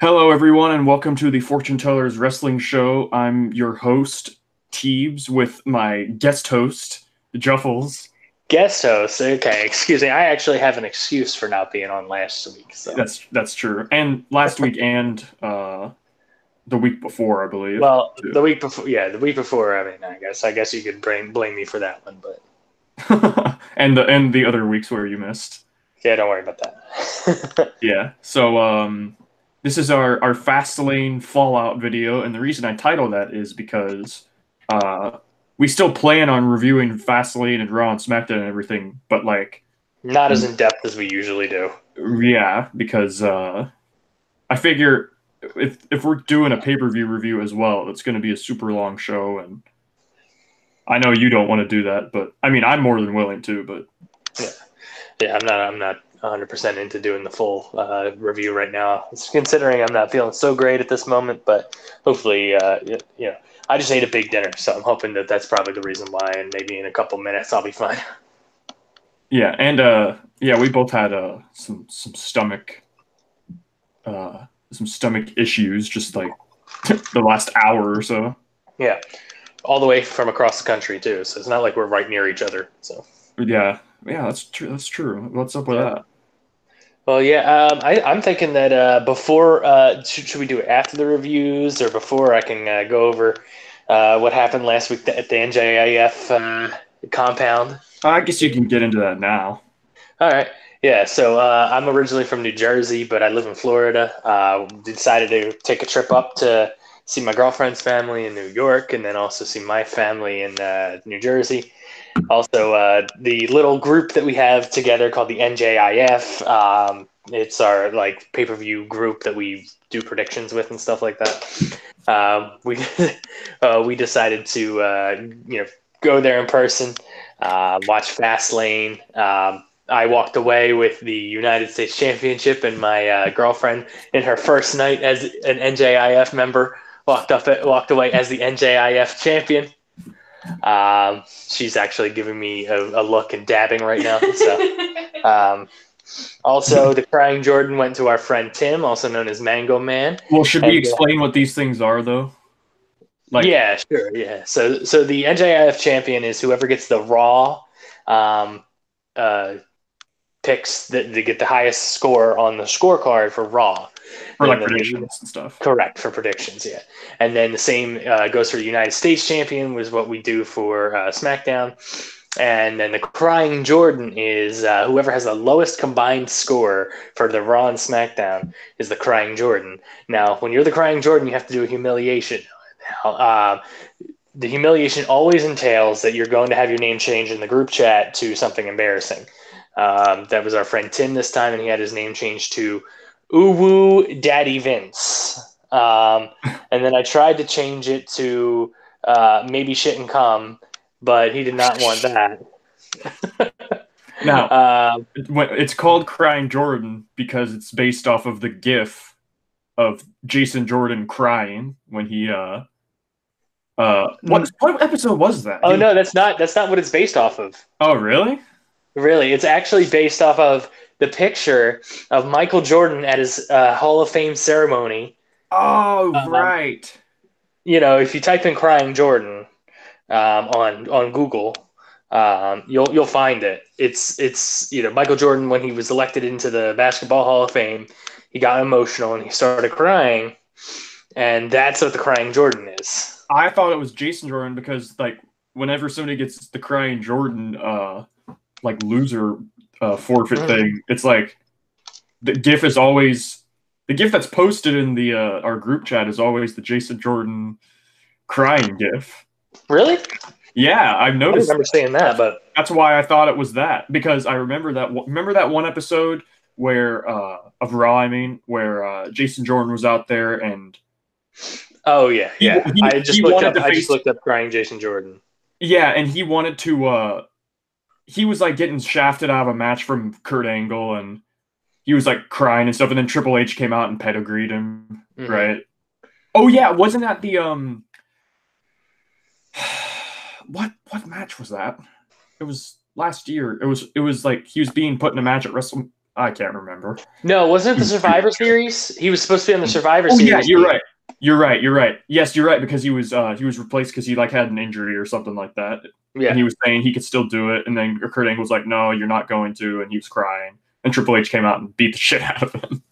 Hello, everyone, and welcome to the Fortune Tellers Wrestling Show. I'm your host, Teebs, with my guest host, Juffles. Guest host. Okay, excuse me. I actually have an excuse for not being on last week. So, That's true. And last week and the week before, I believe, well, too. the week before, yeah, the week before. I mean, I guess you could blame me for that one, but And the other weeks where you missed. yeah, don't worry about that. Yeah. So this is our Fastlane Fallout video, and the reason I titled that is because uh we still plan on reviewing Fastlane and Raw and SmackDown and everything, but like Not as in depth as we usually do. yeah, because I figure if we're doing a pay-per-view review as well, it's going to be a super long show, and I know you don't want to do that, but I mean I'm more than willing to, but Yeah, yeah. I'm not 100% into doing the full review right now. Considering I'm not feeling so great at this moment, but hopefully, I just ate a big dinner, so I'm hoping that that's probably the reason why. And maybe in a couple minutes I'll be fine. yeah, and yeah, we both had some stomach issues just like the last hour or so. Yeah, all the way from across the country too. So it's not like we're right near each other. So. But yeah, yeah, that's true. That's true. What's up with Yeah. that? Well, yeah. I'm thinking that before should we do it after the reviews or before I can go over what happened last week at the NJIF compound? I guess you can get into that now. All right. Yeah. So I'm originally from New Jersey, but I live in Florida. Decided to take a trip up to see my girlfriend's family in New York, and then also see my family in New Jersey. Also, the little group that we have together called the NJIF. It's our like pay-per-view group that we do predictions with and stuff like that. We we decided to go there in person, watch Fastlane. I walked away with the United States Championship, and my girlfriend, in her first night as an NJIF member, walked away as the NJIF champion. She's actually giving me a look and dabbing right now. So, also, the crying Jordan went to our friend Tim, also known as Mango Man. Well, should we And explain what these things are though? Like, yeah, sure, yeah. So the NJIF champion is whoever gets the Raw um, uh, picks that they get the highest score on the scorecard for Raw. for And like then predictions and stuff. correct for predictions, yeah. And then the same goes for the United States champion, was what we do for SmackDown. And then the Crying Jordan is whoever has the lowest combined score for the Raw and SmackDown is the Crying Jordan. Now, when you're the Crying Jordan, you have to do a humiliation. Now, the humiliation always entails that you're going to have your name changed in the group chat to something embarrassing. That was our friend Tim this time, and he had his name changed to Uwu Daddy Vince. And then I tried to change it to maybe shit and come, but he did not want that. Now, Um, it's called Crying Jordan because it's based off of the GIF of Jason Jordan crying when he what episode was that? oh no, that's not what it's based off of. Oh, really? Really, it's actually based off of the picture of Michael Jordan at his Hall of Fame ceremony. Oh, Um, right. if you type in "crying Jordan" on Google, you'll find it. It's Michael Jordan when he was elected into the Basketball Hall of Fame. He got emotional and he started crying, and that's what the crying Jordan is. I thought it was Jason Jordan because like whenever somebody gets the Crying Jordan like loser forfeit thing, it's like the GIF is always the GIF that's posted in the our group chat is always the Jason Jordan crying GIF. Really? Yeah, I've I don't noticed remember that. saying that, but That's why I thought it was that because I remember that one episode where of Raw, I mean, where Jason Jordan was out there and oh yeah, he yeah. he, he wanted to I just face looked up crying Jason Jordan. yeah, and he wanted to he was like getting shafted out of a match from Kurt Angle and he was like crying and stuff and then Triple H came out and pedigreed him, Hmm. right? Oh yeah, wasn't that the what match was that? It was last year. It was like he was being put in a match at I can't remember. No, wasn't it the Survivor Series? He was supposed to be on the Survivor Oh yeah, Series you're team. right. You're right. You're right. Yes, you're right because he was replaced because he like had an injury or something like that, and Yeah. he was saying he could still do it, and then Kurt Angle was like, "No, you're not going to," and he was crying, and Triple H came out and beat the shit out of him.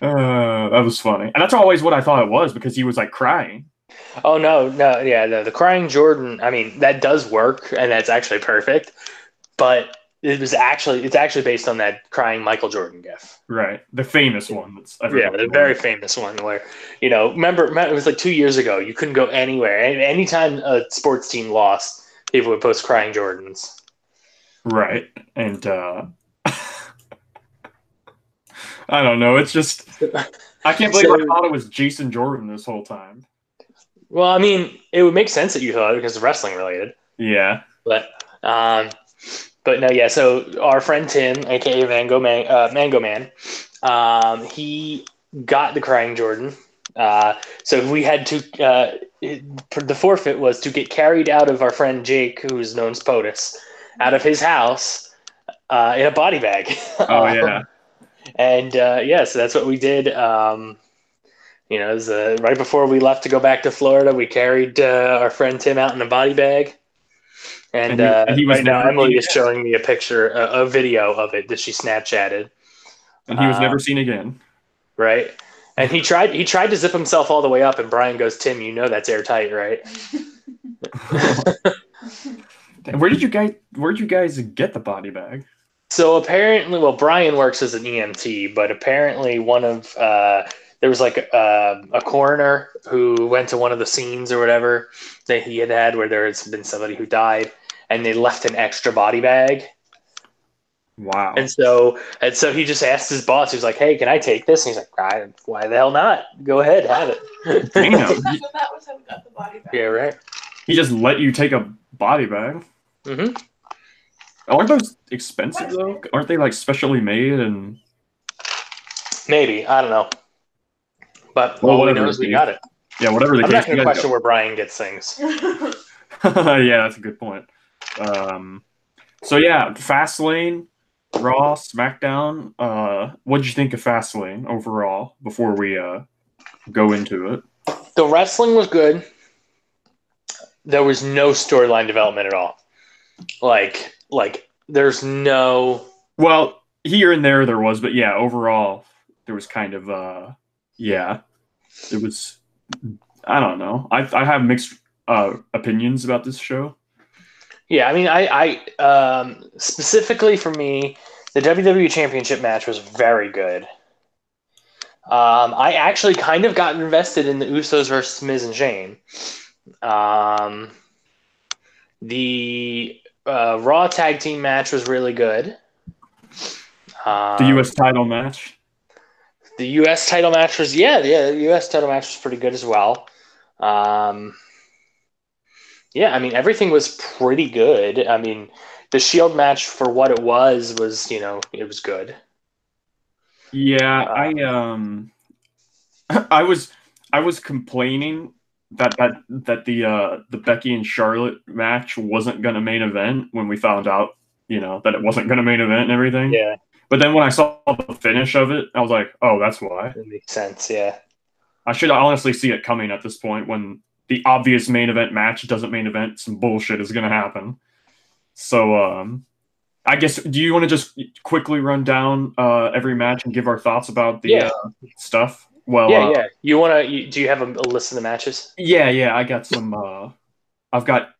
That was funny, and that's always what I thought it was because he was like crying. Oh no, no, yeah, the crying Jordan. I mean, that does work, and that's actually perfect. But it's actually based on that crying Michael Jordan gif. Right, the famous one that's Yeah, everybody the knows. very famous one where, remember it was like 2 years ago. You couldn't go anywhere. Anytime a sports team lost, people would post crying Jordans. Right, and I don't know. It's just I can't believe I So, thought it was Jason Jordan this whole time. well, I mean, it would make sense that you thought it because it's wrestling related, Yeah, but um, but no, yeah. So our friend Tim, aka Mango Man, he got the crying Jordan. So we had to. The forfeit was to get carried out of our friend Jake, who's known as POTUS, out of his house in a body bag. oh yeah. And yeah, so that's what we did. It was right before we left to go back to Florida. We carried our friend Tim out in a body bag. And And he was right now, never Emily seen is again. showing me a picture, a video of it that she Snapchatted. And he was never Um, seen again. right, and he tried to zip himself all the way up, and Brian goes, "Tim, you know that's airtight, right?" Where'd you guys get the body bag? So apparently, well, Brian works as an EMT, but apparently one of there was like a coroner who went to one of the scenes or whatever that he had where there has been somebody who died, and they left an extra body bag. Wow. And so he just asked his boss. He was like, "Hey, can I take this?" And he's like, "Why the hell not? Go ahead, have it." Damn. So that was how we got the body back. Yeah, right. He just let you take a body bag. Hmm. Aren't those expensive though? Aren't they like specially made and Maybe, I don't know, but well all we whatever know it is we be. got it. Yeah, whatever the I'm case, not you going to guys question where Brian gets things. go. Yeah, that's a good point. Um so yeah, Fastlane, Raw, SmackDown. What did you think of Fastlane overall before we go into it? The wrestling was good. There was no storyline development at all. Like there's no. Well, here and there was, but yeah, overall there was kind of yeah, it was I don't know. I have mixed opinions about this show. Yeah, I mean, I specifically for me, the WWE Championship match was very good. I actually kind of got invested in the Usos versus Miz and Shane. Um, the Raw tag team match was really good. The US title match. The U.S. title match was the U.S. title match was pretty good as well. Yeah, I mean everything was pretty good. I mean the Shield match for what it was it was good. Yeah, Uh, I was I was complaining that the Becky and Charlotte match wasn't gonna main event when we found out, that it wasn't gonna main event and everything. yeah, But then when I saw the finish of it, I was like, oh, that's why. that makes sense. Yeah, I should honestly see it coming at this point when the obvious main event match doesn't main event, some bullshit is gonna happen. So I guess do you want to just quickly run down every match and give our thoughts about the yeah, stuff? Well, yeah. Do you have a list of the matches? yeah, I got some. I've got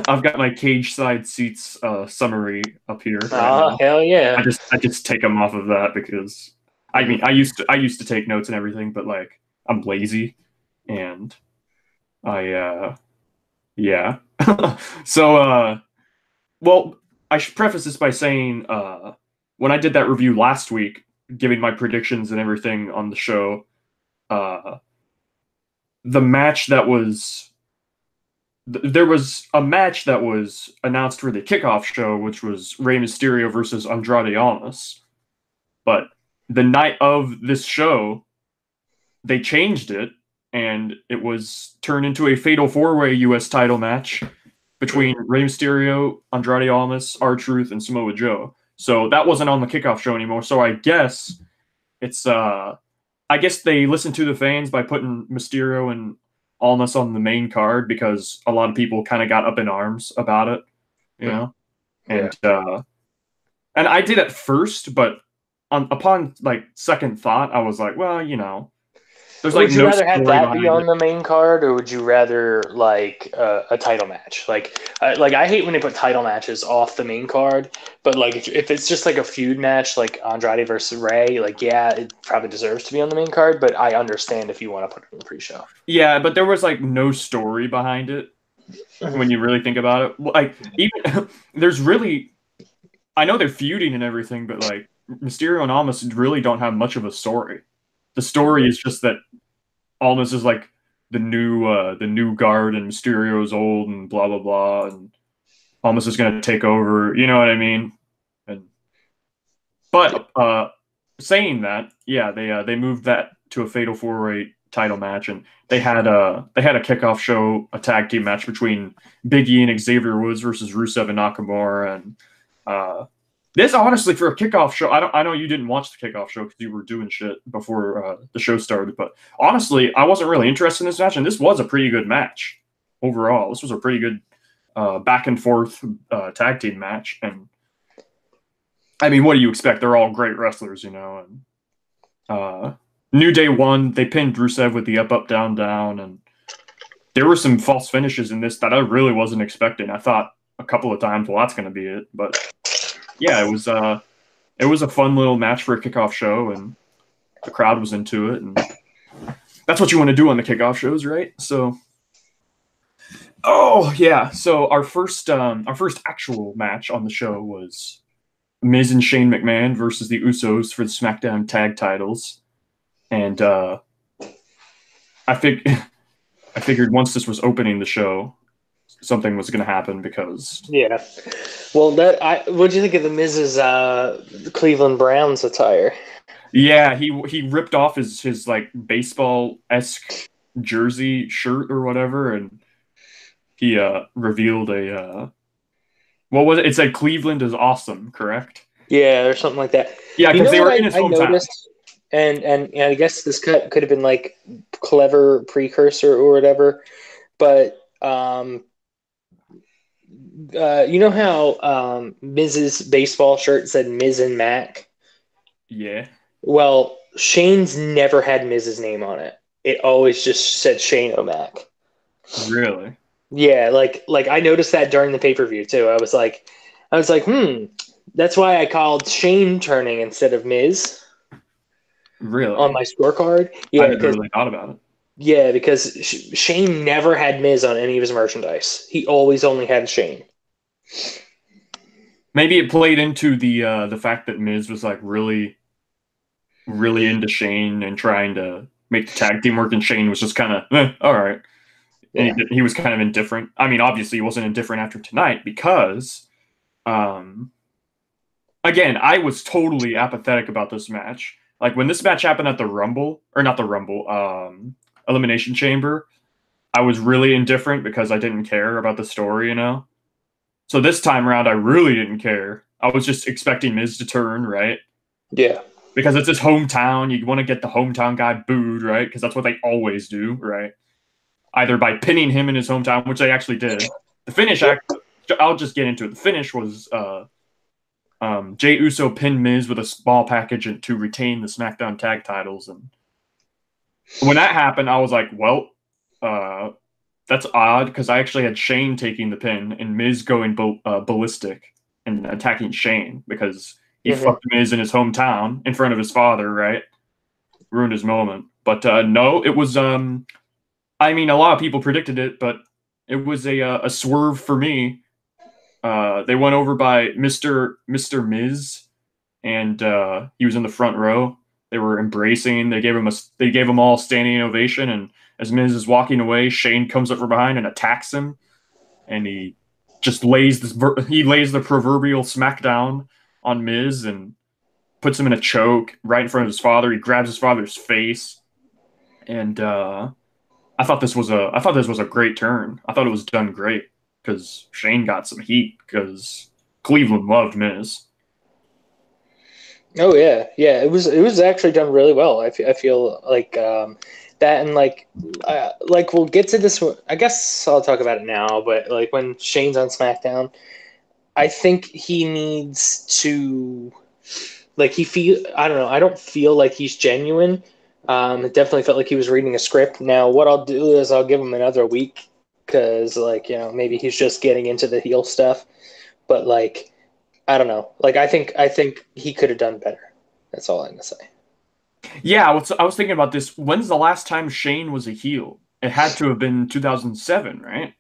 I've got my cage side seats summary up here right Oh now. hell yeah! I just take them off of that because I mean I used to take notes and everything, but like I'm lazy and I yeah. So well, I should preface this by saying when I did that review last week, giving my predictions and everything on the show, uh the match that was there was a match that was announced for the kickoff show, which was Rey Mysterio versus Andrade Almas. But the night of this show, they changed it, and it was turned into a fatal four-way U.S. title match between Rey Mysterio, Andrade Almas, R-Truth, and Samoa Joe. So that wasn't on the kickoff show anymore. So I guess it's I guess they listened to the fans by putting Mysterio and Almas on the main card because a lot of people kind of got up in arms about it, you know. Yeah. And I did at first, but upon like second thought, I was like, well, there's like Would you no rather have story that be behind on it. the main card, or would you rather like a title match? Like I hate when they put title matches off the main card, but like if it's just like a feud match, like Andrade versus Ray, like yeah, it probably deserves to be on the main card. But I understand if you want to put it in the pre-show. Yeah, but there was like no story behind it when you really think about it. Like even there's really, I know they're feuding and everything, but like Mysterio and Almas really don't have much of a story. The story is just that Almas is like the new guard and Mysterio's old and blah blah blah and Almas is gonna take over. You know what I mean? And but saying that, yeah, they moved that to a Fatal 4-Way title match, and they had a kickoff show, a tag team match between Big E and Xavier Woods versus Rusev and Nakamura, and this honestly for a kickoff show, I know you didn't watch the kickoff show because you were doing shit before the show started, but honestly, I wasn't really interested in this match, and this was a pretty good match overall. This was a pretty good back and forth tag team match, and I mean, what do you expect? They're all great wrestlers, And New Day won. They pinned Rusev with the up, up, down, down, and there were some false finishes in this that I really wasn't expecting. I thought a couple of times, well, that's going to be it, but yeah, it was a fun little match for a kickoff show, and the crowd was into it, and that's what you want to do on the kickoff shows, right? So, oh yeah, so our first actual match on the show was Miz and Shane McMahon versus the Usos for the SmackDown Tag Titles, and I think I figured once this was opening the show, something was going to happen because Yeah. Well, what do you think of the Miz's Cleveland Browns attire? yeah, he ripped off his like baseball-esque jersey shirt or whatever, and he revealed a what was it? It said Cleveland is awesome, correct? Yeah, or something like that. Yeah, You because know they what were in his I hometown. noticed, and I guess this could have been like clever precursor or whatever, but you know how Miz's baseball shirt said Miz and Mac? Yeah, Well, Shane's never had Miz's name on it. It always just said Shane O'Mac. really, Yeah, like I noticed that during the pay-per-view too. I was like, that's why I called Shane turning instead of Miz on really. my scorecard. I Yeah, never really thought about it. because Shane never had Miz on any of his merchandise. He always only had Shane. Maybe it played into the fact that Miz was like really, really into Shane and trying to make the tag team work, and Shane was just kind of all right, and Yeah. he was kind of indifferent. I mean, obviously, he wasn't indifferent after tonight because, again, I was totally apathetic about this match. Like when this match happened at the Rumble, or not the Rumble, Elimination Chamber, I was really indifferent because I didn't care about the story. So this time around, I really didn't care. I was just expecting Miz to turn, right? Yeah. Because it's his hometown. You want to get the hometown guy booed, right? Because that's what they always do, right? Either by pinning him in his hometown, which they actually did. The finish, I'll just get into it. The finish was Jey Uso pinned Miz with a small package to retain the SmackDown tag titles. And when that happened, I was like, well, that's odd because I actually had Shane taking the pin and Miz going ballistic and attacking Shane because he fucked Miz in his hometown in front of his father, right? Ruined his moment. But no, it was. I mean, a lot of people predicted it, but it was a swerve for me. They went over by Mr. Miz, and he was in the front row. They were embracing. They gave him all standing ovation. And as Miz is walking away, Shane comes up from behind and attacks him, and he just lays the proverbial smackdown on Miz and puts him in a choke right in front of his father. He grabs his father's face, and I thought this was a great turn. I thought it was done great because Shane got some heat because Cleveland loved Miz. Oh yeah, yeah. It was actually done really well. I feel like that, and like we'll get to this one. I guess I'll talk about it now. But like when Shane's on SmackDown, I think he needs to like he feel. I don't know. I don't feel like he's genuine. It definitely felt like he was reading a script. Now, what I'll do is I'll give him another week because like maybe he's just getting into the heel stuff. But like I don't know. Like I think he could have done better. That's all I'm gonna say. Yeah, I was thinking about this. When's the last time Shane was a heel? It had to have been 2007, right?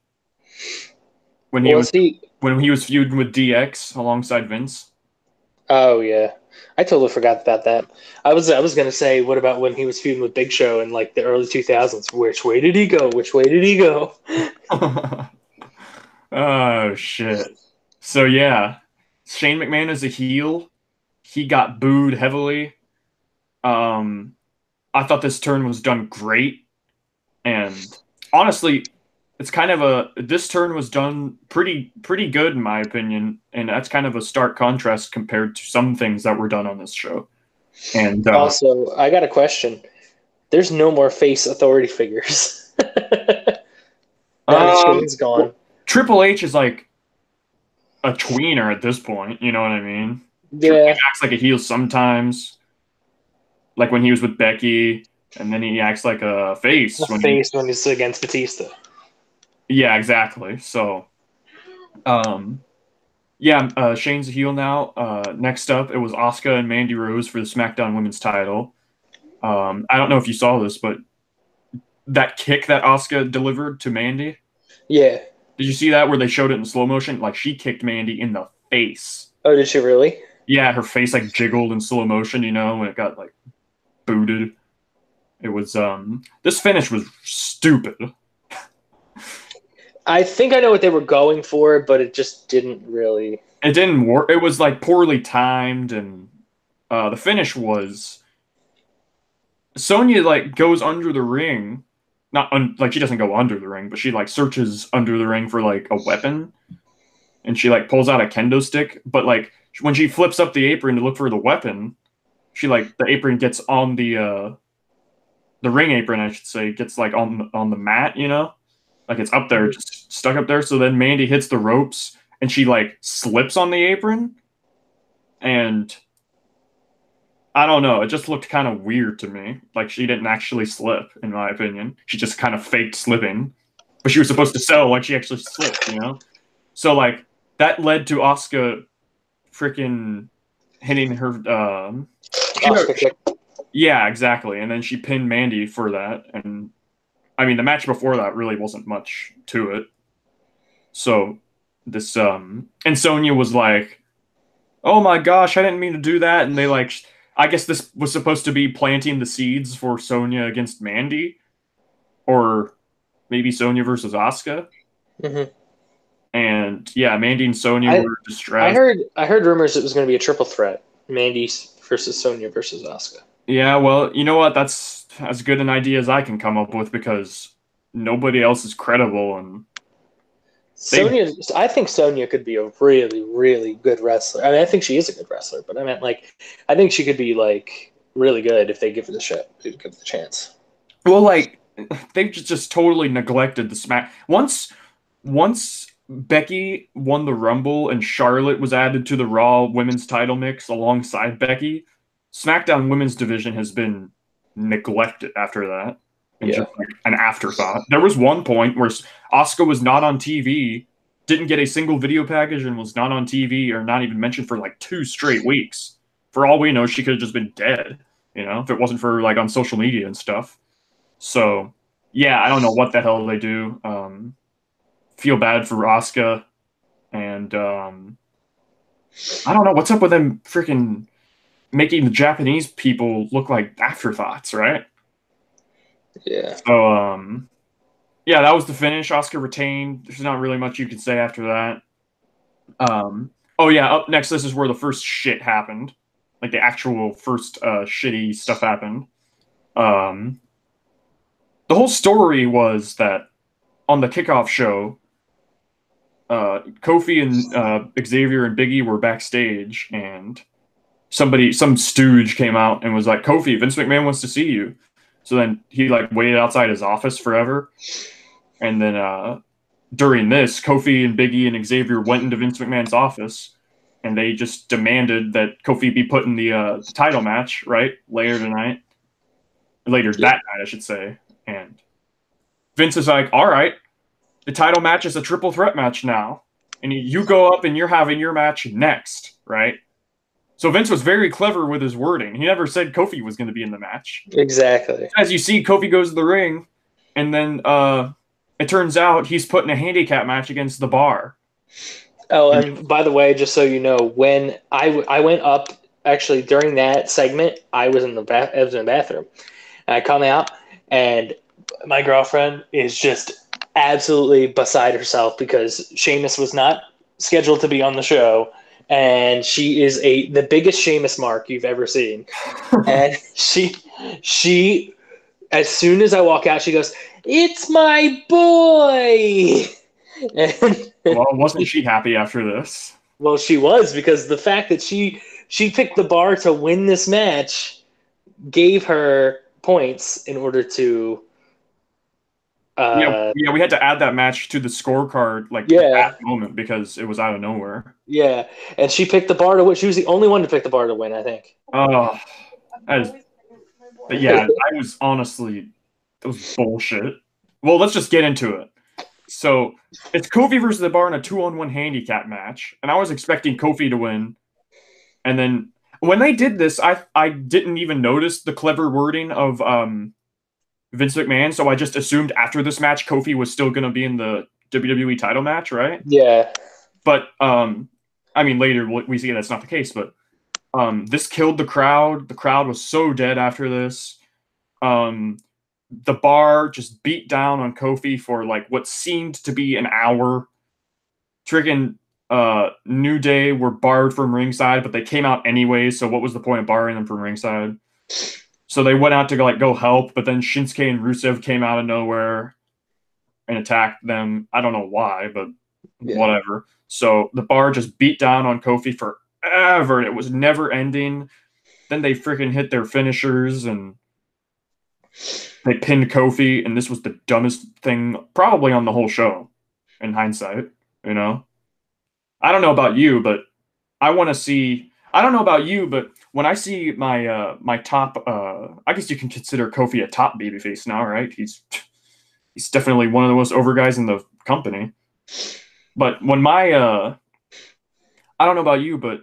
When he was Was he? when he was feuding with DX alongside Vince. Oh yeah, I totally forgot about that. I was gonna say, what about when he was feuding with Big Show in like the early 2000s? Which way did he go? Which way did he go? Oh shit. So yeah, Shane McMahon is a heel. He got booed heavily. Um, I thought this turn was done great, and honestly, it's kind of a this turn was done pretty good in my opinion, and that's kind of a stark contrast compared to some things that were done on this show. And Also, I got a question. There's no more face authority figures now that Shane's gone. well, Triple H is like a tweener at this point. You know what I mean? Triple H Yeah, acts like a heel sometimes, like when he was with Becky, and then he acts like a the face when he. face when he's against Batista. Yeah, exactly. So, um, yeah, Shane's a heel now. Next up, it was Asuka and Mandy Rose for the SmackDown Women's Title. I don't know if you saw this, but that kick that Asuka delivered to Mandy. Yeah. Did you see that where they showed it in slow motion? Like she kicked Mandy in the face. Oh, did she really? Yeah, her face like jiggled in slow motion, when it got like booted. It was this finish was stupid. I think I know what they were going for, but it just didn't really. It didn't work. It was like poorly timed, and the finish was Sonya like goes under the ring, like she doesn't go under the ring, but she like searches under the ring for like a weapon, and she like pulls out a kendo stick. But like when she flips up the apron to look for the weapon, she like the apron gets on the ring apron, I should say, gets like on the mat, like it's up there, just stuck up there. So then Mandy hits the ropes, and she like slips on the apron, and I don't know. It just looked kind of weird to me. Like she didn't actually slip, in my opinion. She just kind of faked slipping, but she was supposed to sell like she actually slipped. So like that led to Asuka freaking hitting her. Oscar kick. Yeah, exactly. And then she pinned Mandy for that. And I mean, the match before that really wasn't much to it. So this and Sonya was like, "Oh my gosh, I didn't mean to do that." And they like, I guess this was supposed to be planting the seeds for Sonya against Mandy, or maybe Sonya versus Asuka. hmm And yeah, Mandy and Sonya I were I distressed. heard rumors it was going to be a triple threat: Mandy versus Sonya versus Asuka. Yeah, well, you know what? That's as good an idea as I can come up with because nobody else is credible, and they. Sonya, I think Sonya could be a really, really good wrestler. I mean, I think she is a good wrestler, but I meant like, I think she could be like really good if they give her the shot, give her the chance. Well, like they've just totally neglected the smack. Once Becky won the Rumble and Charlotte was added to the Raw Women's Title mix alongside Becky, SmackDown Women's division has been neglected after that, and Yeah. just like an afterthought. There was one point where Asuka was not on TV, didn't get a single video package, and was not on TV or not even mentioned for like 2 straight weeks. For all we know, she could have just been dead. If it wasn't for like on social media and stuff. So, yeah, I don't know what the hell they do. Feel bad for Asuka, and I don't know what's up with them freaking making the Japanese people look like afterthoughts, right? Yeah. So, yeah, that was the finish. Asuka retained. There's not really much you could say after that. Oh yeah, up next, this is where the first shit happened, like the actual first shitty stuff happened. Um, the whole story was that on the kickoff show, Kofi and Xavier and Biggie were backstage, and some stooge came out and was like, Kofi, Vince McMahon wants to see you. So then he like waited outside his office forever. And then during this, Kofi and Big E and Xavier went into Vince McMahon's office and they just demanded that Kofi be put in the title match, right? Later that night, I should say. And Vince is like, all right, the title match is a triple threat match now. And you go up and you're having your match next, right? So Vince was very clever with his wording. He never said Kofi was going to be in the match. Exactly. As you see, Kofi goes to the ring, and then it turns out he's put in a handicap match against the Bar. Oh, and by the way, just so you know, when I went up, actually during that segment, I was in the bathroom. And I come out, and my girlfriend is just absolutely beside herself because Sheamus was not scheduled to be on the show, and she is the biggest Sheamus mark you've ever seen. And she, as soon as I walk out, she goes, "It's my boy." And well, wasn't she happy after this? Well, she was, because the fact that she picked the Bar to win this match gave her points in order to. Yeah, we had to add that match to the scorecard at that moment because it was out of nowhere. Yeah, and she picked the Bar to win. She was the only one to pick the Bar to win, I think. Oh, yeah, I was honestly, that was bullshit. Well, let's just get into it. So it's Kofi versus the Bar in a 2-on-1 handicap match, and I was expecting Kofi to win. And then when they did this, I didn't even notice the clever wording of Vince McMahon, so I just assumed after this match Kofi was still going to be in the WWE title match, right? Yeah. But I mean, later we see that's not the case. But this killed the crowd. The crowd was so dead after this. The Bar just beat down on Kofi for like what seemed to be an hour. Friggin' New Day were barred from ringside, but they came out anyway, so what was the point of barring them from ringside? So they went out to go help, but then Shinsuke and Rusev came out of nowhere and attacked them. I don't know why, but whatever. So the Bar just beat down on Kofi forever, and it was never ending. Then they freaking hit their finishers, and they pinned Kofi, and this was the dumbest thing probably on the whole show, in hindsight, you know? I don't know about you, but I want to see... I don't know about you, but when I see my my top... I guess you can consider Kofi a top babyface now, right? He's definitely one of the most over guys in the company. But when my... I don't know about you, but...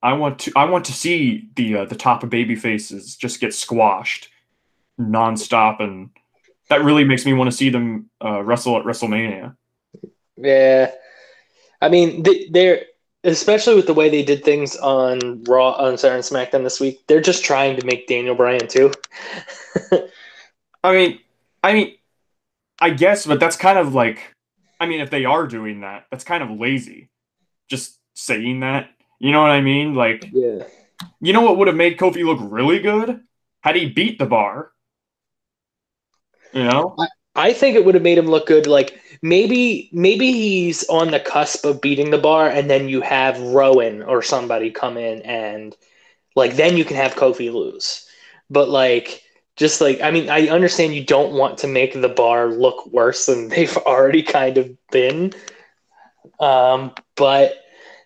I want to see the top of baby faces just get squashed nonstop, and that really makes me want to see them wrestle at WrestleMania. Yeah, I mean they're especially with the way they did things on Raw, on Saturday and SmackDown this week. They're just trying to make Daniel Bryan too. I mean, I guess, but that's kind of like, I mean, if they are doing that, that's kind of lazy. Just saying that. You know what I mean? Like, yeah. You know what would have made Kofi look really good? Had he beat the Bar. You know? I think it would have made him look good. Like, maybe he's on the cusp of beating the Bar, and then you have Rowan or somebody come in, and like then you can have Kofi lose. But like, just like, I mean, I understand you don't want to make the Bar look worse than they've already kind of been. But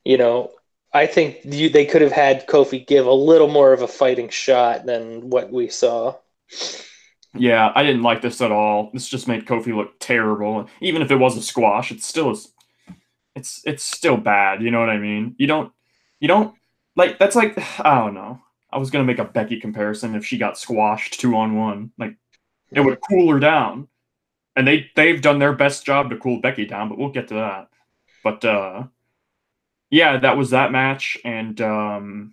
you know, I think they could have had Kofi give a little more of a fighting shot than what we saw. Yeah, I didn't like this at all. This just made Kofi look terrible. Even if it was a squash, it's still bad. You know what I mean? You don't like, that's like, I don't know. I was gonna make a Becky comparison. If she got squashed 2-on-1, like, it would cool her down. And they've done their best job to cool Becky down, but we'll get to that. But yeah, that was that match, and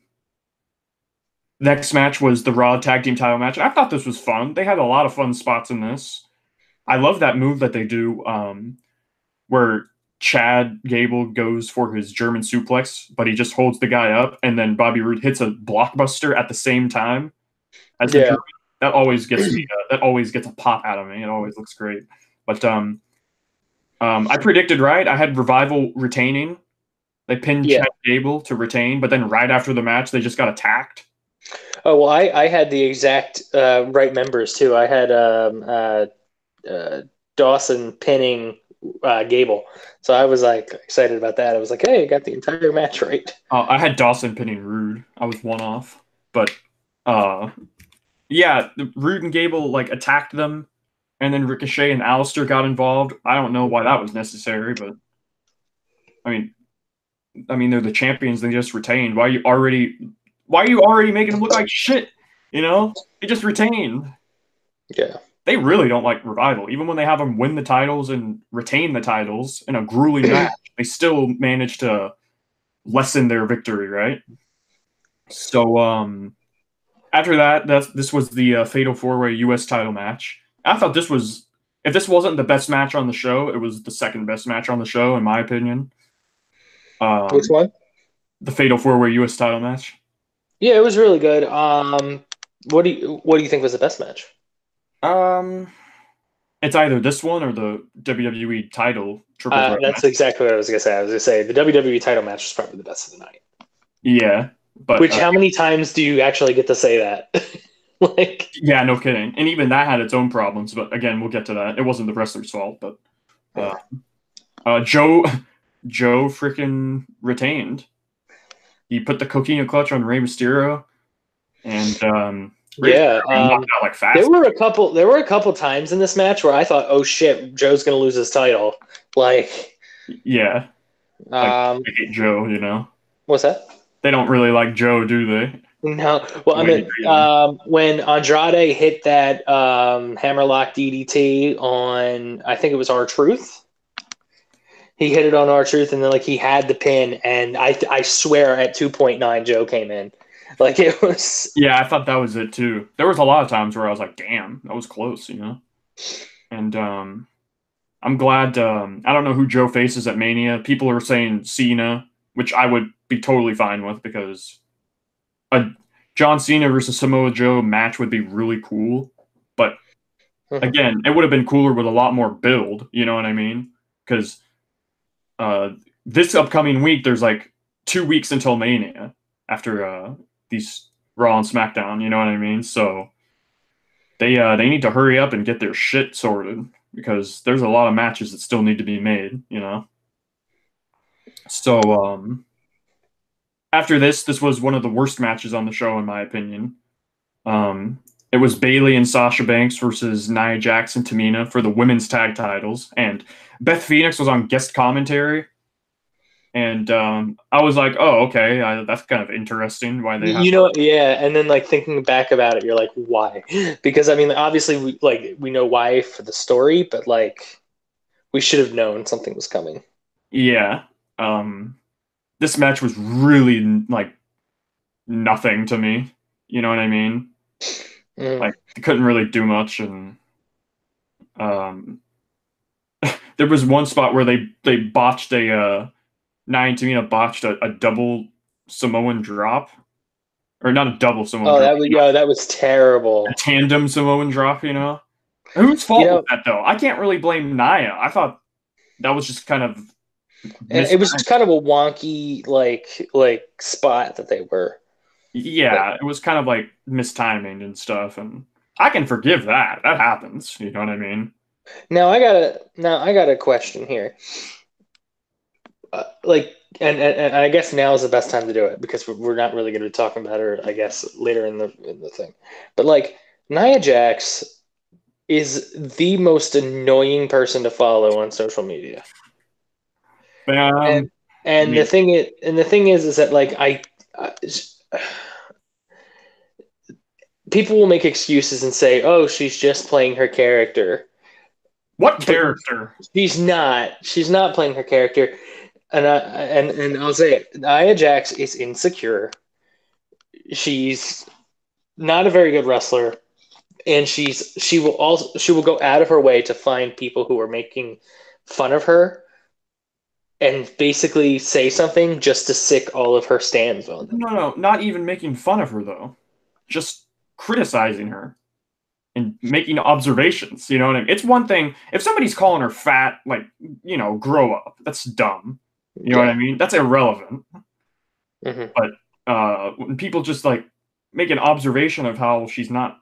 next match was the Raw Tag Team title match. I thought this was fun. They had a lot of fun spots in this. I love that move that they do where Chad Gable goes for his German suplex, but he just holds the guy up, and then Bobby Roode hits a blockbuster at the same time as the German. That always gets me. That always gets a pop out of me. It always looks great. But I predicted right. I had Revival retaining They pinned Yeah. Chad Gable to retain, but then right after the match, they just got attacked. Oh well, I had the exact right members too. I had Dawson pinning Gable, so I was like excited about that. I was like, hey, I got the entire match right. I had Dawson pinning Rude. I was one off, but yeah, Rude and Gable like attacked them, and then Ricochet and Alistair got involved. I don't know why that was necessary, but I mean they're the champions. They just retained. Why are you already making them look like shit? You know, they just retained. Yeah. They really don't like Revival. Even when they have them win the titles and retain the titles in a grueling match, they still manage to lessen their victory, right? So after that, this was the Fatal 4-Way U.S. title match. I thought this was, if this wasn't the best match on the show, it was the second best match on the show, in my opinion. Which one? The Fatal 4-Way U.S. title match. Yeah, it was really good. What do you think was the best match? It's either this one or the WWE title triple threat That's match. exactly what I was gonna say. I was gonna say the WWE title match was probably the best of the night. Yeah, but Which how many times do you actually get to say that? Like, yeah, no kidding. And even that had its own problems. But again, we'll get to that. It wasn't the wrestler's fault, but Joe freaking retained. He put the coquina clutch on Rey Mysterio, and yeah, knocked out like fast. there were a couple times in this match where I thought, oh shit, Joe's gonna lose his title. Like, yeah, I hate Joe. You know, what's that? they don't really like Joe, do they? No. Well, I mean, when Andrade hit that hammerlock DDT on, I think it was R-Truth. He hit it on R-Truth, and then like he had the pin, and I swear at 2.9 Joe came in. Like it was. Yeah, I thought that was it too. There was a lot of times where I was like, "Damn, that was close," you know. And I'm glad. I don't know who Joe faces at Mania. People are saying Cena, which I would be totally fine with because a John Cena versus Samoa Joe match would be really cool. But again, it would have been cooler with a lot more build. You know what I mean? Because this upcoming week, there's like 2 weeks until Mania after these Raw and SmackDown. You know what I mean? So they need to hurry up and get their shit sorted because there's a lot of matches that still need to be made. You know. So after this was one of the worst matches on the show, in my opinion. It was Bayley and Sasha Banks versus Nia Jax and Tamina for the women's tag titles, and Beth Phoenix was on guest commentary. And I was like, "Oh, okay, that's kind of interesting." Why they, yeah. And then like thinking back about it, you're like, "Why?" Because I mean, obviously, we know why for the story, but like, we should have known something was coming. Yeah. This match was really like nothing to me. You know what I mean? Like they couldn't really do much, and there was one spot where they botched Nia and Tamina botched a double Samoan drop, or not a double Samoan drop. That was terrible. A tandem Samoan drop. You know, whose fault was that though? I can't really blame Nia. I thought that was just kind of. It was just kind of a wonky like spot that they were. Yeah, it was kind of like mistiming and stuff, and I can forgive that. That happens. You know what I mean? Now I got a question here. And I guess now is the best time to do it because we're not really going to be talking about her, I guess, later in the thing. But like Nia Jax is the most annoying person to follow on social media. And the thing is that like people will make excuses and say, "Oh, she's just playing her character." What character? She's not. She's not playing her character. And I'll say it. Nia Jax is insecure. She's not a very good wrestler, and she will go out of her way to find people who are making fun of her and basically say something just to sick all of her stands on them. No, not even making fun of her though. Just criticizing her and making observations. You know what I mean? It's one thing if somebody's calling her fat, like, you know, grow up. That's dumb. You know what I mean? That's irrelevant. Mm-hmm. But when people just like make an observation of how she's not,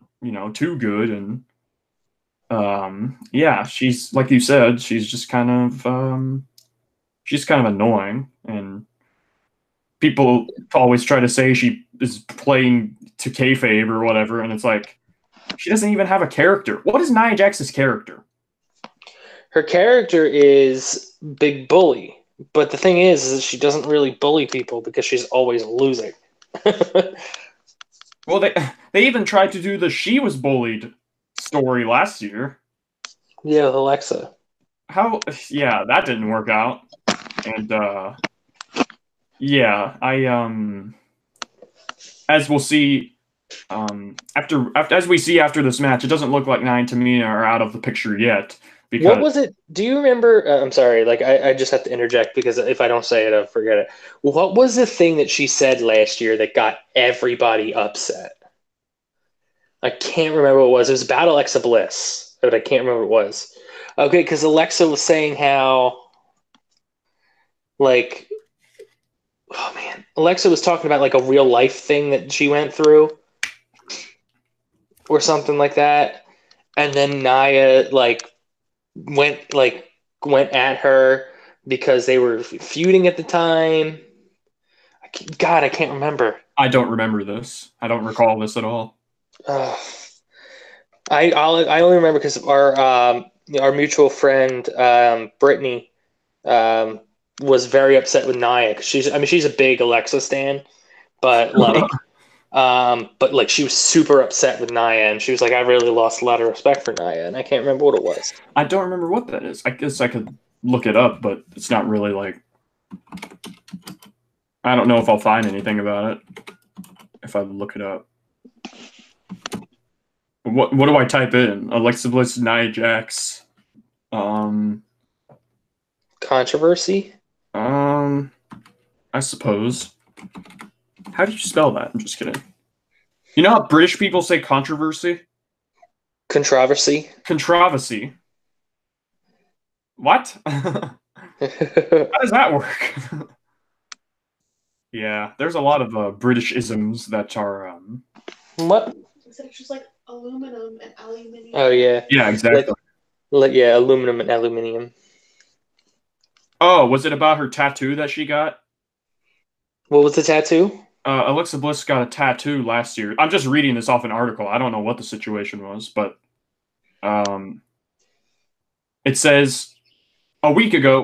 too good, and yeah, she's like you said, she's kind of annoying, and people always try to say she is playing to kayfabe or whatever, and it's like she doesn't even have a character. What is Nia Jax's character? Her character is big bully, but the thing is that she doesn't really bully people because she's always losing. Well, they even tried to do the "she was bullied" story last year. Yeah, with Alexa. How? Yeah, that didn't work out. And yeah, as we'll see, after as we see after this match, it doesn't look like Nia and Tamina are out of the picture yet. Because What was it? Do you remember? I'm sorry, like I just have to interject because if I don't say it, I'll forget it. What was the thing that she said last year that got everybody upset? I can't remember what it was. It was about Alexa Bliss, but I can't remember what it was. Okay, because Alexa was saying how, like, oh man, Alexa was talking about like a real life thing that she went through, or something like that, and then Nia went at her because they were feuding at the time. God, I can't remember. I don't remember this. I don't recall this at all. I only remember because our mutual friend Brittany was very upset with Nia because she's a big Alexa stan, but she was super upset with Nia, and she was like, I really lost a lot of respect for Nia, and I can't remember what it was. I don't remember what that is. I guess I could look it up, but it's not really like. I don't know if I'll find anything about it if I look it up. What do I type in? Alexa Bliss, Nia Jax. Controversy? I suppose. How do you spell that? I'm just kidding. You know how British people say controversy? Controversy? Controversy. What? How does that work? Yeah, there's a lot of British isms that are. What? It's just like aluminum and aluminium. Oh yeah. Yeah, exactly. Yeah, aluminum and aluminium. Oh, was it about her tattoo that she got? What was the tattoo? Alexa Bliss got a tattoo last year. I'm just reading this off an article. I don't know what the situation was, but it says a week ago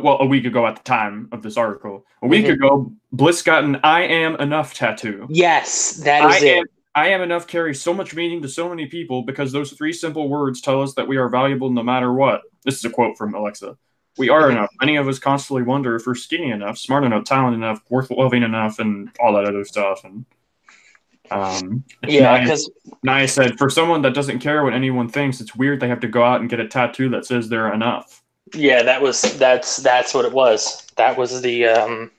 at the time of this article, a week ago, Bliss got an "I am enough" tattoo. Yes, that is it. I am enough carries so much meaning to so many people because those 3 simple words tell us that we are valuable no matter what. This is a quote from Alexa. We are enough. Many of us constantly wonder if we're skinny enough, smart enough, talented enough, worth loving enough, and all that other stuff. And Nia said, for someone that doesn't care what anyone thinks, it's weird they have to go out and get a tattoo that says they're enough. Yeah, that's what it was. That was the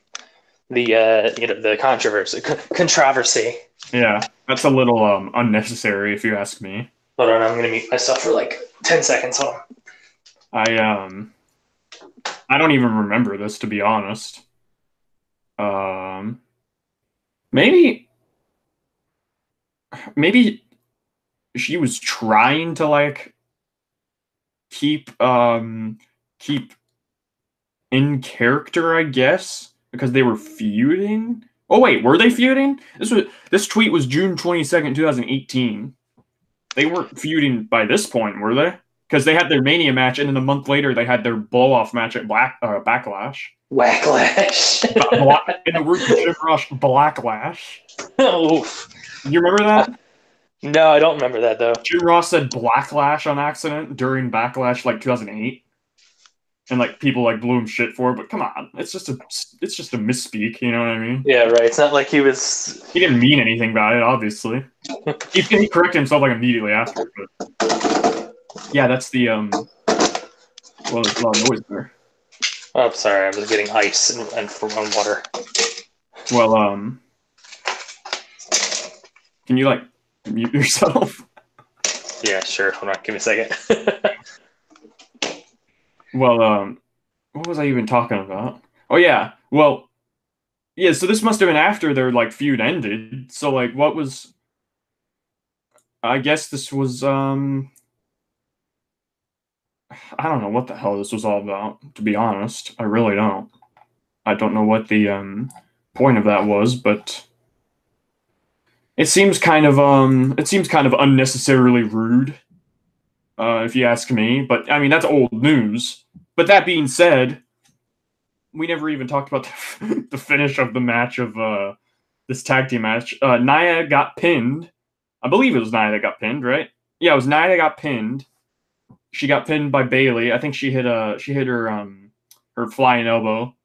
controversy. Yeah, that's a little unnecessary if you ask me. Hold on, I'm gonna mute myself for like 10 seconds. Hold on. I don't even remember this, to be honest. Maybe she was trying to like keep in character, I guess, because they were feuding. Oh wait, were they feuding? This tweet was June 22nd, 2018. They weren't feuding by this point, were they? Because they had their Mania match, and then a month later they had their blow-off match at Backlash. Wacklash. In the words of Jim Ross, Blacklash. Oof. You remember that? No, I don't remember that, though. Jim Ross said Blacklash on accident during Backlash, like 2008. And like people like blew him shit for it, but come on, it's just a misspeak, you know what I mean? Yeah, right. It's not like he didn't mean anything about it, obviously. he corrected himself like immediately after, but yeah, that's the well, there's a lot of noise there. Oh, sorry, I was getting ice and water. Well, can you like mute yourself? Yeah, sure. Hold on, give me a second. Well, what was I even talking about? Oh yeah, Well, yeah. So this must have been after their like feud ended. So like, what was? I guess this was. I don't know what the hell this was all about. To be honest, I really don't. I don't know what the point of that was, but it seems kind of unnecessarily rude, if you ask me. But I mean, that's old news. But that being said, we never even talked about the finish of the match of this tag team match. Nia got pinned. I believe it was Nia that got pinned, right? Yeah, it was Nia that got pinned. She got pinned by Bailey. I think she hit her flying elbow,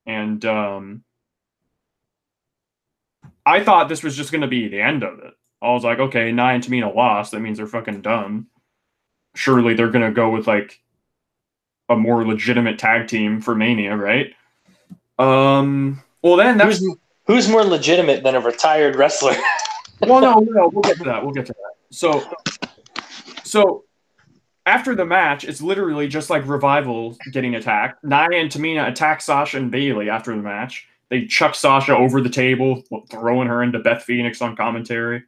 and I thought this was just going to be the end of it. I was like, okay, Nia and Tamina lost. That means they're fucking done. Surely they're going to go with like a more legitimate tag team for Mania, right? Well, then that's who's more legitimate than a retired wrestler? Well, no, we'll get to that. We'll get to that. So after the match, it's literally just like Revival getting attacked. Nia and Tamina attack Sasha and Bailey after the match. They chuck Sasha over the table, throwing her into Beth Phoenix on commentary.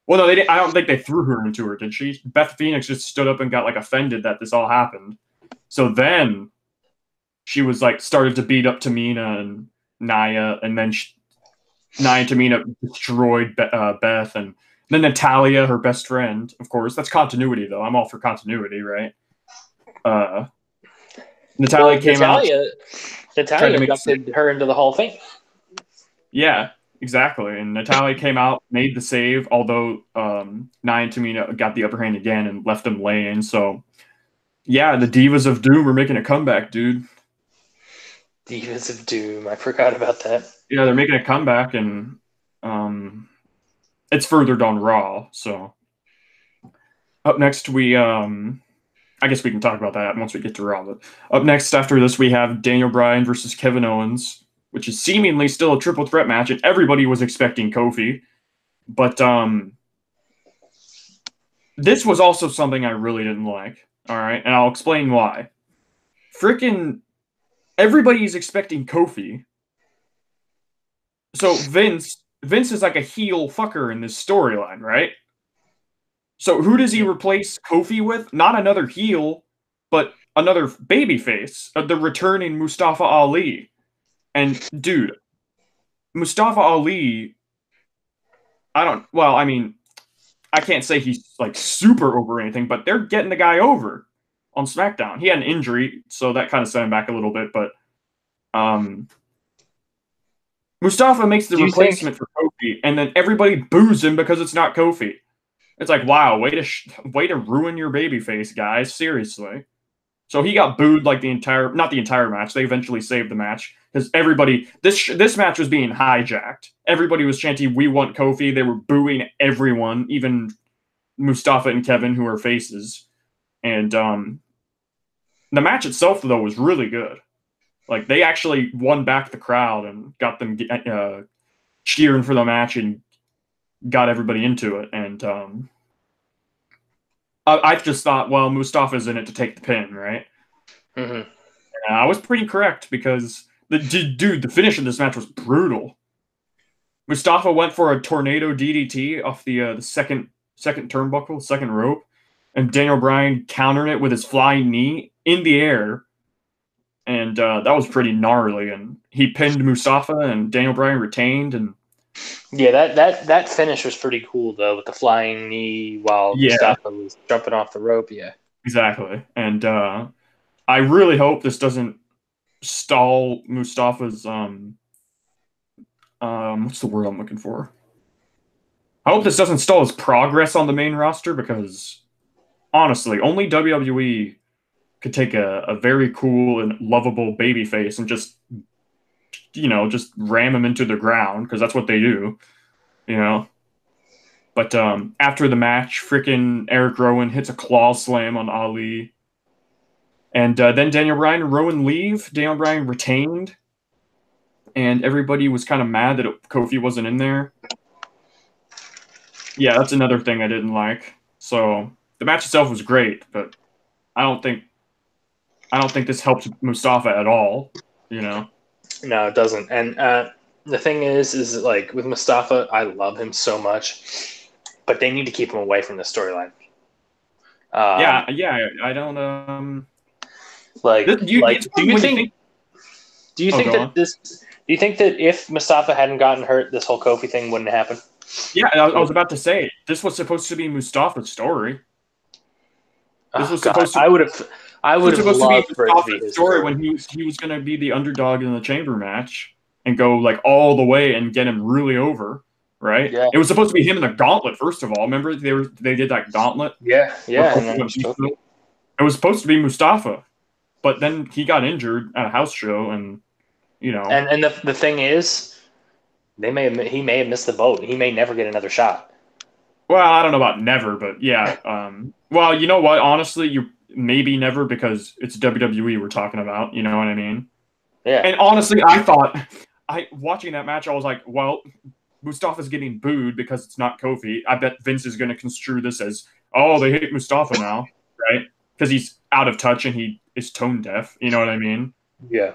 Well, no, they didn't. I don't think they threw her into her, did she? Beth Phoenix just stood up and got like offended that this all happened. So then she was like started to beat up Tamina and Nia, and then Nia and Tamina destroyed Beth, and then Natalia, her best friend, of course. That's continuity, though. I'm all for continuity, right? Natalia came out. Natalia inducted her into the Hall of Fame. Yeah, exactly. And Natalia came out, made the save, although Nia and Tamina got the upper hand again and left them laying. So, yeah, the Divas of Doom are making a comeback, dude. Divas of Doom. I forgot about that. Yeah, they're making a comeback, and it's furthered on Raw. So, up next, I guess we can talk about that once we get to Raw. But up next after this, we have Daniel Bryan versus Kevin Owens, which is seemingly still a triple threat match, and everybody was expecting Kofi. But this was also something I really didn't like. All right, and I'll explain why. Frickin' everybody's expecting Kofi. So Vince is like a heel fucker in this storyline, right? So who does he replace Kofi with? Not another heel, but another babyface, the returning Mustafa Ali. And dude, Mustafa Ali, I can't say he's like super over or anything, but they're getting the guy over on SmackDown. He had an injury, so that kind of set him back a little bit, but Mustafa makes the replacement for Kofi, and then everybody boos him because it's not Kofi. It's like, wow, way to ruin your babyface, guys. Seriously. So he got booed like not the entire match. They eventually saved the match because everybody, this match was being hijacked. Everybody was chanting, "We want Kofi." They were booing everyone, even Mustafa and Kevin, who are faces. And the match itself, though, was really good. Like, they actually won back the crowd and got them cheering for the match and got everybody into it. And I just thought, well, Mustafa's in it to take the pin, right? Mm-hmm. I was pretty correct because the finish of this match was brutal. Mustafa went for a tornado DDT off the second turnbuckle, second rope, and Daniel Bryan countered it with his flying knee in the air, and that was pretty gnarly. And he pinned Mustafa, and Daniel Bryan retained. And yeah, that finish was pretty cool though, with the flying knee while Mustafa was jumping off the rope. Yeah, exactly. And I really hope this doesn't stall Mustafa's what's the word I'm looking for? I hope this doesn't stall his progress on the main roster, because honestly, only WWE could take a very cool and lovable babyface and just ram him into the ground, because that's what they do, But after the match, freaking Eric Rowan hits a claw slam on Ali. And then Daniel Bryan and Rowan leave. Daniel Bryan retained. And everybody was kind of mad that Kofi wasn't in there. Yeah, that's another thing I didn't like. So the match itself was great, but I don't think this helped Mustafa at all, No, it doesn't. And the thing is like with Mustafa, I love him so much, but they need to keep him away from the storyline. Yeah, I don't. It's Do funny you when you think? think. Do you Oh, think go that on. this? Do you think that if Mustafa hadn't gotten hurt, this whole Kofi thing wouldn't happen? Yeah, I was about to say this was supposed to be Mustafa's story. This Oh was God, supposed to. I This would was have supposed to be loved for it to be Mustafa's his story story. when he was going to be the underdog in the chamber match and go like all the way and get him really over, right? Yeah, It was supposed to be him in the gauntlet first of all. Remember they did that gauntlet with yeah, and Kofi then and Mustafa? It was supposed to be Mustafa, but then he got injured at a house show, and and the thing is, he may have missed the boat. He may never get another shot. well, I don't know about never, but yeah. Well, you know what? Honestly, you maybe never because it's WWE we're talking about. You know what I mean? Yeah, And honestly, I thought I watching that match, I was like, well, Mustafa's getting booed because it's not Kofi. I bet Vince is going to construe this as, oh, they hate Mustafa now, right? Because he's out of touch and he is tone deaf. You know what I mean? yeah.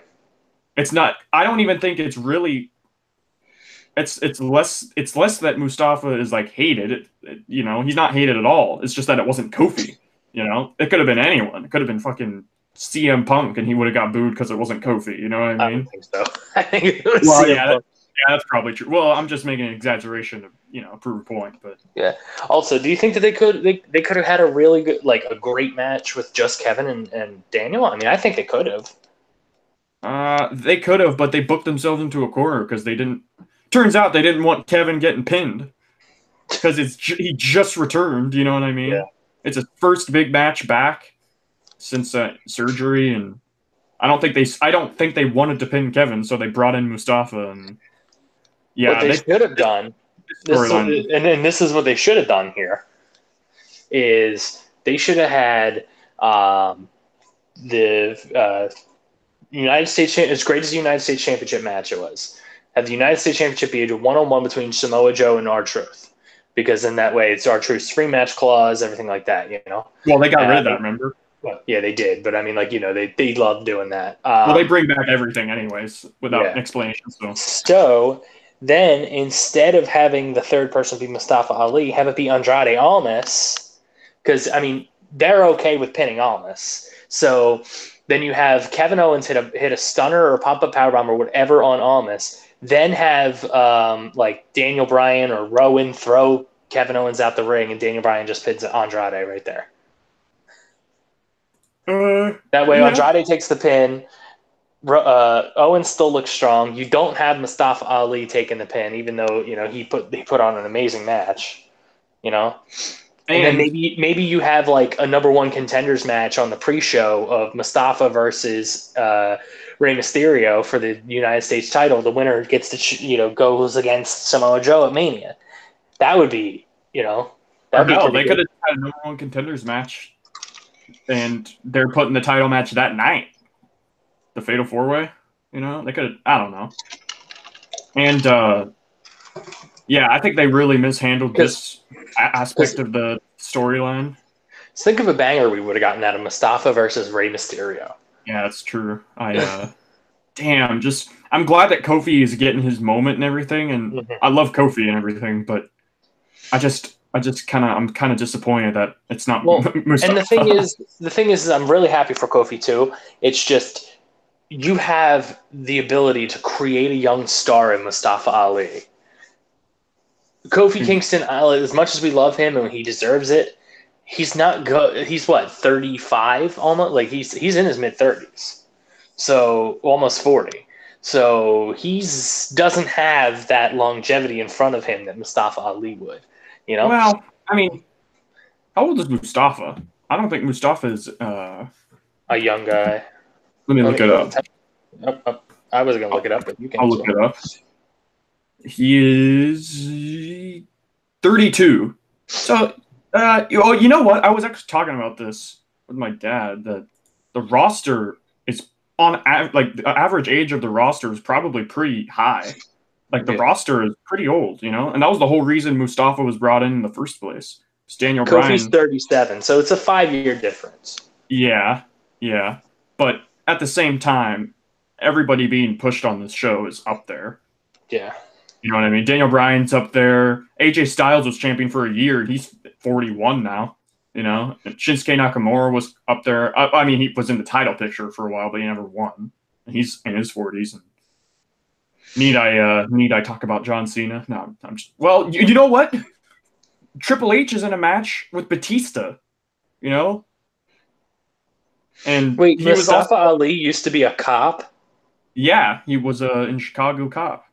It's not. I don't even think it's really. It's less that Mustafa is like hated. He's not hated at all. It's just that it wasn't Kofi. It could have been anyone. It could have been fucking CM Punk, and he would have got booed because it wasn't Kofi. You know what I I mean? don't think so. I think it was Well, CM Punk. yeah, that's probably true. Well, I'm just making an exaggeration to prove a point, but Yeah. Also, do you think that they could have had a really good a great match with just Kevin and Daniel? I mean, I think they could have. they could have, but they booked themselves into a corner because they didn't. Turns out they didn't want Kevin getting pinned because he just returned. You know what I Yeah. mean? It's his first big match back since surgery, and I don't think they wanted to pin Kevin, so they brought in Mustafa, and What yeah, they should have done storyline. and this is what they should have done here is they should have had the United States. As great as the United States Championship match it was, have the United States Championship be a one-on-one between Samoa Joe and R-Truth, because in that way it's R-Truth's free match clause, everything like that. Well, they got rid of that. Remember? Well, yeah, they did, but I mean, they love doing that. Well, they bring back everything anyways without Yeah. explanation. So then, instead of having the third person be Mustafa Ali, have it be Andrade Almas, because I mean they're okay with pinning Almas. So then you have Kevin Owens hit a stunner or a pop up powerbomb or whatever on Almas. Then have like Daniel Bryan or Rowan throw Kevin Owens out the ring, and Daniel Bryan just pins Andrade right there. That way, yeah. Andrade takes the pin. Owens still looks strong. You don't have Mustafa Ali taking the pin, even though he put on an amazing match. And then maybe you have like a number one contenders match on the pre-show of Mustafa versus Rey Mysterio for the United States title. The winner gets to goes against Samoa Joe at Mania. That would be that'd be No, pretty they good. could have had a number one contenders match, and they're putting the title match that night. The Fatal 4-Way, they could have. I don't know. And yeah, I think they really mishandled this aspect of the storyline. Think of a banger we would have gotten out of Mustafa versus Rey Mysterio. Yeah, that's true. Damn, I'm glad that Kofi is getting his moment and everything, and I love Kofi and everything, but I'm kind of disappointed that it's not. Well, Mustafa. and the thing is, I'm really happy for Kofi too. It's just you have the ability to create a young star in Mustafa Ali. Kofi Kingston, as much as we love him and he deserves it, he's not good. He's what, 35 almost? Like he's in his mid 30s, so almost 40. So doesn't have that longevity in front of him that Mustafa Ali would. Well, I mean, how old is Mustafa? I don't think Mustafa is a young guy. Let me look it up. I wasn't gonna look it up, but you can. I'll look it up. He is 32. So, you know what? I was actually talking about this with my dad, that the roster is the average age of the roster is probably pretty high. Like the roster is pretty old, and that was the whole reason Mustafa was brought in the first place. It's Daniel Bryan. Kofi's 37, so it's a 5-year difference. Yeah, but at the same time, everybody being pushed on this show is up there. Yeah. You know what I mean? Daniel Bryan's up there. AJ Styles was champion for a year. He's 41 now. You know, and Shinsuke Nakamura was up there. I mean, he was in the title picture for a while, but he never won. He's in his 40s. And need I talk about John Cena? No, I'm just. Well, you know what? Triple H is in a match with Batista. You know, and Wait, he was Mustafa also, Ali used to be a cop? yeah, he was in Chicago cop.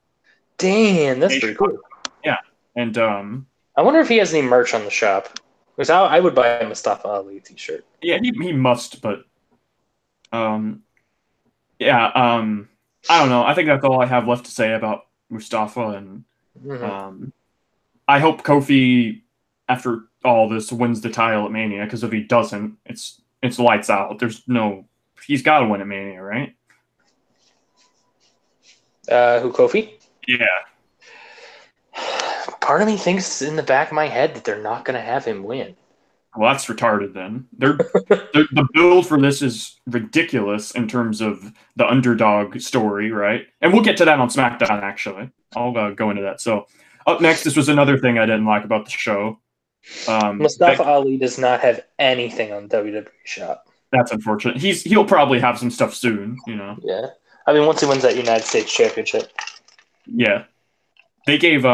Damn, that's pretty cool. Yeah, and I wonder if he has any merch on the shop. Because I would buy a Mustafa Ali t-shirt. yeah, he must, but yeah, I don't know. I think that's all I have left to say about Mustafa, and I hope Kofi, after all this, wins the title at Mania. Because if he doesn't, it's lights out. He's got to win at Mania, right? Who, Kofi? Yeah. Part of me thinks in the back of my head that they're not going to have him win. Well, that's retarded then. The build for this is ridiculous in terms of the underdog story, right? And we'll get to that on SmackDown, actually. I'll go into that. So, up next, this was another thing I didn't like about the show. Mustafa Ali does not have anything on WWE Shop. That's unfortunate. He'll probably have some stuff soon, you know? Yeah. I mean, once he wins that United States Championship. Yeah. They gave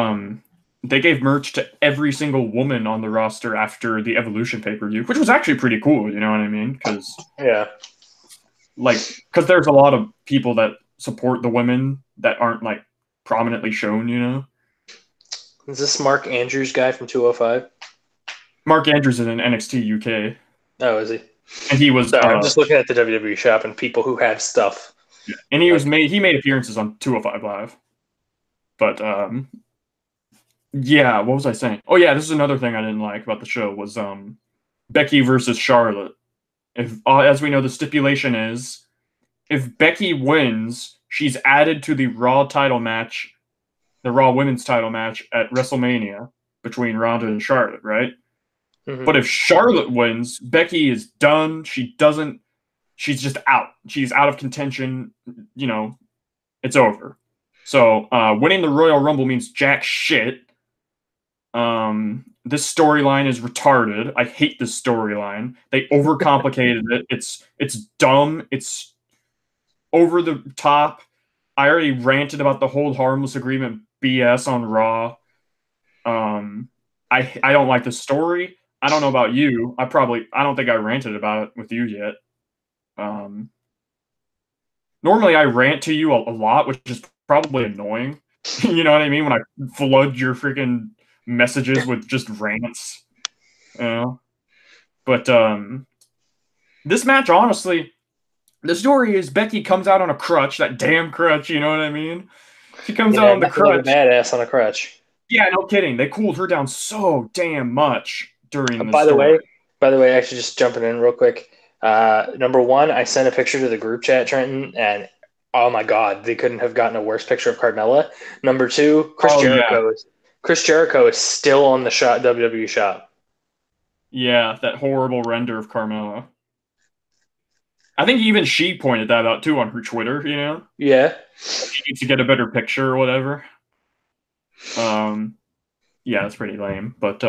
merch to every single woman on the roster after the Evolution pay-per-view, which was actually pretty cool, you know what I mean? Because there's a lot of people that support the women that aren't like prominently shown, you know? Is this Mark Andrews guy from 205? Mark Andrews is in NXT UK. Oh, is he? And he was Sorry, I'm just looking at the WWE Shop and people who have stuff. Yeah. And he made appearances on 205 Live. But yeah, what was I saying? Oh yeah, this is another thing I didn't like about the show was Becky versus Charlotte. If as we know, the stipulation is if Becky wins, she's added to the Raw title match, the Raw Women's title match at WrestleMania between Ronda and Charlotte, right? Mm-hmm. But if Charlotte wins, Becky is done. She's just out. She's out of contention. You know, it's over. So winning the Royal Rumble means jack shit. This storyline is retarded. I hate this storyline. They overcomplicated it. It's dumb. It's over the top. I already ranted about the hold harmless agreement BS on Raw. I don't like the story. I don't know about you. I don't think I ranted about it with you yet. Normally I rant to you a lot, which is probably annoying. You know what I mean? When I flood your freaking messages with just rants. You know? But this match, honestly, the story is Becky comes out on a crutch, that damn crutch, you know what I mean? She comes out on the crutch. Like a badass on a crutch. Yeah, no kidding. They cooled her down so damn much during this By the way, actually just jumping in real quick. Number one, I sent a picture to the group chat, Trenton, and oh my god, they couldn't have gotten a worse picture of Carmella. Number two, Chris Jericho is still on the WWE Shop. Yeah, that horrible render of Carmella. I think even she pointed that out too on her Twitter, you know? Yeah. She needs to get a better picture or whatever. Yeah, that's pretty lame. But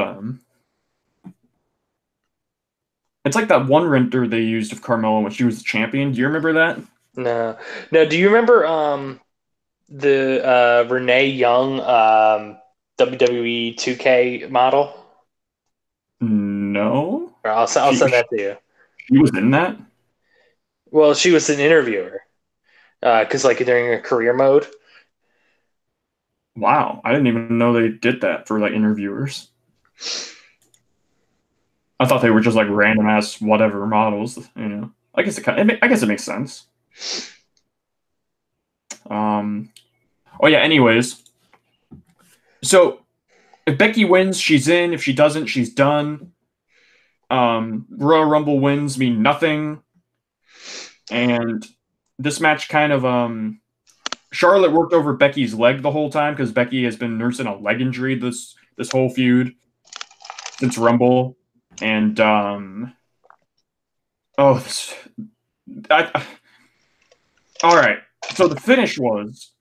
it's like that one render they used of Carmella when she was the champion. Do you remember that? No. Do you remember the Renee Young WWE 2K model? No. I'll send that to you. She was in that? Well, she was an interviewer. Because like during a career mode. Wow, I didn't even know they did that for like interviewers. I thought they were just like random ass whatever models, you know. I guess it makes sense. Oh yeah. Anyways, so if Becky wins, she's in. If she doesn't, she's done. Royal Rumble wins mean nothing, and this match kind of Charlotte worked over Becky's leg the whole time because Becky has been nursing a leg injury this whole feud since Rumble, and all right. So the finish was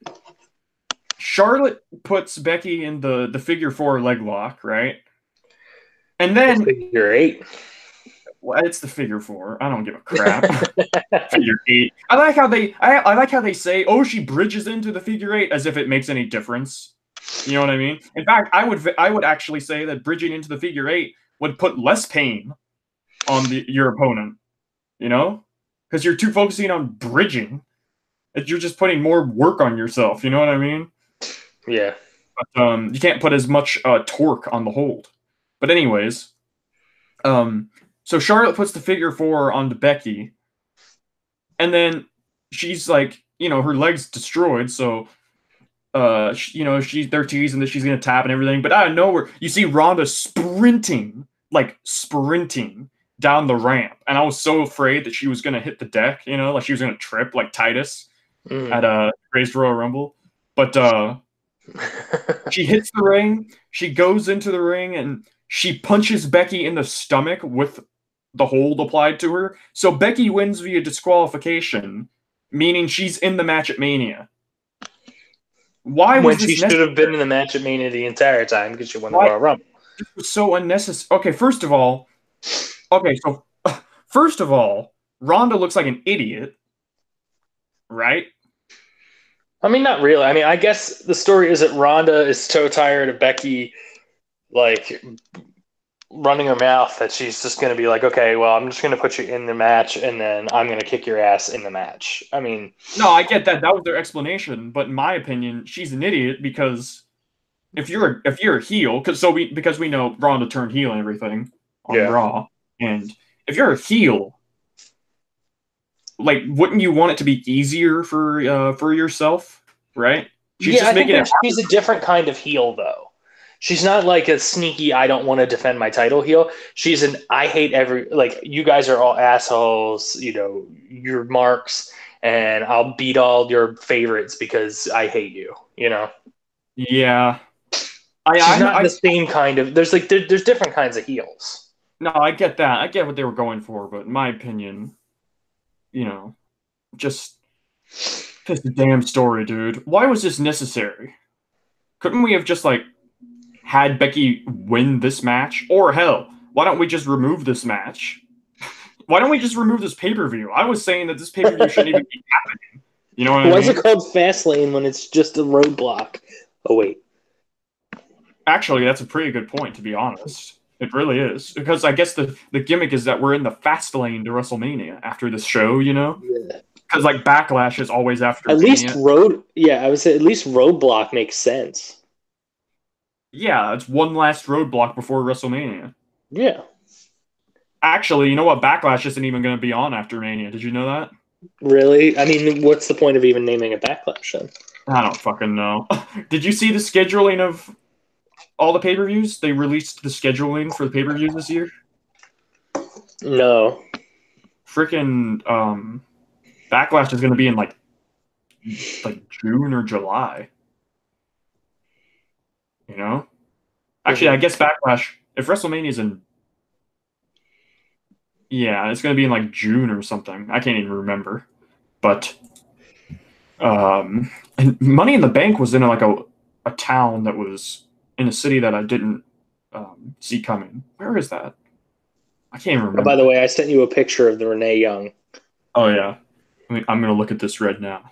Charlotte puts Becky in the figure 4 leg lock, right? And then figure 8. Well, it's the figure 4. I don't give a crap. Figure 8. I like how they say, "Oh, she bridges into the figure 8," as if it makes any difference. You know what I mean? In fact, I would actually say that bridging into the figure 8 would put less pain on your opponent. You know, because you're too focusing on bridging. You're just putting more work on yourself. You know what I mean? Yeah. But you can't put as much torque on the hold. But anyways, so Charlotte puts the figure 4 onto Becky, and then she's like, her leg's destroyed, so they're teasing that she's gonna tap and everything, but out of nowhere, you see Ronda sprinting down the ramp, and I was so afraid that she was gonna hit the deck, like she was gonna trip like Titus at Raised Royal Rumble, but she hits the ring, she goes into the ring, and she punches Becky in the stomach with the hold applied to her. So Becky wins via disqualification, meaning she's in the match at Mania. Why was when she should have been in the match at Mania the entire time because she won the Royal Rumble? This was so unnecessary. Okay, first of all, Ronda looks like an idiot, right? I mean, not really. I mean, I guess the story is that Ronda is so tired of Becky, like, running her mouth that she's just going to be like, okay, well, I'm just going to put you in the match, and then I'm going to kick your ass in the match. I mean... No, I get that. That was their explanation, but in my opinion, she's an idiot because if you're a heel, because we know Ronda turned heel and everything on Raw, and if you're a heel, like, wouldn't you want it to be easier for yourself, right? I think she's a different kind of heel, though. She's not like a sneaky, I don't want to defend my title heel. She's an, I hate you guys are all assholes, you're marks, and I'll beat all your favorites because I hate you, Yeah. She's not the same kind of, there's different kinds of heels. No, I get that. I get what they were going for, but in my opinion, just a damn story, dude. Why was this necessary? Couldn't we have just, had Becky win this match? Or hell, why don't we just remove this match? Why don't we just remove this pay-per-view? I was saying that this pay-per-view shouldn't even be happening. You know what I mean? Why is it called Fastlane when it's just a roadblock? Oh, wait. Actually, that's a pretty good point, to be honest. It really is. Because I guess the gimmick is that we're in the fast lane to WrestleMania after this show, Yeah. Because, Backlash is always after Mania. I would say at least Roadblock makes sense. Yeah, it's one last roadblock before WrestleMania. Yeah. Actually, you know what? Backlash isn't even going to be on after Mania. Did you know that? Really? I mean, what's the point of even naming it Backlash then? I don't fucking know. Did you see the scheduling of all the pay-per-views? They released the scheduling for the pay-per-views this year? No. Freaking Backlash is going to be in June or July. Actually, I guess Backlash, if WrestleMania's in, it's going to be in June or something. I can't even remember. But and Money in the Bank was in a town that was in a city that I didn't see coming. Where is that? I can't even remember. Oh, by the way, I sent you a picture of the Renee Young. Oh, yeah. I'm going to look at this right now.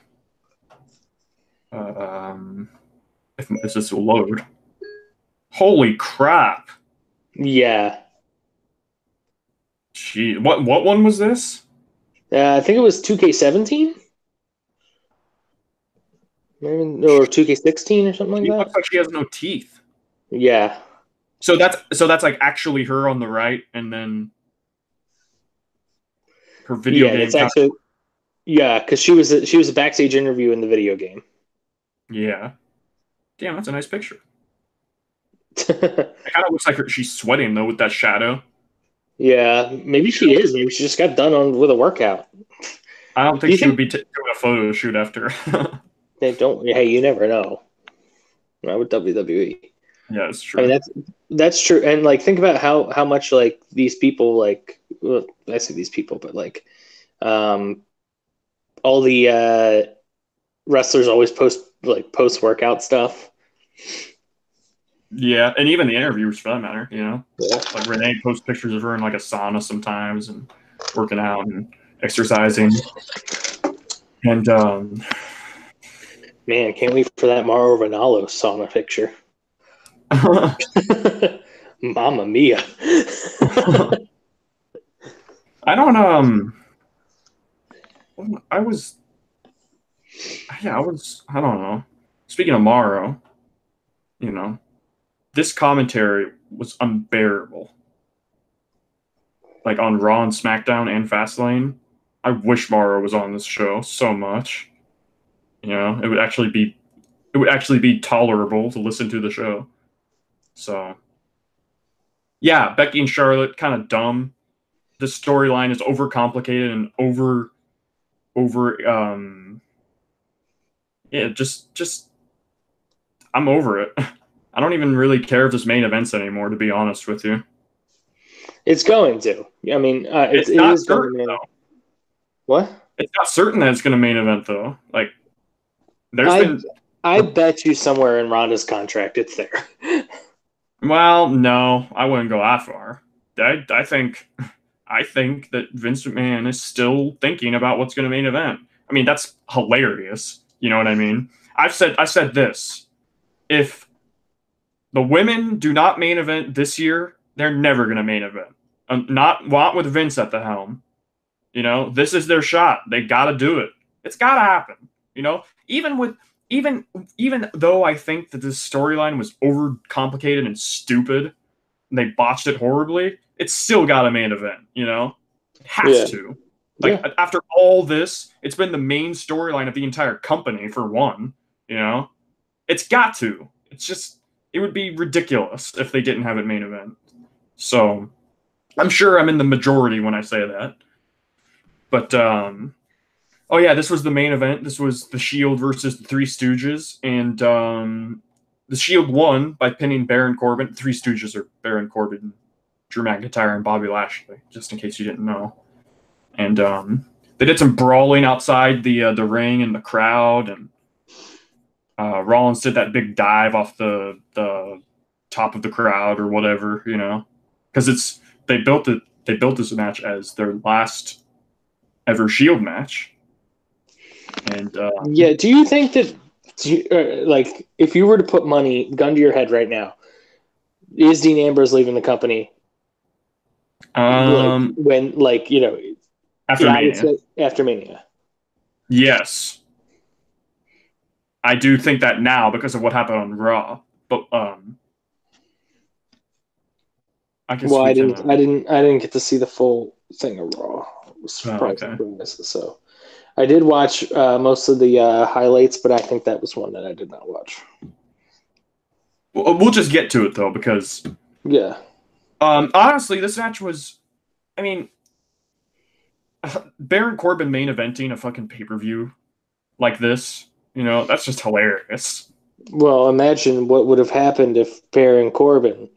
If this will load. Holy crap. Yeah. Gee, what one was this? I think it was 2K17? Maybe, or 2K16 or something like that. It looks like she has no teeth. Yeah. So that's actually her on the right, and then her video game. It's actually, because she was a backstage interview in the video game. Yeah. Damn, that's a nice picture. It kind of looks like she's sweating though with that shadow. Yeah, maybe she is. Maybe she just got done with a workout. I don't think she would be doing a photo shoot after. Hey, you never know. Not with WWE. Yeah, it's true. I mean, that's true. And think about how much these people I say these people, but all the wrestlers always post workout stuff. Yeah, and even the interviewers for that matter, you know. Yeah. Like Renee posts pictures of her in like a sauna sometimes and working out and exercising. And Man, can't wait for that Mauro Ranallo sauna picture. Mamma mia. I don't I was I don't know. Speaking of Morrow, you know, this commentary was unbearable. Like on Raw and SmackDown and Fastlane. I wish Morrow was on this show so much. You know, it would actually be tolerable to listen to the show. So yeah, Becky and Charlotte kind of dumb. The storyline is overcomplicated and over yeah, just I'm over it. I don't even really care if this main events anymore, to be honest with you. It's going to. I mean, It's it not is certain, going to. though. What? It's not certain that it's going to main event, though. Like, there's I bet you somewhere in Ronda's contract it's there. well, no, I wouldn't go that far. I think that Vince McMahon is still thinking about what's going to main event. I mean, that's hilarious. You know what I mean? I said this. If the women do not main event this year, they're never going to main event. Not with Vince at the helm. You know, this is their shot. They got to do it. It's got to happen. You know, even though I think that this storyline was overcomplicated and stupid, and they botched it horribly, it's still got a main event. You know, it has to. Like after all this, it's been the main storyline of the entire company for one. You know, it's got to. It's just it would be ridiculous if they didn't have it main event. So I'm sure I'm in the majority when I say that. But oh yeah, this was the main event. This was the Shield versus the Three Stooges, and the Shield won by pinning Baron Corbin. The Three Stooges are Baron Corbin, Drew McIntyre, and Bobby Lashley, just in case you didn't know. And they did some brawling outside the ring and the crowd, and Rollins did that big dive off the top of the crowd or whatever, you know, because they built this match as their last ever Shield match. And yeah, do you think that like if you were to put money gun to your head right now, is Dean Ambrose leaving the company? When you know after Mania. Yes. I do think that now because of what happened on Raw. But I guess I didn't get to see the full thing of Raw. It was surprising. So I did watch most of the highlights, but I think that was one that I did not watch. We'll just get to it though, because honestly, this match was, I mean, Baron Corbin main eventing a fucking pay-per-view like this, you know, that's just hilarious. Well, imagine what would have happened if Baron Corbin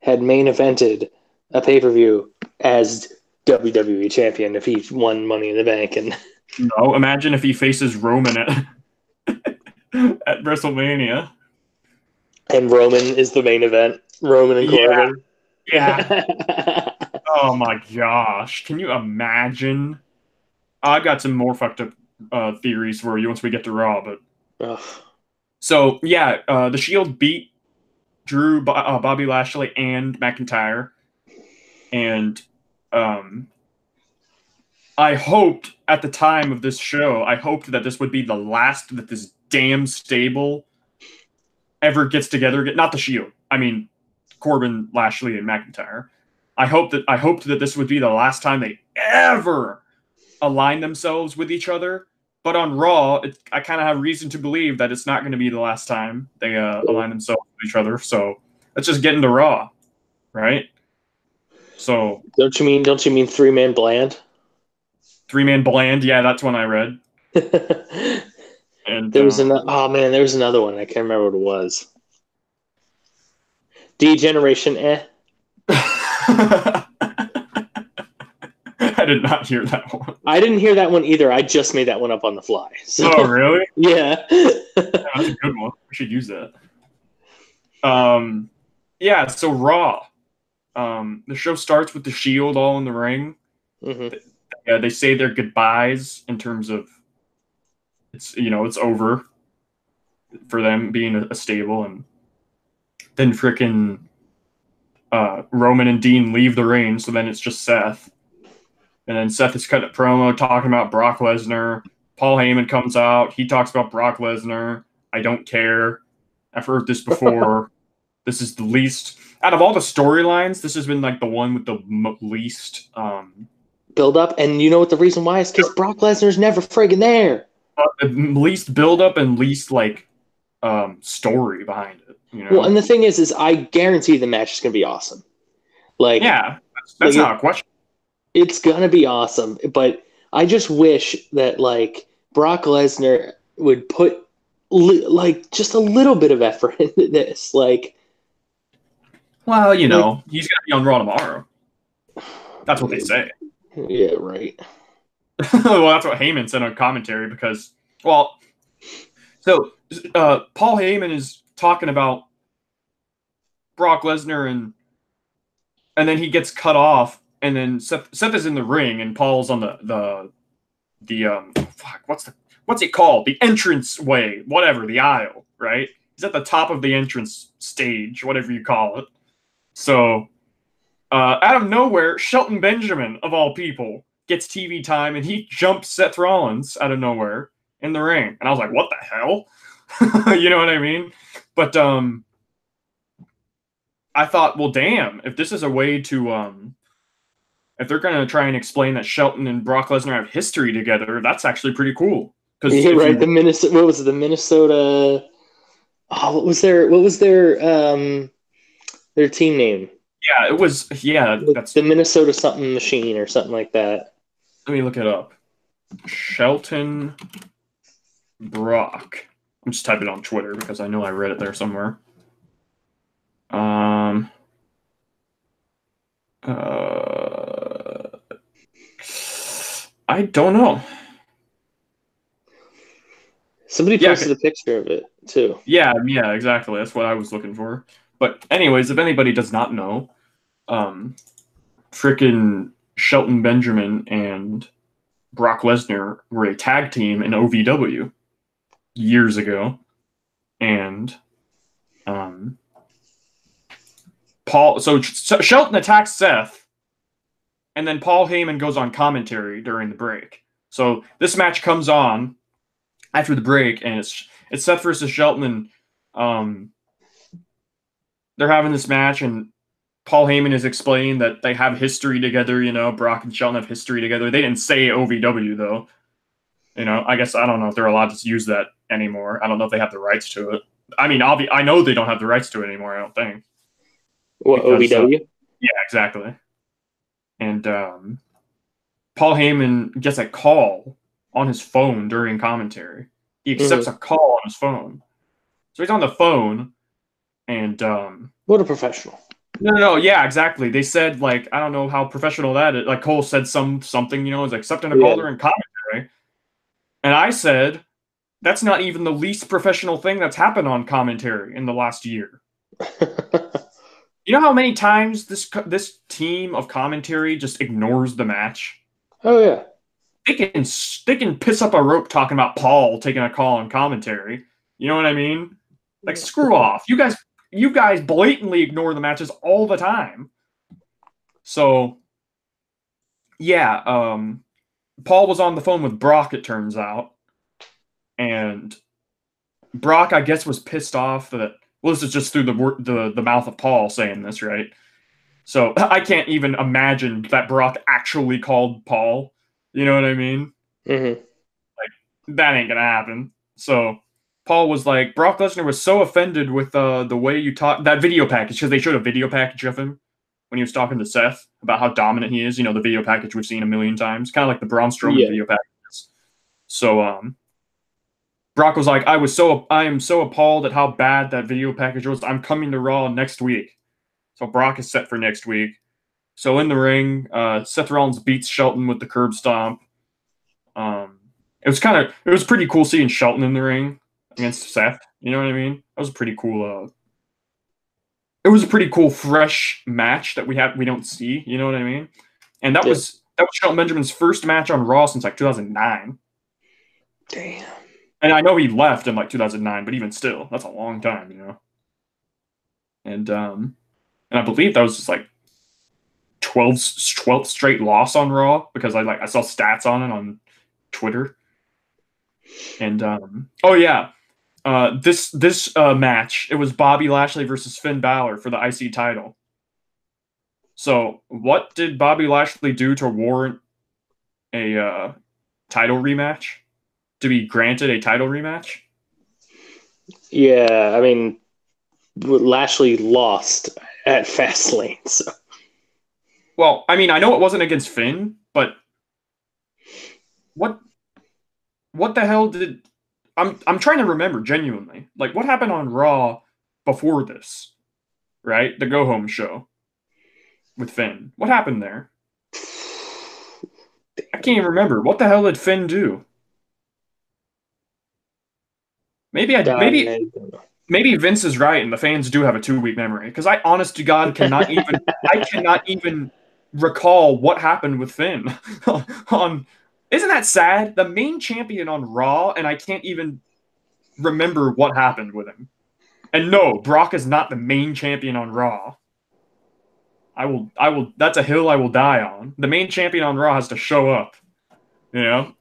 had main evented a pay-per-view as WWE champion if he won Money in the Bank. And no, imagine if he faces Roman at WrestleMania. And Roman is the main event. Roman and Corbin. Yeah. Oh my gosh. Can you imagine? I've got some more fucked up theories for you once we get to Raw, but so yeah, the Shield beat Drew, Bobby Lashley, and McIntyre, and I hoped at the time of this show, I hoped that this would be the last that this damn stable ever gets together. Not the Shield. I mean, Corbin, Lashley, and McIntyre. I hoped that this would be the last time they ever align themselves with each other. But on Raw, I kind of have reason to believe that it's not going to be the last time they align themselves with each other. So let's just get into Raw, right? So don't you mean 3-man bland? 3-man bland, yeah, that's one I read. And there was there was another one. I can't remember what it was. D-Generation, I did not hear that one. I didn't hear that one either. I just made that one up on the fly. So, Oh, really? yeah. That's a good one. We should use that. Yeah, so Raw. The show starts with the Shield all in the ring. Mm-hmm. They say their goodbyes in terms of it's over for them being a stable, and then frickin' Roman and Dean leave the ring, so then it's just Seth. And then Seth is cutting a promo talking about Brock Lesnar. Paul Heyman comes out. He talks about Brock Lesnar. I don't care. I've heard this before. This is the least out of all the storylines. This has been like the one with the least build up. And you know what the reason why is? Because Brock Lesnar's never friggin' there. Least build up and least like story behind it. Well, and the thing is I guarantee the match is gonna be awesome. Like, yeah, that's not a question. It's gonna be awesome, but I just wish that like Brock Lesnar would put like just a little bit of effort into this. Like, well, he's gonna be on Raw tomorrow. That's what they say. Yeah, right. Well, that's what Heyman said on commentary because, Paul Heyman is talking about Brock Lesnar and then he gets cut off. And then Seth is in the ring, and Paul's on the what's it called? The entrance way, whatever, the aisle, right? He's at the top of the entrance stage, whatever you call it. So, out of nowhere, Shelton Benjamin, of all people, gets TV time, and he jumps Seth Rollins out of nowhere in the ring. And I was like, what the hell? You know what I mean? But I thought, well, damn, if this is a way to if they're going to try and explain that Shelton and Brock Lesnar have history together, that's actually pretty cool. Yeah, right. The Minnesota. What was it? The Minnesota. Oh, what was their team name? Yeah, it was. Yeah, that's the Minnesota something machine or something like that. Let me look it up. Shelton Brock. I'm just typing it on Twitter because I know I read it there somewhere. I don't know. Somebody posted a picture of it too. Yeah, exactly. That's what I was looking for. But anyways, if anybody does not know, frickin' Shelton Benjamin and Brock Lesnar were a tag team in OVW years ago, and Shelton attacks Seth. And then Paul Heyman goes on commentary during the break. So this match comes on after the break, and it's Seth versus Shelton, and they're having this match, and Paul Heyman is explaining that they have history together. Brock and Shelton have history together. They didn't say OVW though. I guess I don't know if they're allowed to use that anymore. I don't know if they have the rights to it. I mean, I know they don't have the rights to it anymore. I don't think. What, OVW? Yeah, exactly. And Paul Heyman gets a call on his phone during commentary. He accepts a call on his phone. So he's on the phone, and what a professional. No, yeah, exactly. They said, like, I don't know how professional that is. Like, Cole said something, is accepting a call during commentary. And I said, that's not even the least professional thing that's happened on commentary in the last year. You know how many times this team of commentary just ignores the match? Oh yeah. They can piss up a rope talking about Paul taking a call on commentary. You know what I mean? Like, screw off. You guys blatantly ignore the matches all the time. So yeah, Paul was on the phone with Brock, it turns out. And Brock, I guess, was pissed off that, well, this is just through the mouth of Paul saying this, right? So I can't even imagine that Brock actually called Paul. You know what I mean? Mm-hmm. Like, that ain't gonna happen. So Paul was like, Brock Lesnar was so offended with the way you talk, that video package, because they showed a video package of him when he was talking to Seth about how dominant he is. The video package we've seen a million times, kind of like the Braun Strowman video packages. So Brock was like, I am so appalled at how bad that video package was. I'm coming to Raw next week. So Brock is set for next week. So in the ring, Seth Rollins beats Shelton with the curb stomp. It was pretty cool seeing Shelton in the ring against Seth. You know what I mean? That was a pretty cool. It was a pretty cool, fresh match that we don't see. You know what I mean? And that was Shelton Benjamin's first match on Raw since like 2009. Damn. And I know he left in like 2009, but even still, that's a long time, you know. And I believe that was just like 12th straight loss on Raw because I saw stats on it on Twitter. And oh yeah, this match, it was Bobby Lashley versus Finn Balor for the IC title. So what did Bobby Lashley do to warrant a title rematch? To be granted a title rematch? Yeah, I mean, Lashley lost at Fastlane, so. Well, I mean, I know it wasn't against Finn, but what the hell did I'm trying to remember genuinely. Like what happened on Raw before this? Right? The go home show with Finn. What happened there? I can't even remember. What the hell did Finn do? Maybe Vince is right and the fans do have a 2-week memory because I honest to God cannot even recall what happened with Finn on. Isn't that sad? The main champion on Raw, and I can't even remember what happened with him. And no, Brock is not the main champion on Raw. I will. That's a hill I will die on. The main champion on Raw has to show up. You know.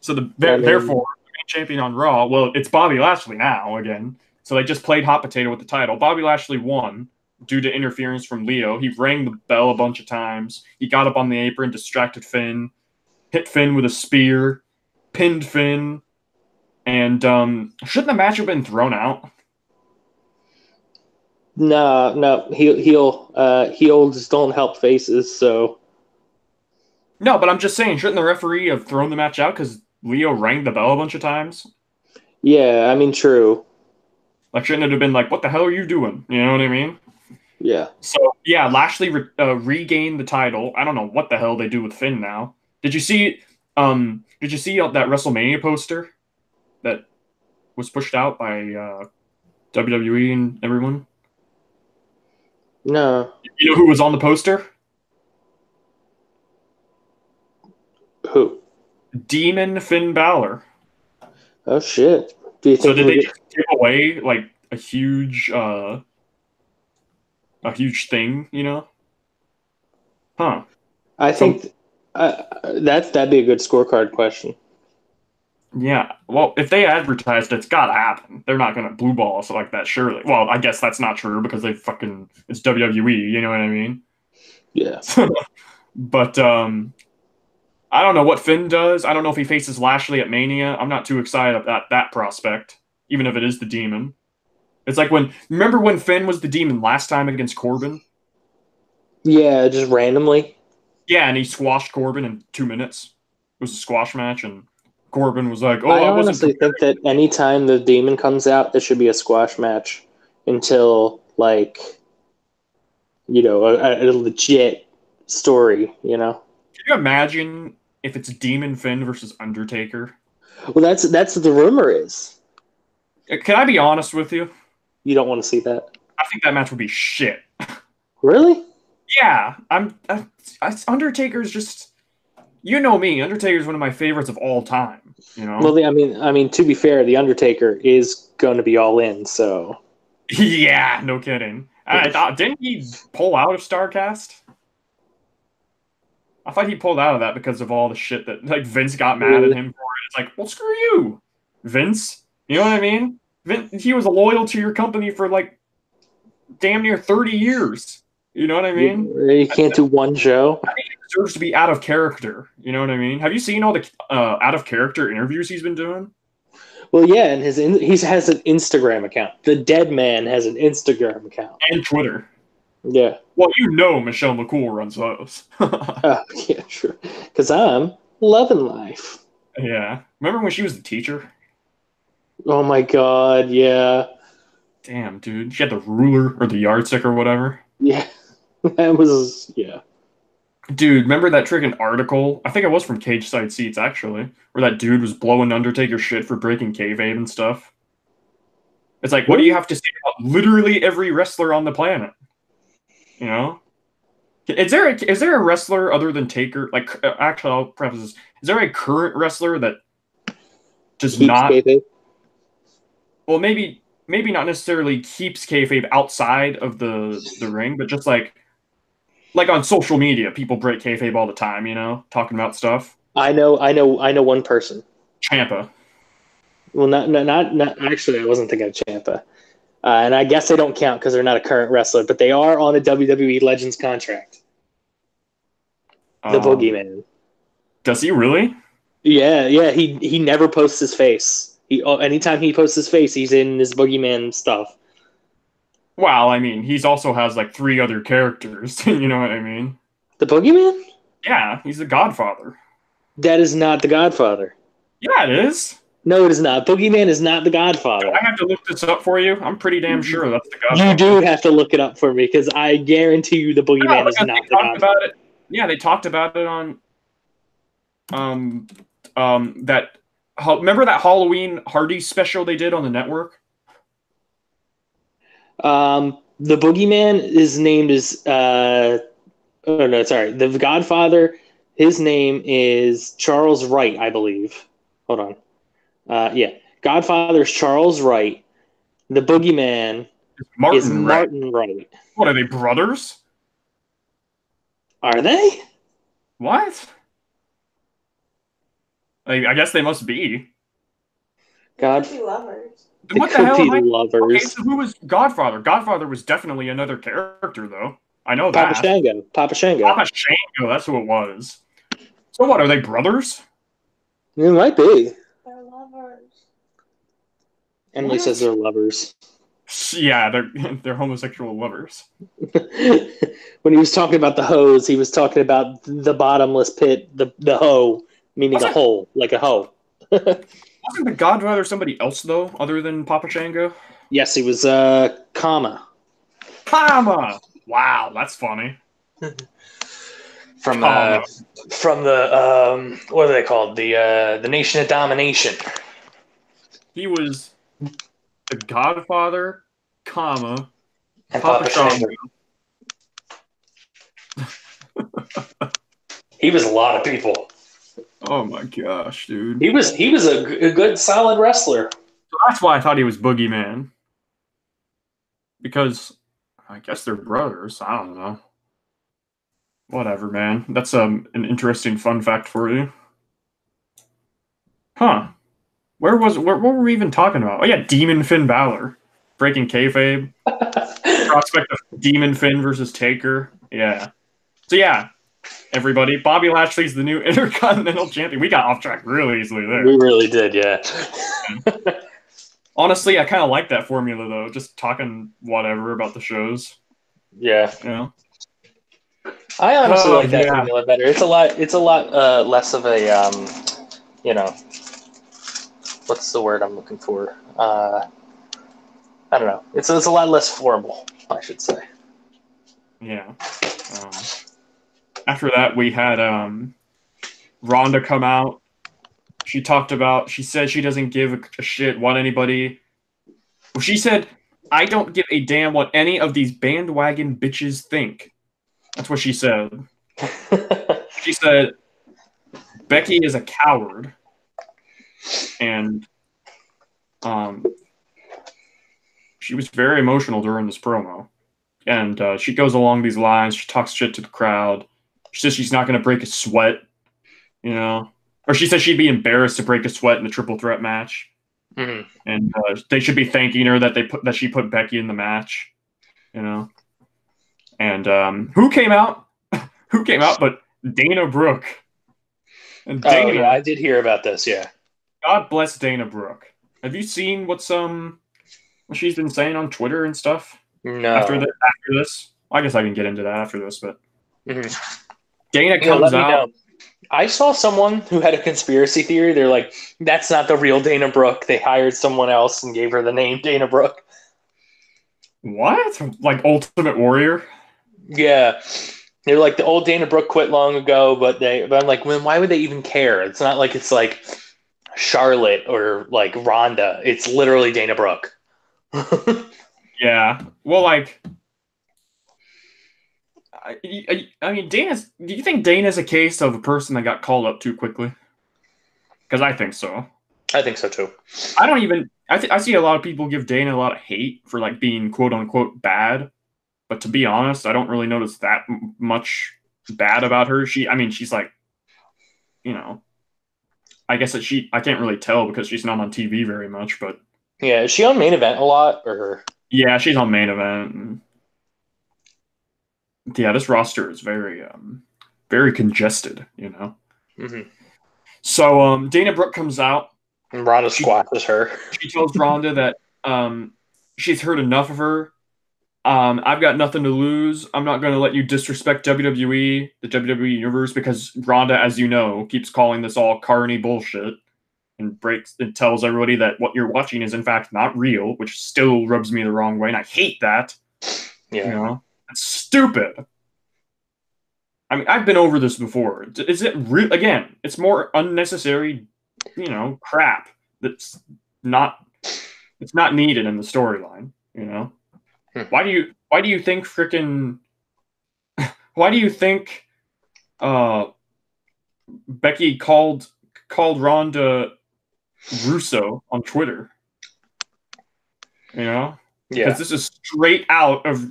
So therefore, the main champion on Raw. Well, it's Bobby Lashley now again. So they just played hot potato with the title. Bobby Lashley won due to interference from Leo. He rang the bell a bunch of times. He got up on the apron, distracted Finn, hit Finn with a spear, pinned Finn, and shouldn't the match have been thrown out? No, heels don't help faces, so. No, but I'm just saying, shouldn't the referee have thrown the match out because Leo rang the bell a bunch of times? Yeah, I mean, true. Like, shouldn't it have been like, what the hell are you doing? You know what I mean? Yeah. So, yeah, Lashley regained the title. I don't know what the hell they do with Finn now. Did you see that WrestleMania poster that was pushed out by WWE and everyone? No. You know who was on the poster? Who? Demon Finn Balor. Oh shit! Do you think So did they just give away like a huge thing, you know? Huh. I think that'd be a good scorecard question. Yeah. Well, if they advertised it's gotta happen. They're not gonna blue ball us like that, surely. Well, I guess that's not true because it's WWE, you know what I mean? Yeah. But I don't know what Finn does. I don't know if he faces Lashley at Mania. I'm not too excited about that prospect, even if it is the Demon. It's like remember when Finn was the Demon last time against Corbin? Yeah, just randomly. Yeah, and he squashed Corbin in 2 minutes. It was a squash match, and Corbin was like, "Oh, I I wasn't honestly think that anytime the Demon comes out, there should be a squash match until like a legit story. You know. Can you imagine if it's Demon Finn versus Undertaker? Well, that's what the rumor is. Can I be honest with you? You don't want to see that. I think that match would be shit. Really? Yeah, Undertaker's just, you know me. Undertaker's one of my favorites of all time. You know. Well, I mean, to be fair, the Undertaker is going to be all in. So. Yeah, no kidding. Didn't he pull out of StarCast? I thought he pulled out of that because of all the shit that like Vince got mad at him for it. It's like, well, screw you, Vince. You know what I mean? He was loyal to your company for like damn near 30 years. You know what I mean? You can't do one show. I think he deserves to be out of character. You know what I mean? Have you seen all the out of character interviews he's been doing? Well, yeah, and he has an Instagram account. The Dead Man has an Instagram account and Twitter. Yeah. Well, you know Michelle McCool runs those. Oh, yeah, true. Because I'm loving life. Yeah. Remember when she was the teacher? Oh my god, yeah. Damn, dude. She had the ruler or the yardstick or whatever. Yeah. That was, yeah. Dude, remember that freaking article? I think it was from Cage Side Seats, actually, where that dude was blowing Undertaker shit for breaking kayfabe and stuff. It's like, what do you have to say about literally every wrestler on the planet? You know? Is there a wrestler other than Taker? Like, actually, I'll preface this. Is there a current wrestler that does Keeps not? kayfabe. Well, maybe not necessarily keeps kayfabe outside of the ring, but just like on social media, people break kayfabe all the time. Talking about stuff. I know one person. Champa. Well, not actually. I wasn't thinking of Ciampa, and I guess they don't count because they're not a current wrestler, but they are on a WWE Legends contract. The Boogeyman. Does he really? Yeah. He never posts his face. Anytime he posts his face, he's in his Boogeyman stuff. Well, I mean, he's also has like 3 other characters. You know what I mean? The Boogeyman? Yeah, he's the Godfather. That is not the Godfather. Yeah, it is. No, it is not. Boogeyman is not the Godfather. I have to look this up for you. I'm pretty damn sure that's the Godfather. You do have to look it up for me because I guarantee you the Boogeyman is not the Godfather. About it. Yeah, they talked about it on that. Remember that Halloween Hardy special they did on the network? The Boogeyman is named as oh no, sorry. The Godfather, his name is Charles Wright, I believe. Hold on. Yeah. Godfather is Charles Wright. The Boogeyman is Martin Wright. What, are they brothers? Are they? What? I guess they must be. God. Could be lovers. What the hell? Lovers. Okay, so who was Godfather? Godfather was definitely another character, though. I know that. Papa Shango. Papa Shango, that's who it was. So what, are they brothers? It might be. They're lovers. Emily says they're lovers. Yeah, they're homosexual lovers. When he was talking about the hose, he was talking about the bottomless pit, the hoe, meaning a hole, like a hoe. Wasn't the Godfather somebody else, though, other than Papa Shango? Yes, he was Kama. Kama! Wow, that's funny. From the what are they called? The Nation of Domination. He was the Godfather, Kama, and Papa Shango. He was a lot of people. Oh my gosh, dude. He was a good, solid wrestler. So that's why I thought he was Boogeyman. Because I guess they're brothers. I don't know. Whatever, man. That's an interesting fun fact for you. Huh. What were we even talking about? Oh yeah, Demon Finn Balor. Breaking kayfabe. Prospect of Demon Finn versus Taker. Yeah. So yeah, everybody, Bobby Lashley's the new Intercontinental Champion. We got off track really easily there. We really did, yeah. Honestly, I kind of like that formula though. Just talking whatever about the shows. Yeah. You know? I honestly like that formula better. It's a lot less of a what's the word I'm looking for? I don't know. It's a lot less formal, I should say. Yeah. After that, we had Ronda come out. She said she doesn't give a shit what anybody. Well, she said, I don't give a damn what any of these bandwagon bitches think. That's what she said. She said, Becky is a coward. And she was very emotional during this promo. And she goes along these lines. She talks shit to the crowd. She says she's not going to break a sweat, you know? Or she says she'd be embarrassed to break a sweat in the triple threat match. Mm-hmm. And they should be thanking her that she put Becky in the match, you know? And who came out? Who came out but Dana Brooke? And Dana, yeah, I did hear about this, yeah. God bless Dana Brooke. Have you seen what she's been saying on Twitter and stuff? No. After this? Well, I guess I can get into that after this, but mm-hmm. Dana comes out. I saw someone who had a conspiracy theory. They're like, that's not the real Dana Brooke. They hired someone else and gave her the name Dana Brooke. What? Like Ultimate Warrior? Yeah. They're like the old Dana Brooke quit long ago, but I'm like, well, why would they even care? It's not like it's like Charlotte or like Ronda. It's literally Dana Brooke. Yeah. Well, like, I mean, Dana's. Do you think Dana's a case of a person that got called up too quickly? Because I think so. I think so too. I don't even. I see a lot of people give Dana a lot of hate for like being quote unquote bad, but to be honest, I don't really notice that much bad about her. I mean, she's like, you know, I guess that I can't really tell because she's not on TV very much, but Yeah, is she on Main Event a lot, or yeah, she's on Main Event. And yeah, this roster is very congested, you know. mm-hmm. So Dana Brooke comes out. And Ronda squashes her. She tells Ronda that she's heard enough of her. I've got nothing to lose. I'm not going to let you disrespect WWE, the WWE Universe, because Ronda, as you know, keeps calling this all carny bullshit and tells everybody that what you're watching is in fact not real, which still rubs me the wrong way, and I hate that. Yeah. You know, it's stupid. I mean, I've been over this before. Is it real? Again, it's more unnecessary, you know, crap that's not. It's not needed in the storyline. You know, why do you think freaking? Why do you think Becky called Ronda Russo on Twitter? You know, because this is straight out of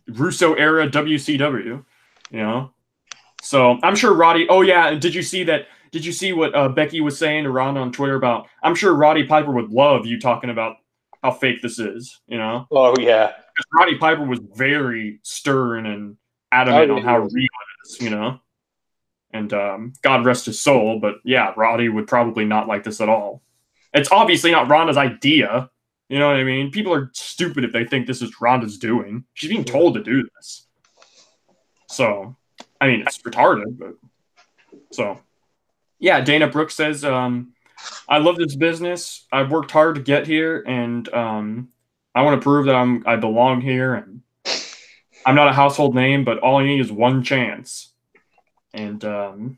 Russo era WCW. You know. So I'm sure Roddy. Oh yeah, and did you see that? Did you see what Becky was saying to Ronda on Twitter about? I'm sure Roddy Piper would love you talking about how fake this is. You know? Oh yeah. Because Roddy Piper was very stern and adamant on how real it is. You know? And God rest his soul, but yeah, Roddy would probably not like this at all. It's obviously not Ronda's idea. You know what I mean? People are stupid if they think this is Ronda's doing. She's being told to do this. So. I mean, it's retarded, but so yeah. Dana Brooke says, "I love this business. I've worked hard to get here, and I want to prove that I belong here. And I'm not a household name, but all I need is one chance." And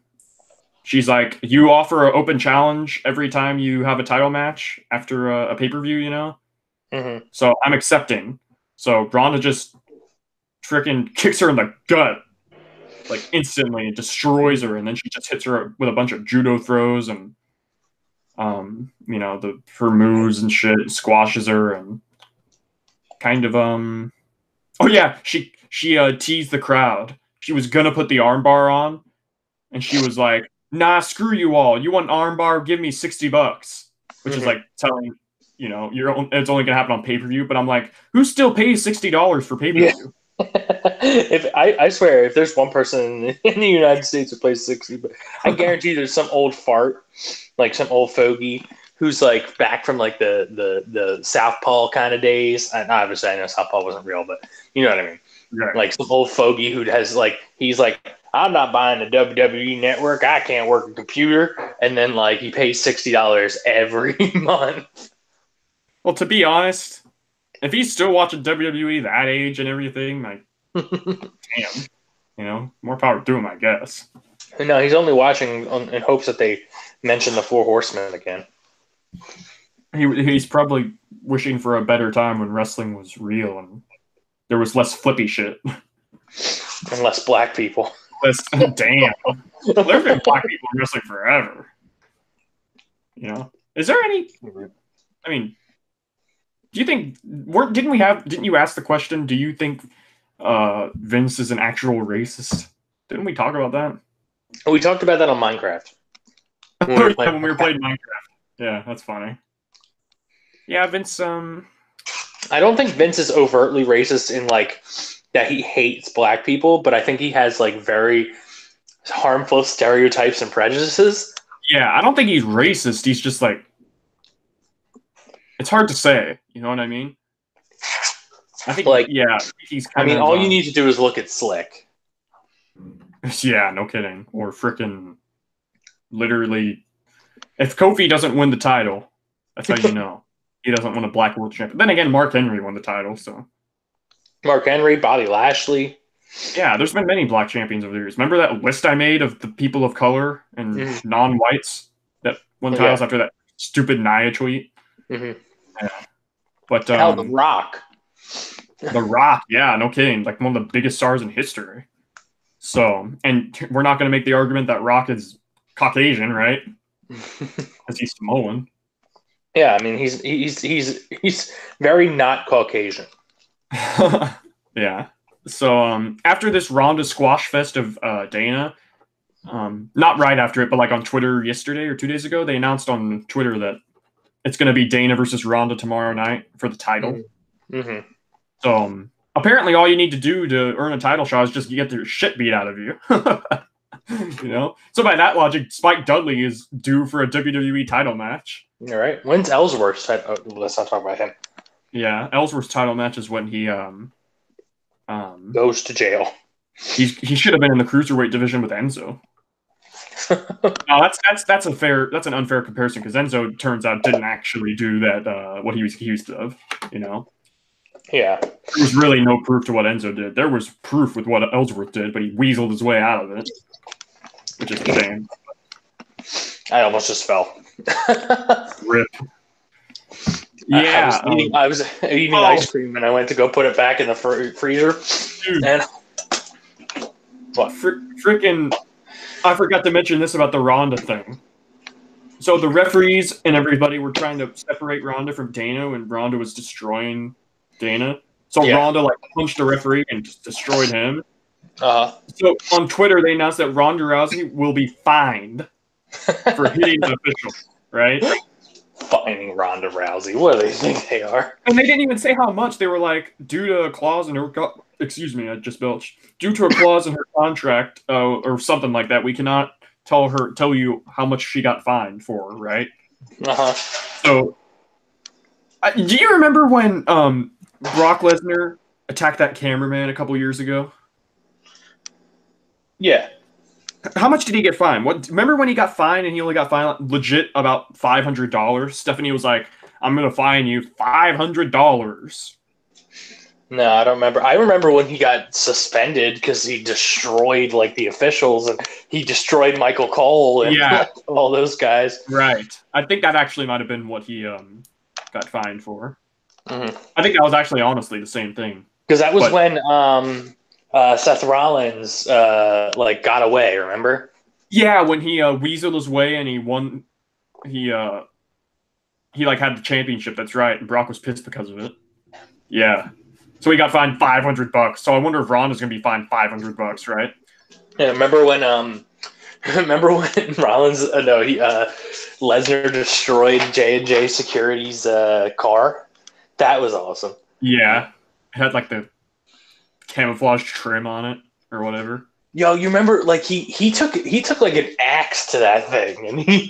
she's like, "You offer an open challenge every time you have a title match after a pay-per-view, you know? Mm-hmm. So I'm accepting." So Ronda just freaking kicks her in the gut. Like instantly, it destroys her, and then she just hits her with a bunch of judo throws and, you know, her moves and shit, and squashes her, and kind of oh yeah, she teased the crowd. She was gonna put the armbar on, and she was like, "Nah, screw you all. You want an armbar? Give me $60," which is like telling, you know, it's only gonna happen on pay-per-view. But I'm like, who still pays $60 for pay-per-view? Yeah. If I swear, if there's one person in the United States who plays 60, but I guarantee there's some old fart, like some old fogey who's like back from like the Southpaw kind of days. And obviously, I know Southpaw wasn't real, but you know what I mean. Right. Like some old fogey who has like he's like, I'm not buying the WWE network. I can't work a computer, and then like he pays $60 every month. Well, to be honest, if he's still watching WWE that age and everything, like, damn, you know, more power to him, I guess. No, he's only watching in hopes that they mention the Four Horsemen again. He's probably wishing for a better time when wrestling was real and there was less flippy shit. And less black people. Damn. There's been black people in wrestling forever. You know? Is there any... I mean... Do you think didn't you ask the question, do you think Vince is an actual racist? Didn't we talk about that? We talked about that on Minecraft. When we were playing Minecraft. Yeah, that's funny. Yeah, Vince I don't think Vince is overtly racist in like that he hates black people, but I think he has like very harmful stereotypes and prejudices. Yeah, I don't think he's racist. He's just like, it's hard to say. You know what I mean? I think, like, yeah, he's kind of... all you need to do is look at Slick. Yeah, no kidding. Or frickin' literally, if Kofi doesn't win the title, that's how you know he doesn't win a Black World Champion. Then again, Mark Henry won the title, so. Mark Henry, Bobby Lashley. Yeah, there's been many black champions over the years. Remember that list I made of the people of color and Mhm. non-whites that won titles Yeah. after that stupid Nia tweet? Hmm. Yeah. But Hell, The Rock. The Rock, yeah, no kidding, like one of the biggest stars in history. So, and we're not going to make the argument that Rock is Caucasian, right? Because he's Samoan. Yeah, I mean he's very not Caucasian. Yeah. So after this Ronda squash fest of Dana, not right after it, but like on Twitter yesterday or 2 days ago, they announced on Twitter that it's going to be Dana versus Ronda tomorrow night for the title. Mm-hmm. So apparently, all you need to do to earn a title shot is just get their shit beat out of you. You know. So by that logic, Spike Dudley is due for a WWE title match. All right. When's Ellsworth's? Let's not talk about him. Yeah, Ellsworth's title match is when he Goes to jail. he should have been in the cruiserweight division with Enzo. No, that's an unfair comparison because Enzo turns out didn't actually do that what he was accused of. You know. Yeah. There was really no proof to what Enzo did. There was proof with what Ellsworth did, but he weaseled his way out of it, which is a shame. I almost just fell. Rip. Yeah, I was eating ice cream and I went to go put it back in the freezer. Dude. And what? Freaking! I forgot to mention this about the Ronda thing. So the referees and everybody were trying to separate Ronda from Dana when Ronda was destroying Dana. So Yeah. Ronda like punched the referee and just destroyed him. Uh-huh. So on Twitter they announced that Ronda Rousey will be fined for hitting an official, right? Fining Ronda Rousey. What do they think they are? And they didn't even say how much. They were like, due to a clause in her excuse me, I just belched. Due to a clause in her contract or something like that, we cannot tell you how much she got fined for, right? Uh-huh. So, do you remember when Brock Lesnar attacked that cameraman a couple years ago? Yeah. How much did he get fined? Remember when he got fined and he only got fined legit about $500? Stephanie was like, "I'm gonna fine you $500." No, I don't remember. I remember when he got suspended because he destroyed like the officials and he destroyed Michael Cole and all those guys. Right. I think that actually might have been what he got fined for. Mm-hmm. I think that was actually honestly the same thing. Because that was when Seth Rollins like got away. Remember? Yeah, when he weaseled his way and he won. He like had the championship. That's right. And Brock was pissed because of it. Yeah. So he got fined $500. So I wonder if Ronda's gonna be fined $500, right? Yeah. Remember when Rollins? Lesnar destroyed J&J Security's car. That was awesome. Yeah, it had like the camouflage trim on it or whatever. Yo, you remember? Like he took like an axe to that thing, and he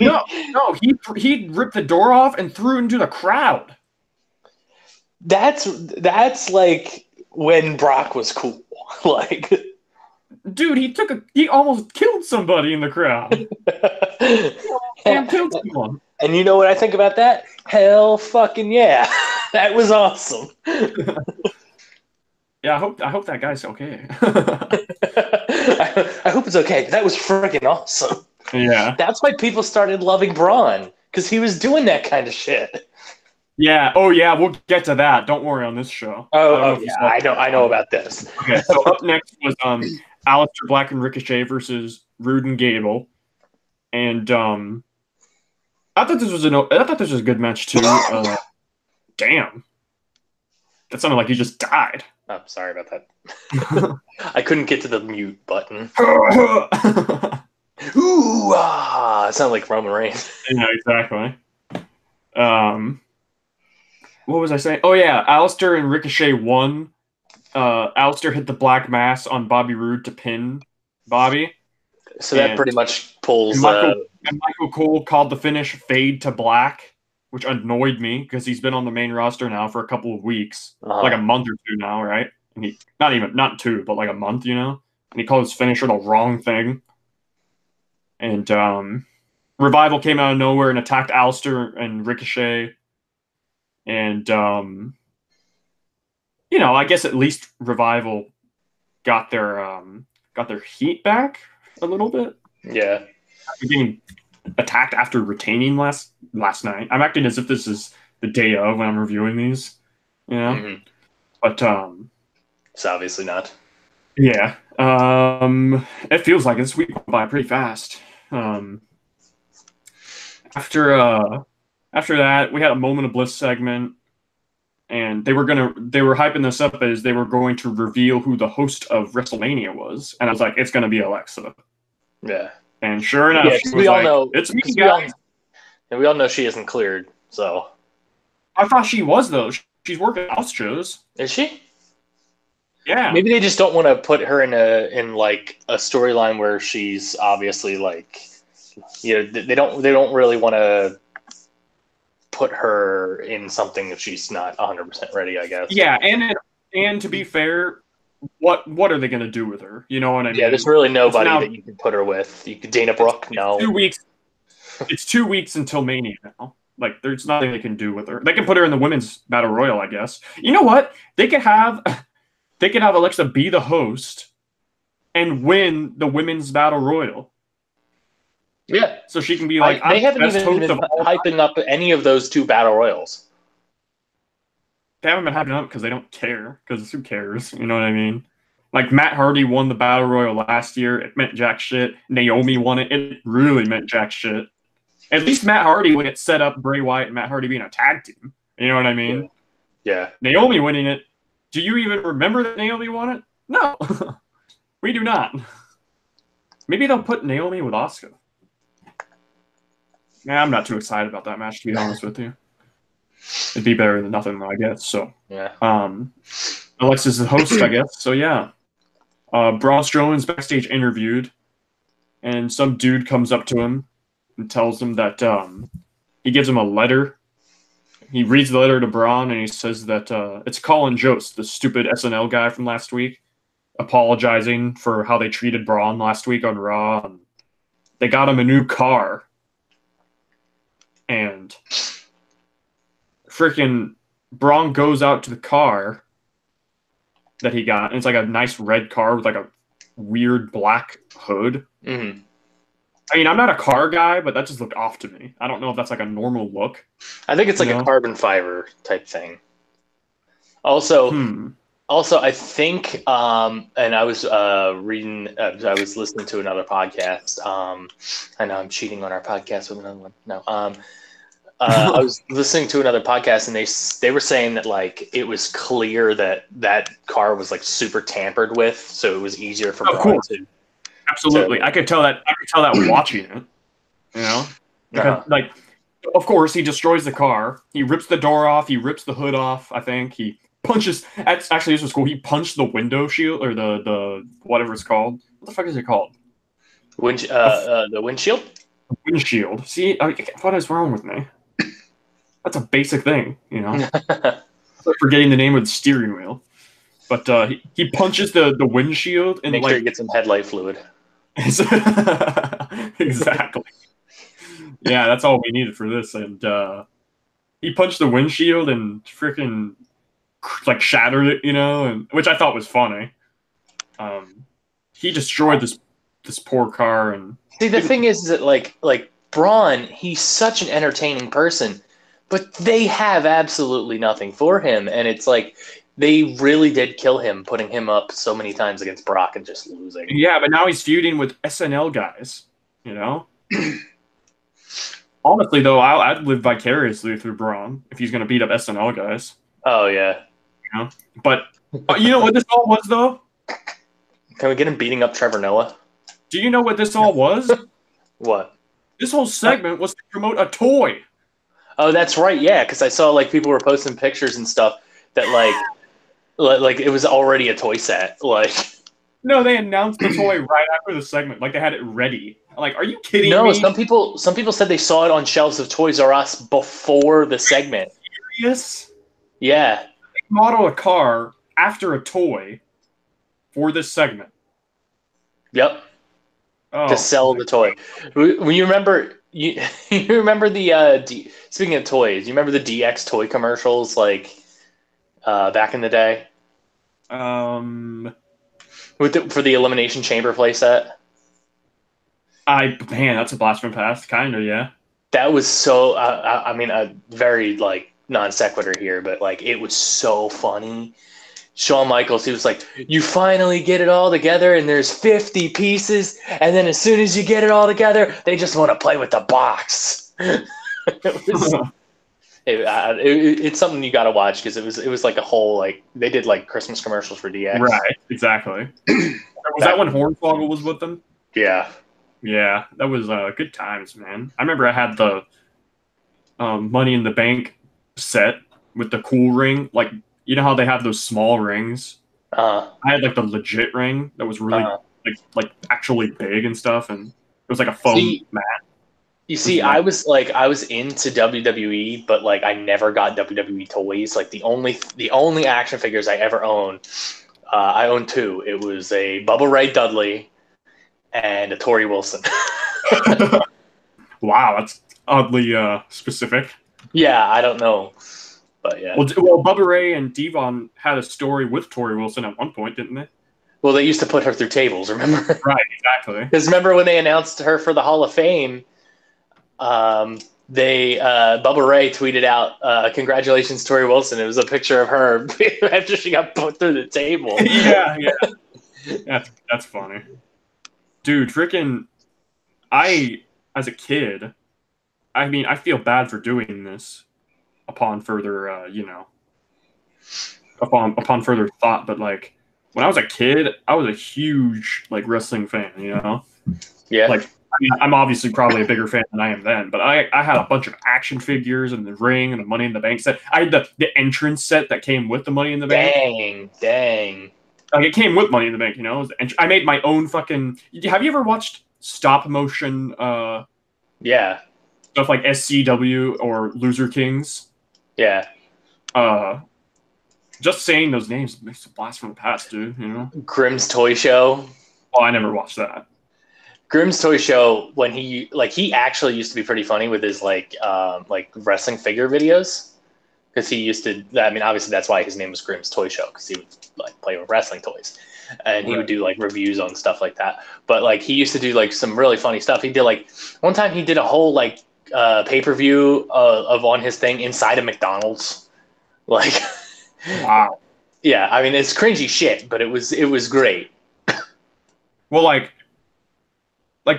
ripped the door off and threw it into the crowd. That's like when Brock was cool. Like, dude, he almost killed somebody in the crowd. And killed someone. And you know what I think about that? Hell fucking yeah. That was awesome. Yeah, I hope that guy's okay. I hope it's okay. That was freaking awesome. Yeah. That's why people started loving Braun, because he was doing that kind of shit. Yeah. Oh yeah, we'll get to that. Don't worry on this show. I know about this. Okay, so up next was Aleister Black and Ricochet versus Rude and Gable. And I thought this was a good match too. Damn. That sounded like he just died. I'm sorry about that. I couldn't get to the mute button. Ooh, it sounded like Roman Reigns. Yeah, exactly. What was I saying? Oh yeah, Aleister and Ricochet won. Aleister hit the Black Mass on Bobby Roode to pin Bobby. So that pretty much pulls. Michael Cole called the finish "Fade to Black," which annoyed me because he's been on the main roster now for a couple of weeks, like a month or two now, right? And he not two, but like a month, you know. And he called his finisher the wrong thing. And Revival came out of nowhere and attacked Aleister and Ricochet. And I guess at least Revival got their heat back a little bit. Yeah. After getting attacked after retaining last night. I'm acting as if this is the day of when I'm reviewing these, you know. Mm-hmm. But It's obviously not. yeah, it feels like this week went by pretty fast. After that, we had a Moment of Bliss segment, and they were hyping this up as they were going to reveal who the host of WrestleMania was, and I was like, it's going to be Alexa. Yeah. And sure enough, Yeah, she was we all like, know. "It's me, guys." And we all know she isn't cleared. So I thought she was though. She's working house shows. is she? Yeah. Maybe they just don't want to put her in like a storyline where she's obviously like, they don't really want to put her in something if she's not 100% ready, I guess. Yeah, and to be fair, what are they going to do with her? You know what I mean? Yeah, there's really nobody that you can put her with. You could Dana Brooke, no. 2 weeks. It's 2 weeks until Mania now. Like, there's nothing they can do with her. They can put her in the women's battle royal, I guess. You know what? They could have Alexa be the host and win the women's battle royal. Yeah. So she can be like, they haven't even been hyping up any of those 2 battle royals. They haven't been hyping up because they don't care. Because who cares? You know what I mean? Like, Matt Hardy won the battle royal last year. It meant jack shit. Naomi won it. It really meant jack shit. At least Matt Hardy when it set up Bray Wyatt and Matt Hardy being a tag team. You know what I mean? Yeah. Naomi winning it. Do you even remember that Naomi won it? No. We do not. Maybe they'll put Naomi with Asuka. Yeah, I'm not too excited about that match, to be honest with you. It'd be better than nothing, I guess. So, yeah. Alexa's the host, I guess. So, yeah. Braun Strowman's backstage interviewed, and some dude comes up to him and tells him that he gives him a letter. He reads the letter to Braun, and he says that it's Colin Jost, the stupid SNL guy from last week, apologizing for how they treated Braun last week on Raw. And they got him a new car. And freaking Braun goes out to the car that he got, and it's like a nice red car with like a weird black hood. Mm-hmm. I mean, I'm not a car guy, but that just looked off to me. I don't know if that's like a normal look. I think it's like a carbon fiber type thing. Also, I think, and I was reading, I was listening to another podcast. I know I'm cheating on our podcast with another one. No, I was listening to another podcast, and they were saying that like it was clear that car was like super tampered with, so it was easier for Braun to. Absolutely, I could tell that watching it. You know, because like, of course, he destroys the car. He rips the door off. He rips the hood off. I think he punches. Actually, this was cool. He punched the window shield or the whatever it's called. What the fuck is it called? The windshield. Windshield. See, what is wrong with me? That's a basic thing, you know. I'm forgetting the name of the steering wheel, but he punches the windshield and make sure you get some headlight fluid. Exactly. Yeah, that's all we needed for this, and he punched the windshield and freaking like shattered it, you know, and which I thought was funny. He destroyed this poor car, and see the thing is that like Braun, he's such an entertaining person, but they have absolutely nothing for him, and it's like they really did kill him, putting him up so many times against Brock and just losing. Yeah, but now he's feuding with SNL guys, you know. Honestly, though, I'd live vicariously through Braun if he's going to beat up SNL guys. Oh yeah, you know. But you know what this all was, though? Can we get him beating up Trevor Noah? Do you know what this all was? What? This whole segment was to promote a toy. Oh, that's right. Yeah, because I saw like people were posting pictures and stuff that like it was already a toy set. Like, no, they announced the toy right after the segment. Like they had it ready. Like, are you kidding me? No, some people said they saw it on shelves of Toys R Us before the segment. Serious? Yeah. They modeled a car after a toy for this segment. Yep. Oh, to sell the toy. When you remember, you remember the speaking of toys, you remember the DX toy commercials like back in the day? for the Elimination Chamber playset. Man, that's a blast from the past, kind of, yeah. That was so. I mean, a very like non sequitur here, but like it was so funny. Shawn Michaels, he was like, "You finally get it all together, and there's 50 pieces, and then as soon as you get it all together, they just want to play with the box." It's something you got to watch because it was like a whole like they did like Christmas commercials for DX. Right, exactly. Was that when Hornswoggle was with them? Yeah. Yeah, that was good times, man. I remember I had the Money in the Bank set with the cool ring. Like, you know how they have those small rings? I had like the legit ring that was really like actually big and stuff, and it was like a foam mat. You see, I was into WWE, but like I never got WWE toys. Like the only action figures I ever owned, I owned two. It was a Bubba Ray Dudley and a Tori Wilson. Wow, that's oddly specific. Yeah, I don't know, but yeah. Well, Bubba Ray and Devon had a story with Tori Wilson at one point, didn't they? Well, they used to put her through tables, remember? Right, exactly. Because remember when they announced her for the Hall of Fame, Bubba Ray tweeted out, "Congratulations, Tori Wilson." It was a picture of her after she got put through the table. Yeah. That's funny. Dude, freaking, as a kid, I mean, I feel bad for doing this upon further, upon further thought, but like, when I was a kid, I was a huge, like, wrestling fan, you know? Yeah. Like, I mean, I'm obviously probably a bigger fan than I am then, but I had a bunch of action figures and the ring and the Money in the Bank set. I had the entrance set that came with the Money in the Bank. Dang. Like, it came with Money in the Bank, you know? I made my own fucking... Have you ever watched stop motion yeah. stuff like SCW or Loser Kings? Yeah. Just saying those names makes a blast from the past, dude, you know? Grimm's Toy Show. Oh, I never watched that. Grimm's Toy Show, when he actually used to be pretty funny with his like wrestling figure videos. Because he used to, I mean, obviously that's why his name was Grimm's Toy Show, because he would like play with wrestling toys, and he would do like reviews on stuff like that. But like he used to do like some really funny stuff. He did like one time he did a whole like pay-per-view of on his thing inside of McDonald's. Like, wow. Yeah, I mean it's cringy shit, but it was great. Well, like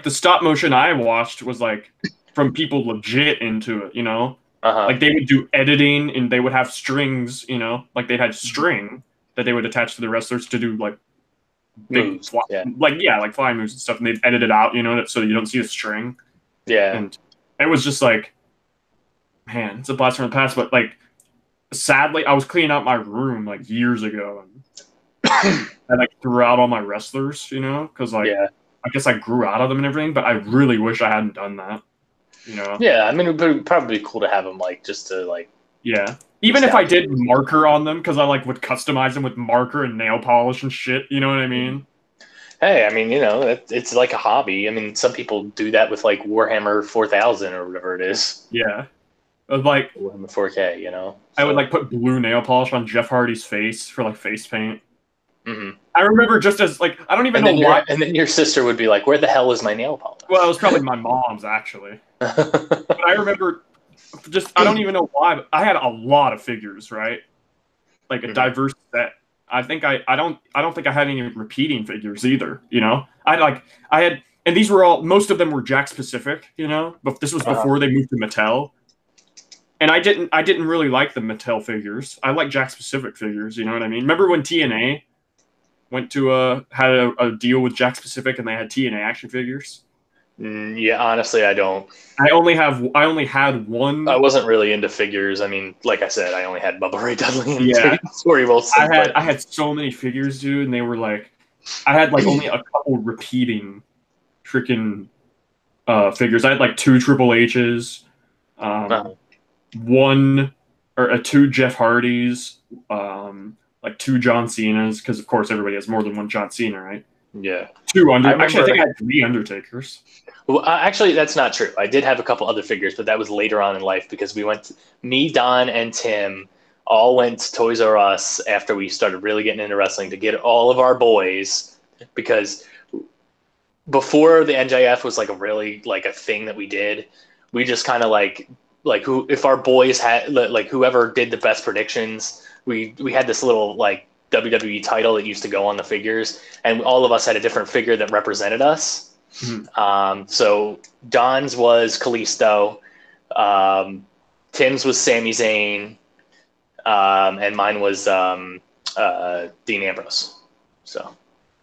the stop motion I watched was like from people legit into it, you know? Like they would do editing and they would have strings, you know, like they had string that they would attach to the wrestlers to do like big moves, like flying moves and stuff, and they'd edit it out, you know, so you don't see a string. Yeah. And it was just like, man, it's a blast from the past. But like, sadly, I was cleaning out my room like years ago, and I like threw out all my wrestlers, you know, because like I guess I grew out of them and everything. But I really wish I hadn't done that. You know? Yeah, I mean, it would probably be cool to have them, like, just to, like... Yeah. Even if I did marker on them, because I, like, would customize them with marker and nail polish and shit, you know what I mean? Hey, I mean, you know, it's like a hobby. I mean, some people do that with, like, Warhammer 4000 or whatever it is. Yeah. Like... Warhammer 4K, you know? I would, like, put blue nail polish on Jeff Hardy's face for, like, face paint. Mm-hmm. I remember just as, like, I don't even know why... And then your sister would be like, where the hell is my nail polish? Well, it was probably my mom's, actually. But I remember I don't even know why, but I had a lot of figures, right? Like a diverse set. I think I don't think I had any repeating figures either, you know? I had, and these were most of them were Jakks Pacific, you know? But this was before they moved to Mattel. And I didn't really like the Mattel figures. I like Jakks Pacific figures, you know what I mean? Remember when TNA went to had a deal with Jakks Pacific and they had TNA action figures? Yeah, honestly, I don't. I only had one. I wasn't really into figures. I mean, like I said, I only had Bubba Ray Dudley and Tori Wilson. I had so many figures, dude, and they were like, I had like only a couple repeating freaking figures. I had like 2 Triple H's, two Jeff Hardys, like 2 John Cena's, because of course everybody has more than one John Cena, right? Yeah. 2 Actually, I think I had 3 Undertakers. Well, actually, that's not true. I did have a couple other figures, but that was later on in life because me, Don, and Tim all went to Toys R Us after we started really getting into wrestling to get all of our boys because before the NJF was like a really like a thing that we did, we just kind of like who if our boys had like whoever did the best predictions, we had this little like WWE title that used to go on the figures, and all of us had a different figure that represented us. So Don's was Kalisto, Tim's was Sami Zayn, and mine was Dean Ambrose. So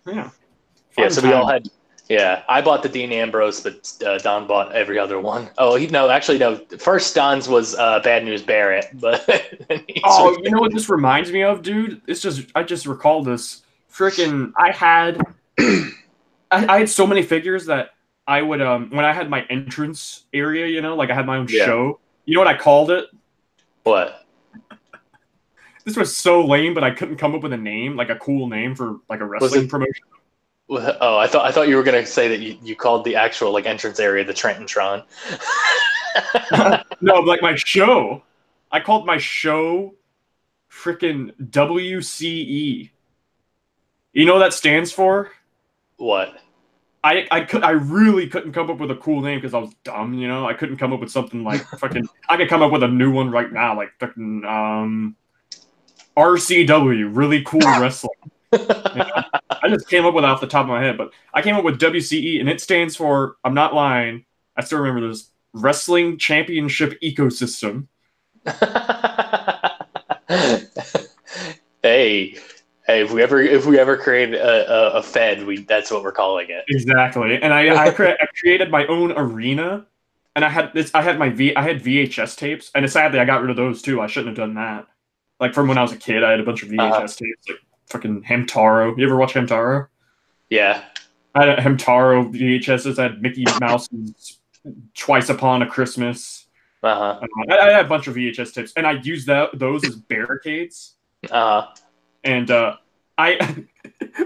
Yeah. So we all had. Yeah, I bought the Dean Ambrose, but Don bought every other one. Oh, no. First, Don's was Bad News Barrett, but oh, you know what this reminds me of, dude? I just recalled this. Freaking, I had so many figures that I would when I had my entrance area, you know, like I had my own show. You know what I called it? What? This was so lame, but I couldn't come up with a name, like a cool name for like a wrestling promotion. Oh, I thought you were gonna say that you called the actual like entrance area the Trenton-tron. No, like my show. I called my show freaking WCE. You know what that stands for? What? I really couldn't come up with a cool name because I was dumb, you know? I couldn't come up with something like fucking I could come up with a new one right now, like fucking RCW, really cool wrestling. You know? I just came up with it off the top of my head, but I came up with WCE, and it stands for, I'm not lying, I still remember this, Wrestling Championship Ecosystem. Hey, if we ever create a Fed, that's what we're calling it. Exactly, and I created my own arena, and I had VHS tapes, and sadly I got rid of those too. I shouldn't have done that. Like from when I was a kid, I had a bunch of VHS tapes, like fucking Hamtaro. You ever watch Hamtaro? Yeah. I had Hamtaro VHSs. I had Mickey Mouse's Twice Upon a Christmas. I had a bunch of VHS tapes, and I used those as barricades. And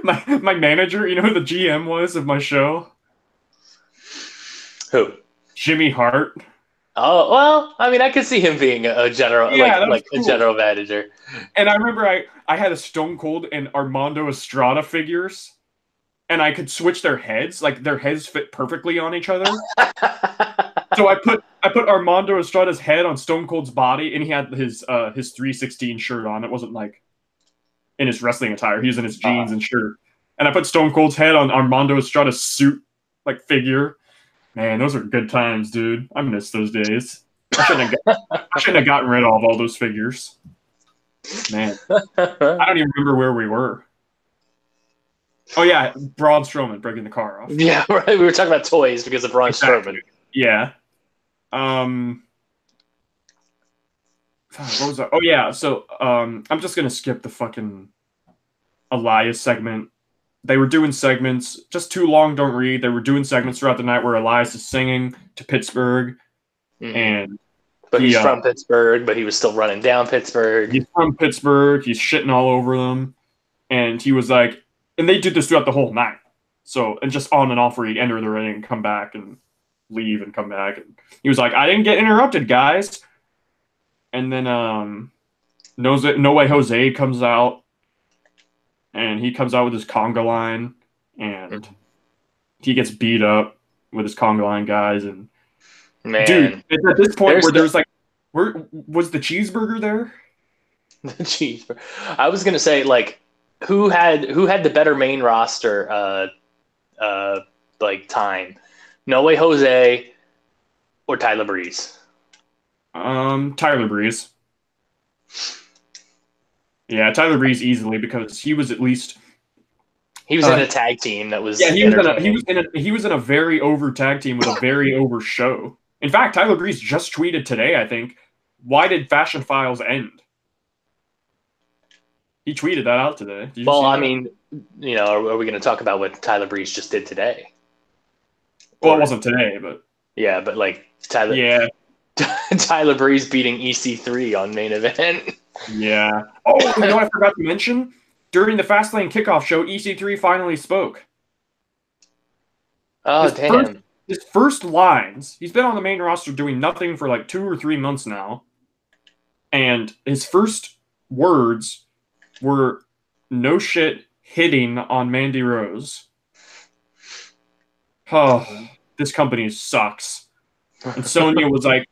my manager, you know who the GM was of my show? Who? Jimmy Hart. Oh, well, I mean, I could see him being a general, cool. A general manager. And I remember I had a Stone Cold and Armando Estrada figures, and I could switch their heads. Like, their heads fit perfectly on each other. So I put Armando Estrada's head on Stone Cold's body, and he had his 316 shirt on. It wasn't, like, in his wrestling attire. He was in his jeans and shirt. And I put Stone Cold's head on Armando Estrada's suit, like, figure. Man, those are good times, dude. I miss those days. I shouldn't have gotten rid of all those figures. Man, I don't even remember where we were. Oh yeah, Braun Strowman breaking the car off. Yeah, right. We were talking about toys because of Braun Strowman. Yeah. What was that? Oh yeah. So I'm just gonna skip the fucking Elias segment. They were doing segments, just too long, don't read. They were doing segments throughout the night where Elias is singing to Pittsburgh. But he's from Pittsburgh, but he was still running down Pittsburgh. He's from Pittsburgh. He's shitting all over them. And he was like, and they did this throughout the whole night. So, and just on and off where he'd enter the ring and come back and leave and come back. And he was like, I didn't get interrupted, guys. And then No Way Jose comes out. And he comes out with his conga line, and he gets beat up with his conga line guys. And man, dude, at this point where there's like, where was the cheeseburger there? The cheeseburger. I was gonna say, like, who had the better main roster, like time, No Way Jose or Tyler Breeze? Tyler Breeze. Yeah, Tyler Breeze easily, because he was at least in a tag team that was he was in a very over tag team with a very over show. In fact, Tyler Breeze just tweeted today, I think, why did Fashion Files end? He tweeted that out today. Well, I mean, you know, are we going to talk about what Tyler Breeze just did today? Well, it wasn't today, but yeah, but like Tyler Breeze beating EC3 on main event. Yeah. Oh, you know what I forgot to mention? During the Fastlane kickoff show, EC3 finally spoke. Oh, damn. His first lines, he's been on the main roster doing nothing for like 2 or 3 months now. And his first words were, no shit, hitting on Mandy Rose. Oh, this company sucks. And Sonya was like,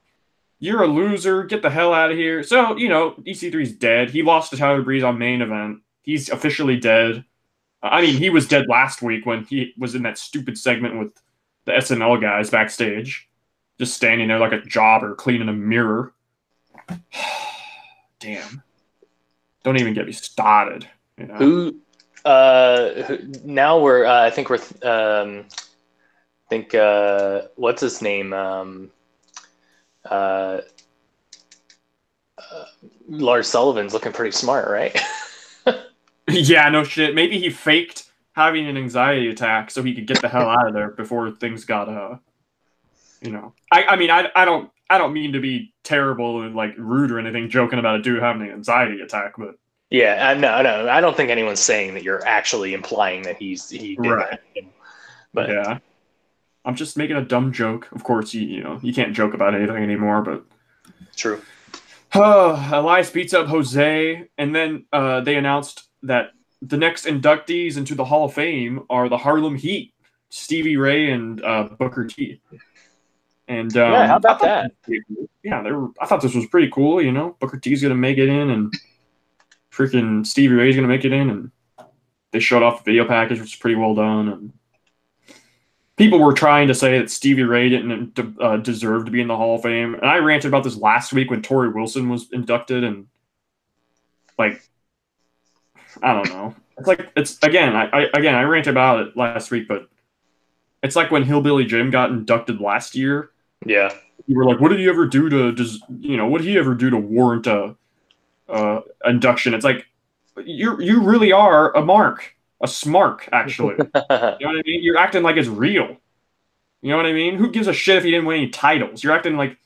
"You're a loser. Get the hell out of here." So, EC3's dead. He lost to Tyler Breeze on main event. He's officially dead. I mean, he was dead last week when he was in that stupid segment with the SNL guys backstage, just standing there like a jobber cleaning a mirror. Damn. Don't even get me started. Now we're what's his name? Lars Sullivan's looking pretty smart, right? Yeah, no shit. Maybe he faked having an anxiety attack so he could get the hell out of there before things got I don't mean to be terrible and like rude or anything, joking about a dude having an anxiety attack, but yeah, no, I don't think anyone's saying that you're actually implying that he did right. that. But yeah, I'm just making a dumb joke. Of course, you can't joke about anything anymore, but true. Elias beats up Jose, and then they announced that the next inductees into the Hall of Fame are the Harlem Heat, Stevie Ray and Booker T. And yeah, how about that? Yeah, I thought this was pretty cool. Booker T's gonna make it in, and freaking Stevie Ray's gonna make it in, and they showed off the video package, which is pretty well done. And people were trying to say that Stevie Ray didn't deserve to be in the Hall of Fame, and I ranted about this last week when Torrie Wilson was inducted, and like, I don't know. I ranted about it last week, but it's like when Hillbilly Jim got inducted last year. Yeah, you were like, "What did he ever do what did he ever do to warrant a induction?" It's like you really are a smark, actually. You know what I mean? You're acting like it's real. You know what I mean? Who gives a shit if he didn't win any titles? You're acting like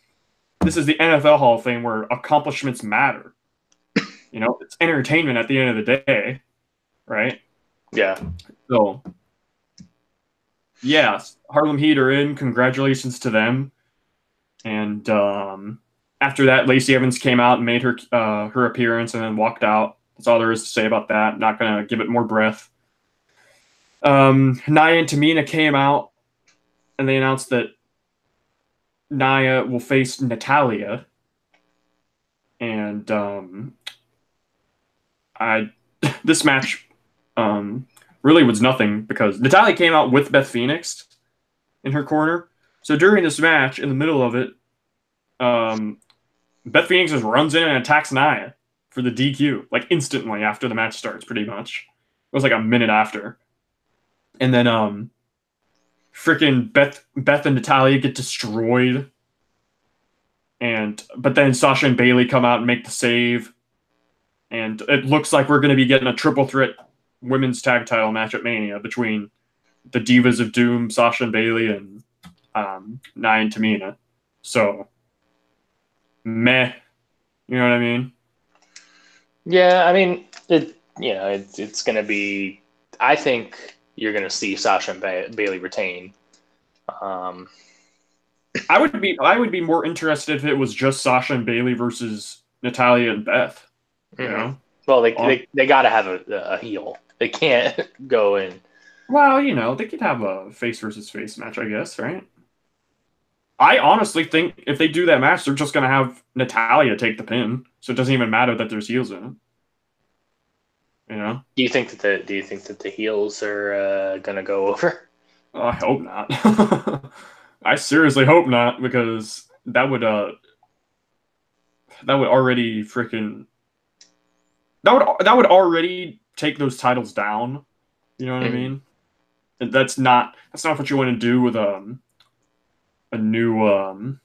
this is the NFL Hall of Fame where accomplishments matter. It's entertainment at the end of the day, right? Yeah. So, yeah, Harlem Heat are in. Congratulations to them. And after that, Lacey Evans came out and made her appearance and then walked out. That's all there is to say about that. Not going to give it more breath. Nia and Tamina came out, and they announced that Nia will face Natalya. And this match really was nothing because Natalya came out with Beth Phoenix in her corner. So during this match, in the middle of it, Beth Phoenix just runs in and attacks Nia for the DQ, like instantly after the match starts, pretty much. It was like a minute after. And then freaking Beth and Natalya get destroyed. But then Sasha and Bayley come out and make the save. And it looks like we're going to be getting a triple threat women's tag title match at Mania between the Divas of Doom, Sasha and Bayley, and Nia and Tamina. So, meh. You know what I mean? Yeah, I mean, it's going to be. I think you're going to see Sasha and Bayley retain. I would be more interested if it was just Sasha and Bayley versus Natalya and Beth. You know? Well, they got to have a heel. They can't go in. Well, they could have a face versus face match, I guess, right? I honestly think if they do that match, they're just going to have Natalya take the pin, so it doesn't even matter that there's heels in it. Do you think that the heels are going to go over? I hope not. I seriously hope not, because that would already freaking that would already take those titles down. You know what I mean? And that's not what you want to do with a new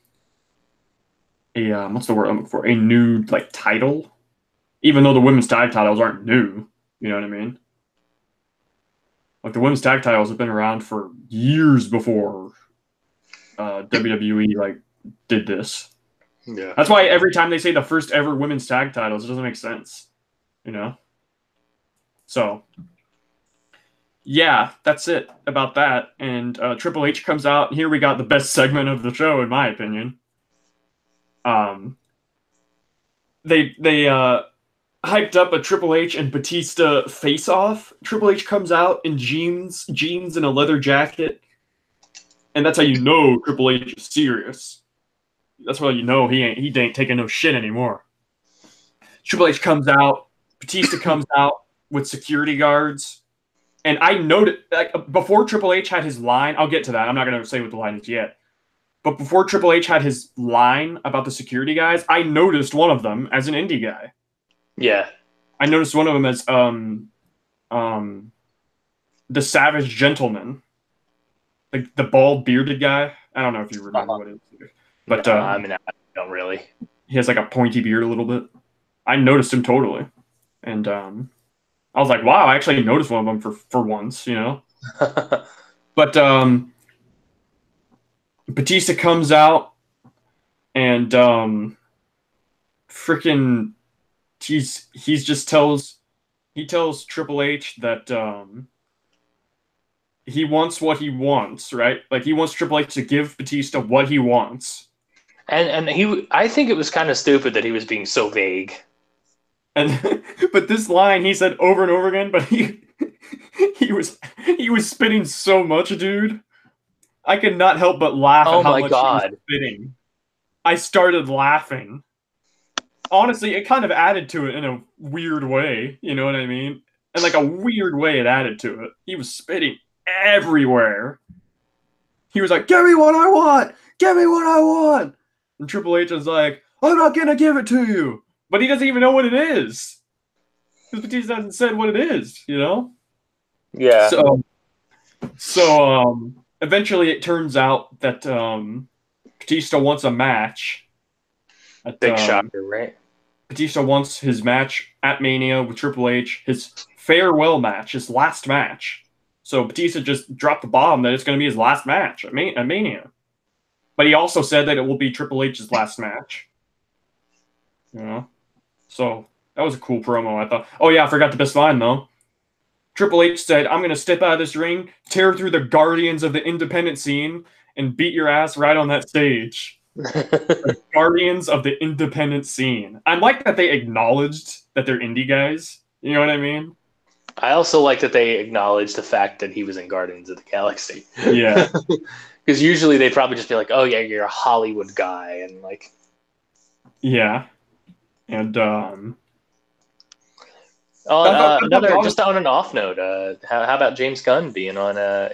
what's the word I'm looking for? A new title, even though the women's tag titles aren't new. You know what I mean? Like the women's tag titles have been around for years before WWE did this. Yeah. That's why every time they say the first ever women's tag titles, it doesn't make sense. So yeah, that's it about that. And Triple H comes out, and here we got the best segment of the show, in my opinion. They hyped up a Triple H and Batista face-off. Triple H comes out in jeans and a leather jacket, and that's how you know Triple H is serious. That's why you know he ain't taking no shit anymore. Triple H comes out, Batista comes out with security guards, and I noted before Triple H had his line. I'll get to that. I'm not going to say what the line is yet. But before Triple H had his line about the security guys, I noticed one of them as an indie guy. Yeah. I noticed one of them as the Savage Gentleman, like the bald bearded guy. I don't know if you remember what it is, but no, I mean, I don't really. He has like a pointy beard a little bit. I noticed him totally, and I was like, wow, I actually noticed one of them for once, you know. But Batista comes out and freaking he tells Triple H that he wants what he wants, right? Like he wants Triple H to give Batista what he wants. And I think it was kind of stupid that he was being so vague. And but this line he said over and over again, but he was spitting so much, dude. I could not help but laugh at how much he was spitting. I started laughing. Honestly, it kind of added to it in a weird way. You know what I mean? And like a weird way it added to it. He was spitting everywhere. He was like, give me what I want! Give me what I want! And Triple H is like, I'm not gonna give it to you! But he doesn't even know what it is. Because Batista hasn't said what it is, you know? Yeah. So eventually it turns out that Batista wants a match. Big shocker, right? Batista wants his match at Mania with Triple H, his farewell match, his last match. So Batista just dropped the bomb that it's going to be his last match at Mania. But he also said that it will be Triple H's last match. You know? So that was a cool promo, I thought. Oh yeah, I forgot the best line though. Triple H said, I'm going to step out of this ring, tear through the guardians of the independent scene, and beat your ass right on that stage. The guardians of the independent scene. I like that they acknowledged that they're indie guys. You know what I mean? I also like that they acknowledged the fact that he was in Guardians of the Galaxy. Yeah. Because usually they'd probably just be like, oh yeah, you're a Hollywood guy. And like... Yeah. And, just on an off note, how about James Gunn being on? I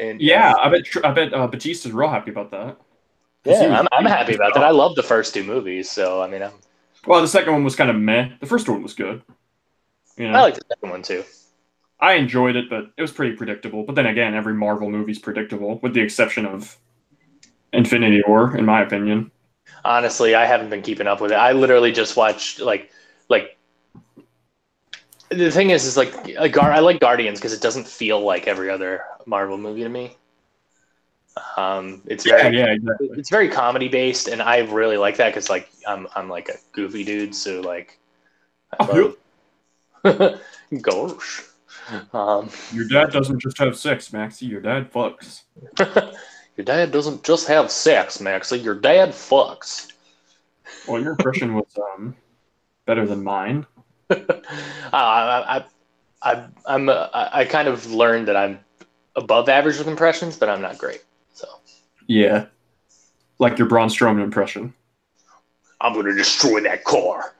bet Batista's real happy about that. Yeah, I'm happy about that. I love the first two movies, so I mean, well, the second one was kind of meh. The first one was good. You know? I like the second one too. I enjoyed it, but it was pretty predictable. But then again, every Marvel movie's predictable, with the exception of Infinity War, in my opinion. Honestly, I haven't been keeping up with it. I literally just watched like. The thing is like I like Guardians because it doesn't feel like every other Marvel movie to me. It's very exactly. It's very comedy based, and I really like that because like I'm like a goofy dude, so like I love... Gosh. Your dad doesn't just have sex, Maxie. Your dad fucks. Your dad doesn't just have sex, Maxie. Your dad fucks. Well, your impression was better than mine. I kind of learned that I'm above average with impressions, but I'm not great. So yeah, like your Braun Strowman impression. I'm gonna destroy that car.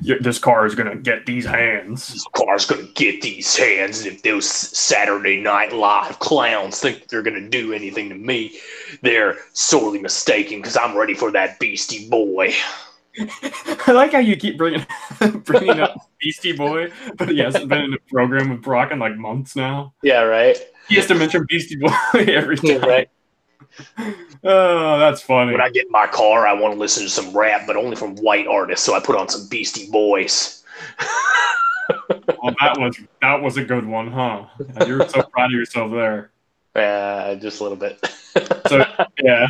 This car is gonna get these hands. This car's gonna get these hands, and if those Saturday Night Live clowns think they're gonna do anything to me, they're sorely mistaken. Because I'm ready for that Beastie Boy. I like how you keep bringing up Beastie Boy, but he hasn't been in a program with Brock in like months now. Yeah, right. He has to mention Beastie Boy every time. Yeah, right. Oh, that's funny. When I get in my car, I want to listen to some rap, but only from white artists, so I put on some Beastie Boys. Well, that was a good one, huh? You're so proud of yourself there. Yeah, just a little bit. So yeah.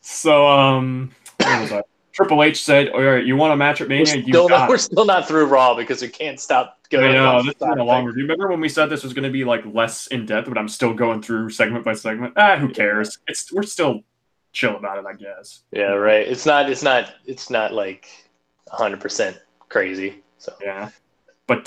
So what was I? Triple H said, all right, you want a match at Mania? We're still not through Raw because we can't stop going. I know, this is a long review. Remember when we said this was going to be like less in-depth, but I'm still going through segment by segment? Who cares? We're still chill about it, I guess. Yeah, right. It's not like 100% crazy. So Yeah, but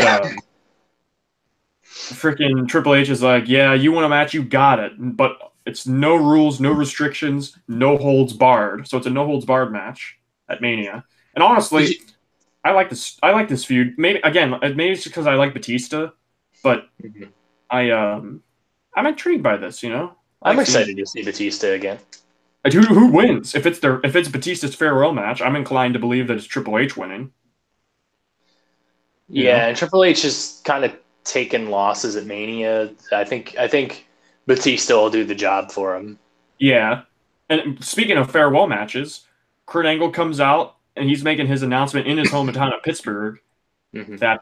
freaking Triple H is like, yeah, you want a match, you got it, but it's no rules, no restrictions, no holds barred. So it's a no holds barred match at Mania. And did honestly, you? I like this. I like this feud. Maybe again, maybe it's because I like Batista, but Mhm. I'm intrigued by this. I I'm like seeing excited to see Batista again. who wins. If it's Batista's farewell match, I'm inclined to believe that it's Triple H winning. You Yeah, know? and Triple H has kind of taken losses at Mania. I think Batista will do the job for him. Yeah. And speaking of farewell matches, Kurt Angle comes out and he's making his announcement in his hometown of Pittsburgh Hmm. that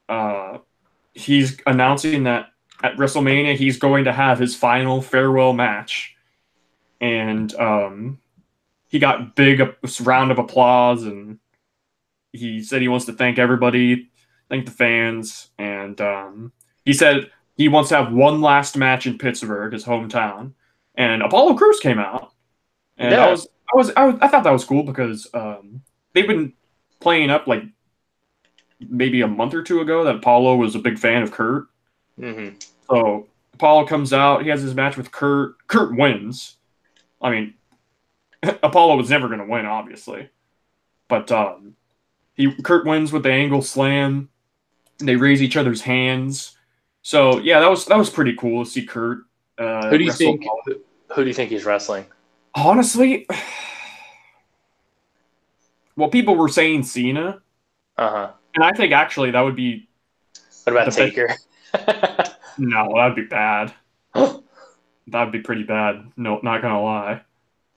uh he's announcing that at WrestleMania he's going to have his final farewell match, and he got big round of applause, and he said he wants to thank everybody, thank the fans, and he said he wants to have one last match in Pittsburgh, his hometown. And Apollo Crews came out, and Yeah. I thought that was cool because they've been playing up like maybe a month or two ago that Apollo was a big fan of Kurt. Hmm. So Apollo comes out, he has his match with Kurt. Kurt wins. I mean, Apollo was never going to win, obviously, but Kurt wins with the angle slam. They raise each other's hands. So yeah, that was pretty cool to see Kurt Who do you wrestle. think? Who do you think he's wrestling? Honestly, well, people were saying Cena, Uh huh. and I think actually that would be What about the best. Taker? No, that'd be bad. That'd be pretty bad. No, not gonna lie.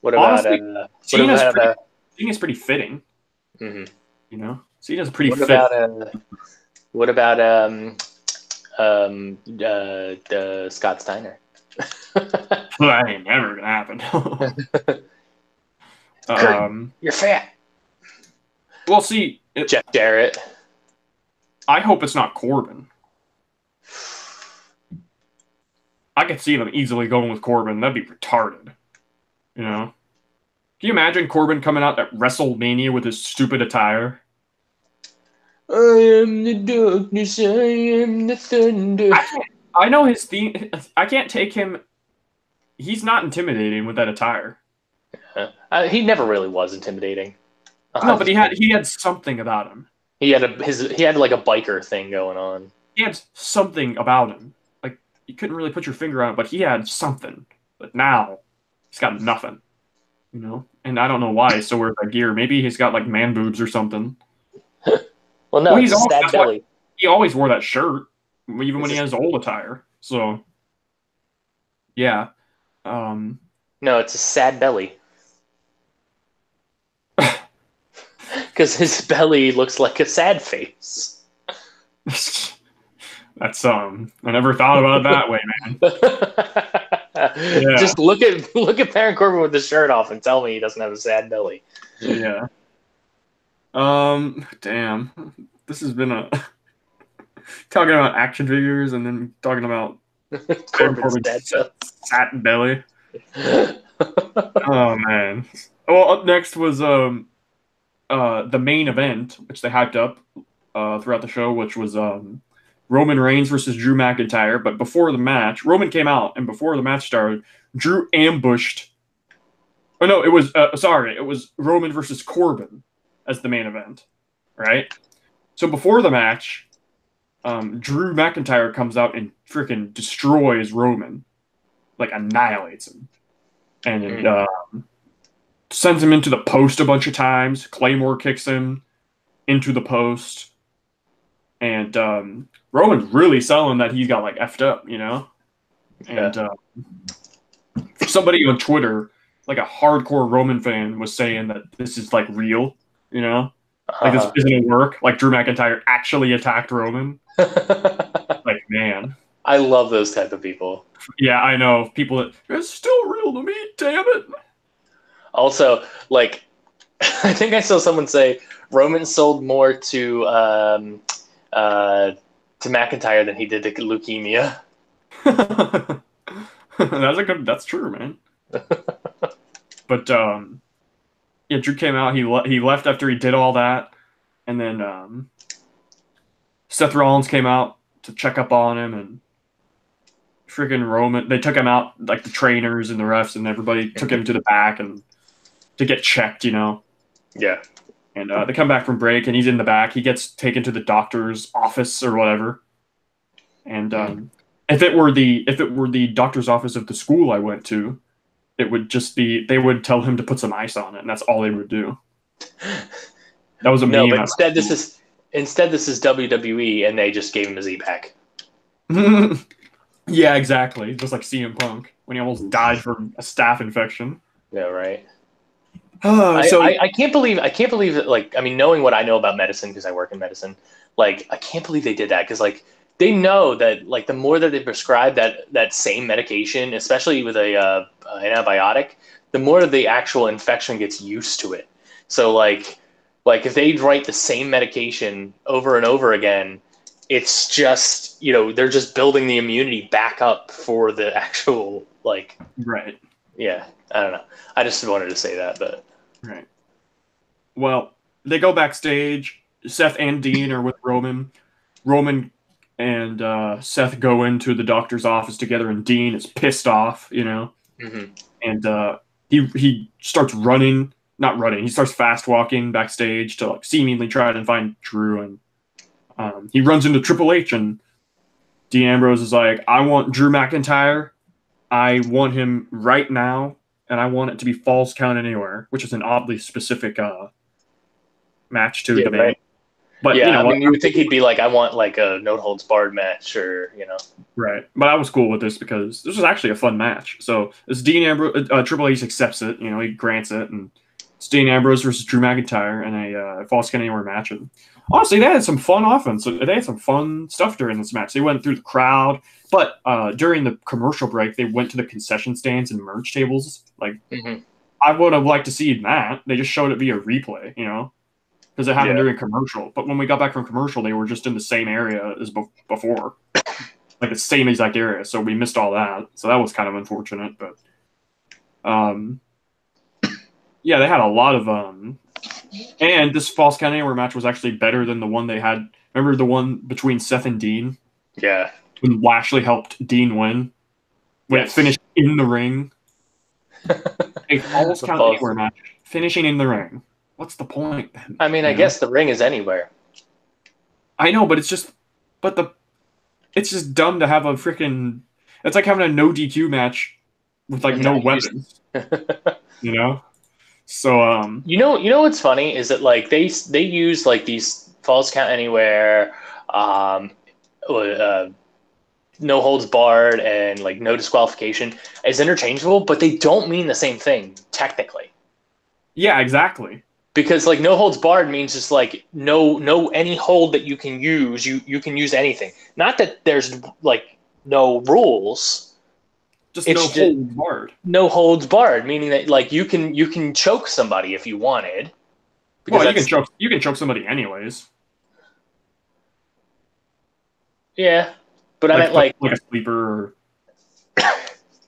What about Honestly, what Cena's about pretty. Cena's pretty fitting. mhm. Cena's pretty What fit. about what about Scott Steiner? That ain't never gonna happen. Kurt, you're fat. We'll see. Jeff Jarrett. I hope it's not Corbin. I could see them easily going with Corbin. That'd be retarded. Can you imagine Corbin coming out at WrestleMania with his stupid attire? I am the darkness. I am the thunder. I know his theme. I can't take him. He's not intimidating with that attire. He never really was intimidating. No, but he had something about him. He had like a biker thing going on. He had something about him. Like you couldn't really put your finger on it, but he had something. But now he's got nothing. And I don't know why he's still wearing that gear. Maybe he's got like man boobs or something. Well, no, he's it's sad belly. He always wore that shirt, even when he has old attire. So, yeah. No, it's a sad belly. Because his belly looks like a sad face. That's I never thought about it that way, man. Yeah. Just look at Baron Corbin with the shirt off and tell me he doesn't have a sad belly. Yeah. Damn. This has been talking about action figures and then talking about Corbin's sad belly. Oh man. Well, up next was the main event, which they hyped up throughout the show, which was Roman Reigns versus Drew McIntyre. But before the match, Roman came out, and before the match started, Drew ambushed. Oh no, it was Roman versus Corbin as the main event, right? So before the match, Drew McIntyre comes out and freaking destroys Roman, like annihilates him, and sends him into the post a bunch of times. Claymore kicks him into the post, and Roman's really selling that he got like effed up, And somebody on Twitter, like a hardcore Roman fan, was saying that this is like real, like this isn't a work. Like Drew McIntyre actually attacked Roman. Like, man, I love those type of people. Yeah, I know people that it's still real to me. Damn it. Also, like, I think I saw someone say Roman sold more to McIntyre than he did to leukemia. That's true, man. But yeah, Drew came out. He left after he did all that, and then Seth Rollins came out to check up on him, and freaking Roman. They took him out, like the trainers and the refs and everybody took him to the back and to get checked, Yeah. And they come back from break, and he's in the back. He gets taken to the doctor's office or whatever. And if it were the doctor's office of the school I went to, it would just be they would tell him to put some ice on it, and that's all they would do. That was a No, meme. but instead this is WWE, and they just gave him a Z-Pack. Yeah, exactly. Just like CM Punk when he almost died from a staph infection. Yeah, right. So I can't believe that, like, I mean, knowing what I know about medicine, because I work in medicine, like, I can't believe they did that, because, like, they know that, like, the more that they prescribe that same medication, especially with an antibiotic, the more the actual infection gets used to it. So, like if they write the same medication over and over again, it's just, they're just building the immunity back up for the actual, like, right. Yeah, I don't know. I just wanted to say that, but right. Well, they go backstage. Seth and Dean are with Roman. Roman and Seth go into the doctor's office together, and Dean is pissed off, Mm-hmm. And he starts running. Not running. He starts fast walking backstage to like seemingly try to find Drew, and he runs into Triple H, and Dean Ambrose is like, "I want Drew McIntyre. I want him right now, and I want it to be Falls Count Anywhere," which is an oddly specific match to demand. Right. But yeah, I mean, you would think he'd be like, "I want like a no holds barred match," or Right. But I was cool with this because this was actually a fun match. So it's Dean Ambrose. Triple H accepts it. He grants it, and it's Dean Ambrose versus Drew McIntyre in a Falls Count Anywhere match. And honestly, they had some fun offense. They had some fun stuff during this match. They went through the crowd. But during the commercial break, they went to the concession stands and merch tables. Like, I would have liked to see that. They just showed it via replay, because it happened during commercial. But when we got back from commercial, they were just in the same area as before, like the same exact area. So we missed all that. So that was kind of unfortunate. But yeah, they had a lot of and this Falls Count Anywhere match was actually better than the one they had. Remember the one between Seth and Dean? Yeah. When Lashley helped Dean win, when it finished in the ring. A Falls Count Anywhere match finishing in the ring. What's the point then? I mean, I guess the ring is anywhere. I know, but it's just dumb to have a freaking. It's like having a no DQ match with like no weapons. So you know what's funny is that like they use like these Falls Count Anywhere, no holds barred, and like no disqualification as interchangeable, but they don't mean the same thing technically. Yeah, exactly. Because like no holds barred means just like no any hold that you can use, you can use anything. Not that there's like no rules. Just no holds barred. No holds barred, meaning that like you can choke somebody if you wanted. Well, you can choke somebody anyways. Yeah, but I meant like a sleeper or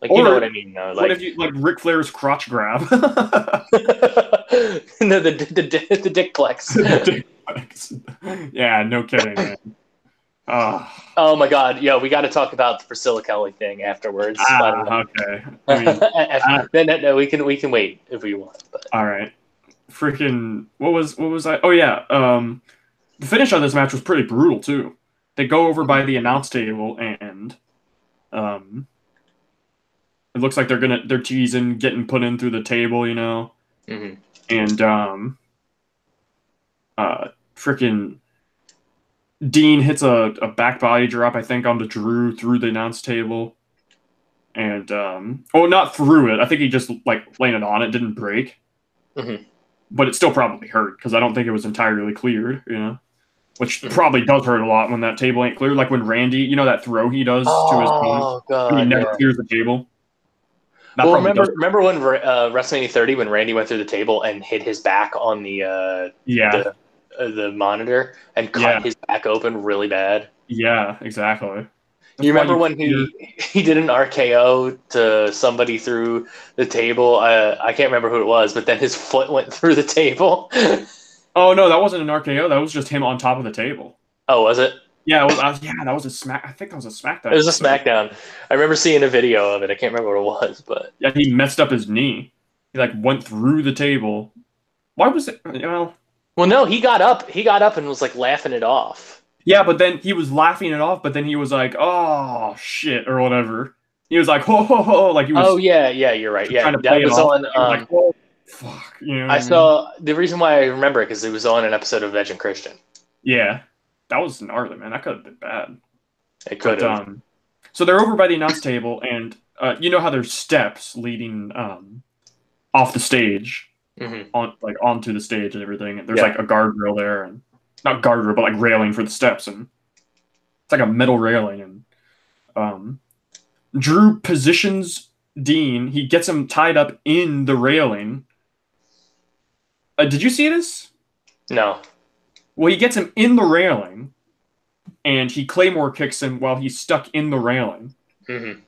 like you know what I mean. Like, what if you like Ric Flair's crotch grab? the dickplex. The dickplex. Yeah, no kidding, man. Oh my God! Yeah, we got to talk about the Priscilla Kelly thing afterwards. Okay. I mean, no, we can wait if we want. But. All right. Freaking what was I? Oh yeah. The finish on this match was pretty brutal too. They go over by the announce table and it looks like they're teasing getting put in through the table, Mm-hmm. And freaking Dean hits a back body drop, I think, onto Drew through the announce table. And not through it. I think he just like landed on it, didn't break. Mm-hmm. But it still probably hurt because I don't think it was entirely cleared, which probably does hurt a lot when that table ain't cleared. Like when Randy, that throw he does to his opponent, he never clears the table. Well, remember when WrestleMania 30 when Randy went through the table and hit his back on the monitor and cut his back open really bad? Yeah, exactly. You remember when he did an RKO to somebody through the table? I can't remember who it was, but then his foot went through the table. Oh no, that wasn't an RKO. That was just him on top of the table. Oh, was it? Yeah, it was. Yeah, that was a Smack. I think that was a It SmackDown was a episode. SmackDown. I remember seeing a video of it. I can't remember what it was, but Yeah, he messed up his knee. He like went through the table. Why was it? well, no, he got up. He got up and was like laughing it off. Yeah, but then he was laughing it off. But then he was like, "Oh shit" or whatever. He was like, "Ho ho ho!" Like he Oh was yeah, yeah, you're right. trying Yeah, to play that it was off. on. He was like, "Oh fuck," you know what I I mean? saw the reason why I remember it because it was on an episode of Edge and Christian. Yeah, that was gnarly, man. That could have been bad. It could But have. so they're over by the announce table, and you know how there's steps leading off the stage Mm-hmm. onto the stage and everything. And there's Yeah. like a guardrail there, and not guardrail, but like railing for the steps, and it's like a metal railing. And Drew positions Dean. He gets him tied up in the railing. Did you see this? No. Well, he gets him in the railing, and he Claymore kicks him while he's stuck in the railing. Mm-hmm.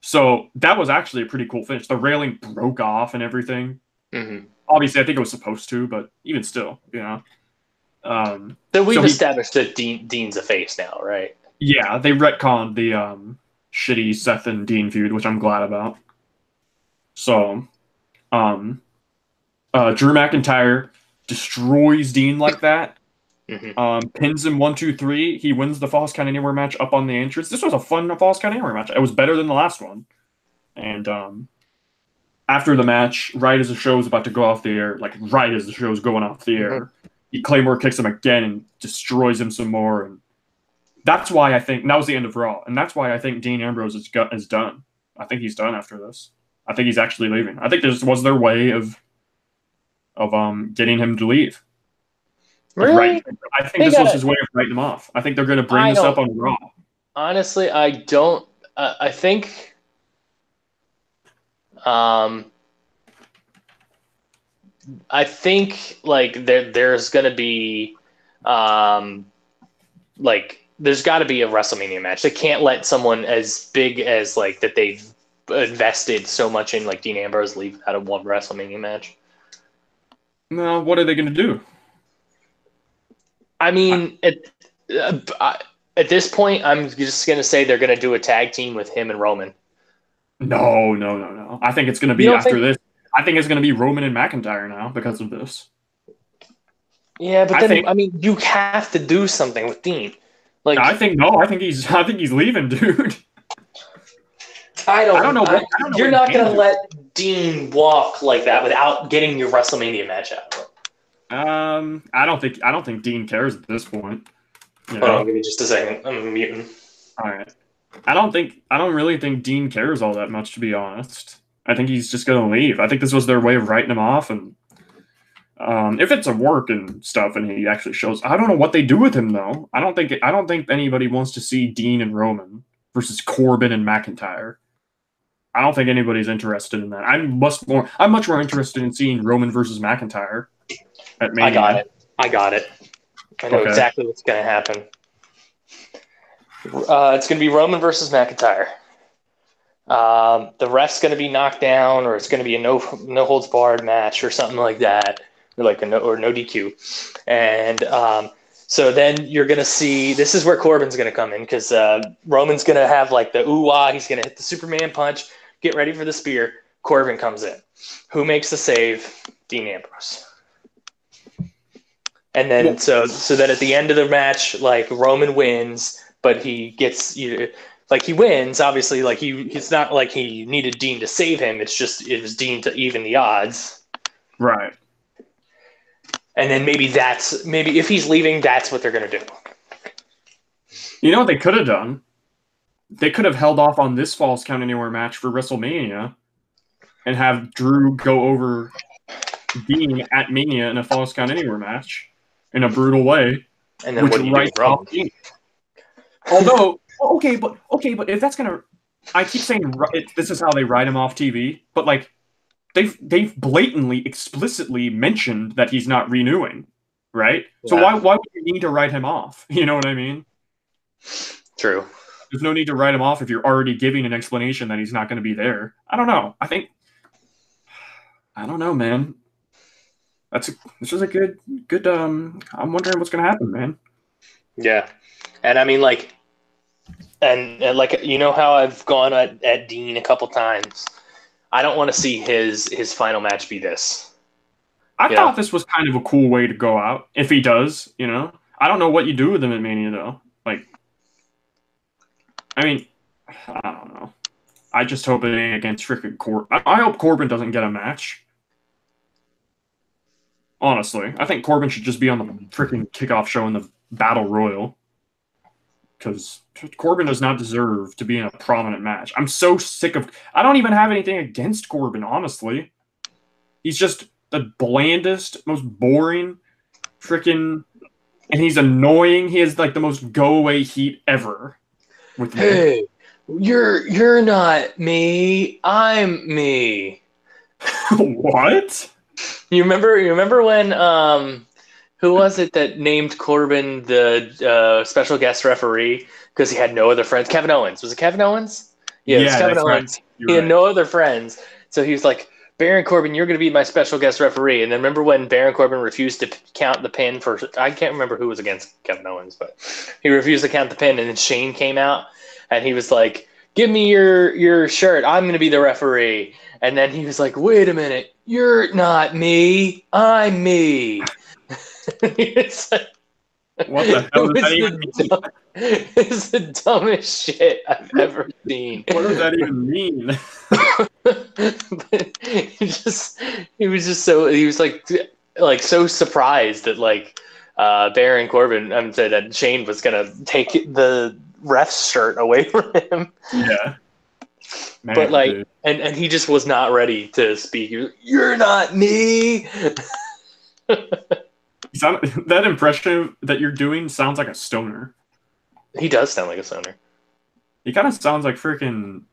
So that was actually a pretty cool finish. The railing broke off and everything. Mm-hmm. Obviously, I think it was supposed to, but even still, you know. So we've so he- established that Dean's a face now, right? Yeah, they retconned the shitty Seth and Dean feud, which I'm glad about. So, Drew McIntyre destroys Dean like that. Mm-hmm. Pins him 1-2-3. He wins the Falls Count Anywhere match up on the entrance. This was a fun Falls Count Anywhere match. It was better than the last one. And after the match, right as the show was about to go off the air, like right as the show was going off the air, he Claymore kicks him again and destroys him some more. And that's why I think, and that was the end of Raw. And that's why I think Dean Ambrose is done. I think he's done after this. I think he's actually leaving. I think this was their way of getting him to leave. Really? I think this was his way of writing him off. I think they're going to bring this up on Raw. Honestly, I don't. I think. I think like there's going to be, like there's got to be a WrestleMania match. They can't let someone as big as like that they've invested so much in, like Dean Ambrose, leave out of one WrestleMania match. No, what are they going to do? I mean, at this point, I'm just going to say they're going to do a tag team with him and Roman. No. I think it's going to be after this. I think it's going to be Roman and McIntyre now because of this. Yeah, but I mean, you have to do something with Dean. Like, I think he's leaving, dude. I don't know. You're not going to do. let Dean walk like that without getting your WrestleMania match out. I don't think Dean cares at this point. Hold on, give me just a second. I'm muting. All right. I don't really think Dean cares all that much, to be honest. I think he's just gonna leave. I think this was their way of writing him off, and if it's a work and stuff, and he actually shows, I don't know what they do with him though. I don't think anybody wants to see Dean and Roman versus Corbin and McIntyre. I don't think anybody's interested in that. I'm much more interested in seeing Roman versus McIntyre at Mania. I got it. I know exactly what's going to happen. It's going to be Roman versus McIntyre. The ref's going to be knocked down, or it's going to be a no holds barred match, or something like that, or like no DQ. And so then you're going to see, this is where Corbin's going to come in, because Roman's going to have like the ooh-ah, he's going to hit the Superman punch, get ready for the spear. Corbin comes in. Who makes the save? Dean Ambrose. And then so then at the end of the match, like Roman wins, but he gets like he wins, obviously, like it's not like he needed Dean to save him, it was Dean to even the odds. Right. And then maybe if he's leaving, that's what they're gonna do. You know what they could have done? They could have held off on this Falls Count Anywhere match for WrestleMania and have Drew go over Dean at Mania in a Falls Count Anywhere match in a brutal way. And then what do you do with Roman? Although, okay, but if that's gonna, I keep saying this is how they write him off TV, but like they've blatantly, explicitly mentioned that he's not renewing, right? Yeah. So why would you need to write him off? You know what I mean? True. There's no need to write him off if you're already giving an explanation that he's not going to be there. I don't know. I don't know, man. This is a good. I'm wondering what's gonna happen, man. Yeah, and I mean, like, and like, you know how I've gone at Dean a couple times. I don't want to see his final match be this. I thought this was kind of a cool way to go out if he does. I don't know what you do with him at Mania though. Like, I mean, I don't know. I just hope it ain't against freaking Corbin. I hope Corbin doesn't get a match. Honestly, I think Corbin should just be on the freaking kickoff show in the Battle Royal. Because Corbin does not deserve to be in a prominent match. I'm so sick of... I don't even have anything against Corbin, honestly. He's just the blandest, most boring freaking... And he's annoying. He has, like, the most go-away heat ever with me. Hey, you're not me. I'm me. What? You remember when... who was it that named Corbin the special guest referee because he had no other friends? Kevin Owens. Was it Kevin Owens? Yeah, it was Kevin Owens. Right. He had no other friends. So he was like, Baron Corbin, you're going to be my special guest referee. And then remember when Baron Corbin refused to count the pin for... I can't remember who was against Kevin Owens, but he refused to count the pin. And then Shane came out and he was like, give me your shirt. I'm going to be the referee. And then he was like, wait a minute. You're not me. I'm me. It's like, what the hell does that even mean? It's the dumbest shit I've ever seen. What does that even mean? He was like so surprised that like Baron Corbin, I'm saying that Shane was gonna take the ref's shirt away from him. Yeah. Man, but like, dude. and he just was not ready to speak. He was, you're not me. That impression that you're doing sounds like a stoner. He does sound like a stoner. He kind of sounds like freaking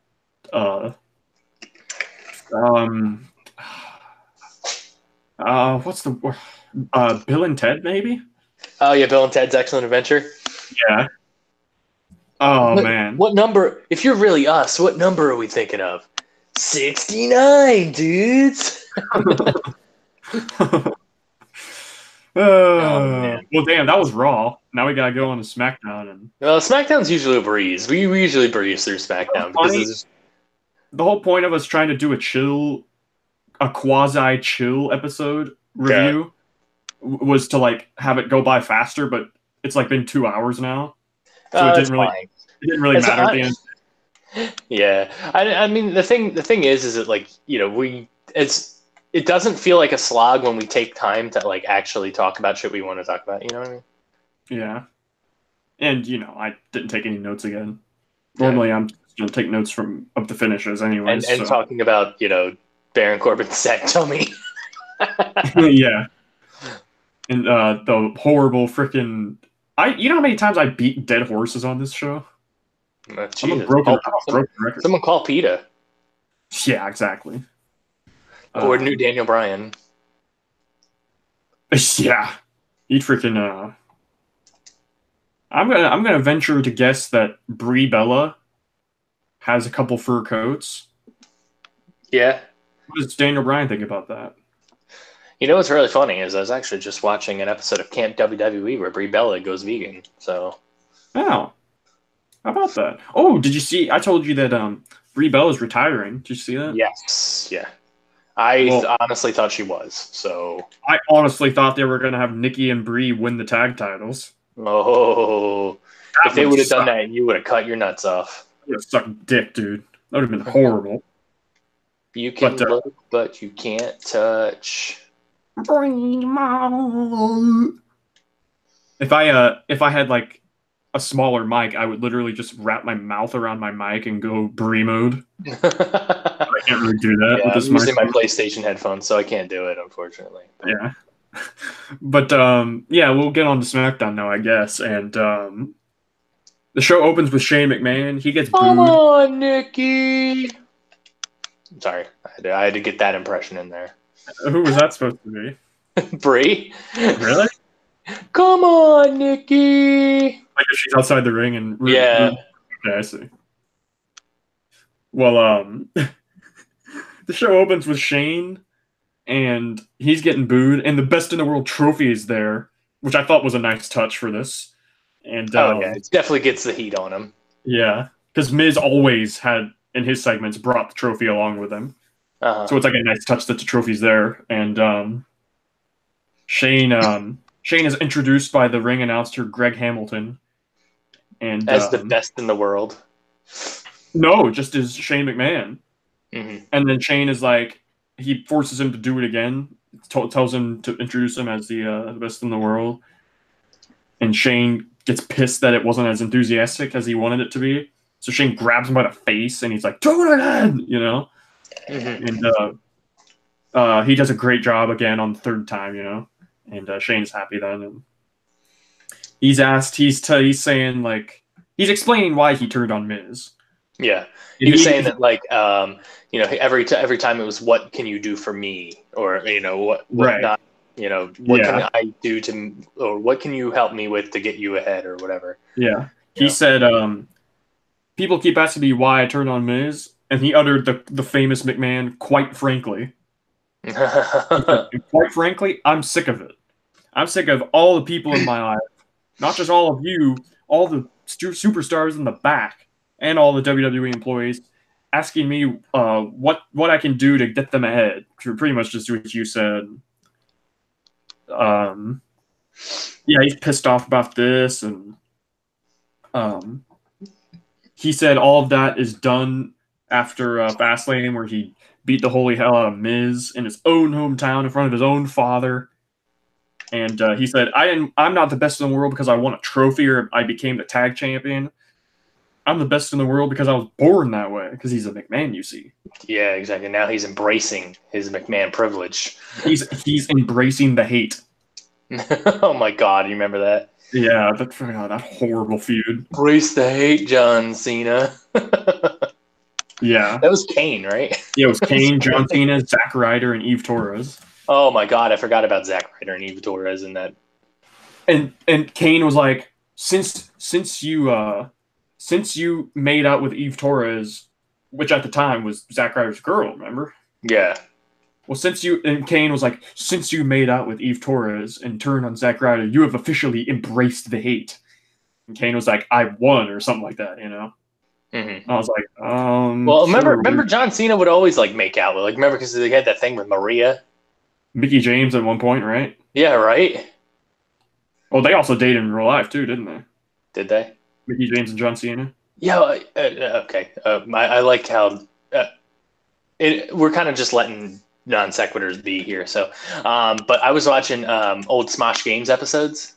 what's the Bill and Ted, maybe? Oh yeah, Bill and Ted's Excellent Adventure. Yeah. Oh man. What number? If you're really us, what number are we thinking of? 69, dudes. Well, damn, that was Raw. Now we gotta go on to SmackDown, and well, SmackDown's usually a breeze. We usually breeze through SmackDown because the whole point of us trying to do a quasi chill episode review was to like have it go by faster, but it's like been 2 hours now, so it didn't really matter at the end. Yeah, I mean the thing is that like it doesn't feel like a slog when we take time to like actually talk about shit we want to talk about. You know what I mean? Yeah. And I didn't take any notes again. Normally, I'm gonna take notes of the finishes, anyways. And talking about Baron Corbin's sack tummy. Yeah. And the horrible freaking. You know how many times I beat dead horses on this show? I'm a broken record. Someone call PETA. Yeah, exactly. Or new Daniel Bryan. Yeah, he'd freaking. I'm gonna venture to guess that Brie Bella has a couple fur coats. Yeah. What does Daniel Bryan think about that? You know what's really funny is I was actually just watching an episode of Camp WWE where Brie Bella goes vegan. So. Oh, how about that? Oh, did you see? I told you that Brie Bella's retiring. Did you see that? Yes. Yeah. I honestly thought she was. So. I honestly thought they were gonna have Nikki and Brie win the tag titles. Oh, if they would have done that, you would have cut your nuts off. Would have sucked dick, dude. That would have been horrible. You can look, but you can't touch. If I had like a smaller mic, I would literally just wrap my mouth around my mic and go Brie mode. I can't really do that with this I'm using mic. my PlayStation headphones, so I can't do it, unfortunately. Yeah. But yeah, we'll get on to SmackDown now, I guess. And the show opens with Shane McMahon. He gets booed. Come on, Nikki. Sorry, I had to get that impression in there. Who was that supposed to be? Brie. Really? Come on, Nikki. Like if she's outside the ring and yeah. Okay, I see. Well, the show opens with Shane and he's getting booed, and the Best in the World trophy is there, which I thought was a nice touch for this. And Oh yeah, it definitely gets the heat on him. yeah, because Miz always had in his segments brought the trophy along with him, so it's like a nice touch that the trophy's there. And Shane is introduced by the ring announcer Greg Hamilton, and as the best in the world. No, just as Shane McMahon. Mm-hmm. And then Shane is like, he forces him to do it again. Tells him to introduce him as the best in the world. And Shane gets pissed that it wasn't as enthusiastic as he wanted it to be. So Shane grabs him by the face and he's like, "Do it again!" You know? Mm-hmm. And he does a great job again on the third time, you know? And Shane's happy then. And he's asked, he's saying, like, he's explaining why he turned on Miz. Yeah. He was saying that, like, you know, every time it was, what can you do for me? Or, you know, what right. not, you know, what can I do to, or what can you help me with to get you ahead or whatever? Yeah. He said, people keep asking me why I turned on Miz, and he uttered the famous McMahon, quite frankly. Quite frankly, I'm sick of it. I'm sick of all the people in my life, not just all of you, all the superstars in the back, and all the WWE employees asking me what I can do to get them ahead. Pretty much just what you said. Yeah, he's pissed off about this, and he said all of that is done after Fastlane, where he beat the holy hell out of Miz in his own hometown in front of his own father. And he said, I'm not the best in the world because I won a trophy or I became the tag champion. I'm the best in the world because I was born that way, because he's a McMahon, you see. Yeah, exactly. Now he's embracing his McMahon privilege. He's embracing the hate. Oh my God, you remember that? Yeah, that horrible feud. Embrace the hate, John Cena. Yeah. That was Kane, right? Yeah, it was Kane, John Cena, Zack Ryder, and Eve Torres. Oh my God, I forgot about Zack Ryder and Eve Torres in that. And Kane was like, since you made out with Eve Torres, which at the time was Zack Ryder's girl, remember? Yeah. Well, Kane was like, since you made out with Eve Torres and turned on Zack Ryder, you have officially embraced the hate. And Kane was like, I won, or something like that, you know? Mm-hmm. I was like, well, remember John Cena would always like make out with, like, remember, because they had that thing with Maria, Mickie James at one point, right? Yeah, right. Well, they also dated in real life too, didn't they? Did they? Mickie James and John Cena. Yeah. Okay. I like how we're kind of just letting non sequiturs be here. So, but I was watching old Smosh Games episodes.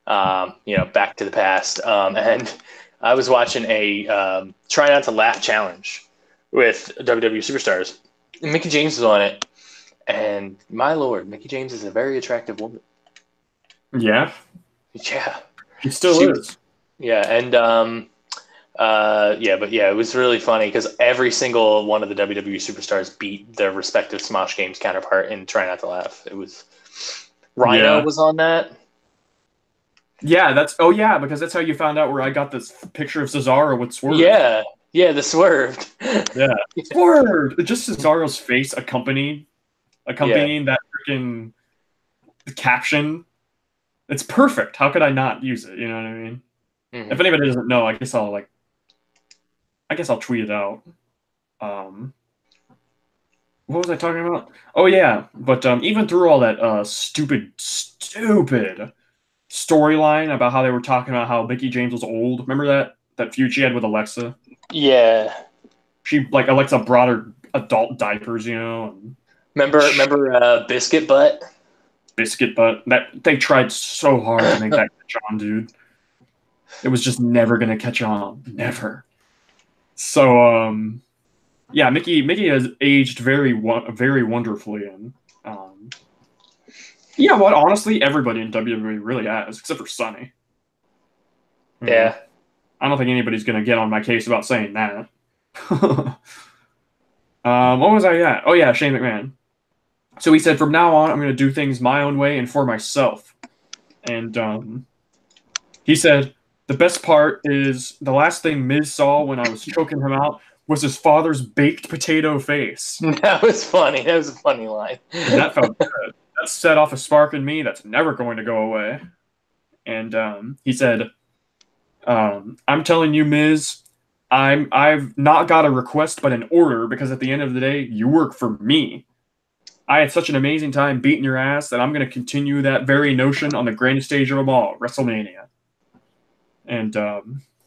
You know, Back to the Past, and I was watching a Try Not to Laugh challenge with WWE superstars. And Mickie James was on it, and my lord, Mickie James is a very attractive woman. Yeah. Yeah. She still is. Yeah, and it was really funny because every single one of the WWE superstars beat their respective Smosh Games counterpart in Try Not to Laugh. It was Rhino was on that. Yeah, because that's how you found out where I got this picture of Cesaro with Swerve. Yeah, the Swerved. Yeah, Swerved. Just Cesaro's face accompanying that freaking caption. It's perfect. How could I not use it? You know what I mean? Mm-hmm. If anybody doesn't know, I guess I'll tweet it out. What was I talking about? Oh yeah, but even through all that stupid storyline about how they were talking about how Mickie James was old. Remember that feud she had with Alexa? Yeah. She, like, Alexa brought her adult diapers, you know. And remember Biscuit Butt? Biscuit Butt. That they tried so hard to make that catch on, dude. It was just never gonna catch on. Never. So yeah, Mickie has aged very wonderfully, and you know what? Honestly, everybody in WWE really has, except for Sonny. Yeah. I don't think anybody's going to get on my case about saying that. What was I at? Oh, yeah, Shane McMahon. So he said, from now on, I'm going to do things my own way and for myself. And he said, the best part is the last thing Miz saw when I was choking him out was his father's baked potato face. That was funny. That was a funny line. And that felt good. That set off a spark in me that's never going to go away. And he said, I'm telling you, Miz, I've not got a request but an order, because at the end of the day, you work for me. I had such an amazing time beating your ass that I'm going to continue that very notion on the grandest stage of them all, WrestleMania. And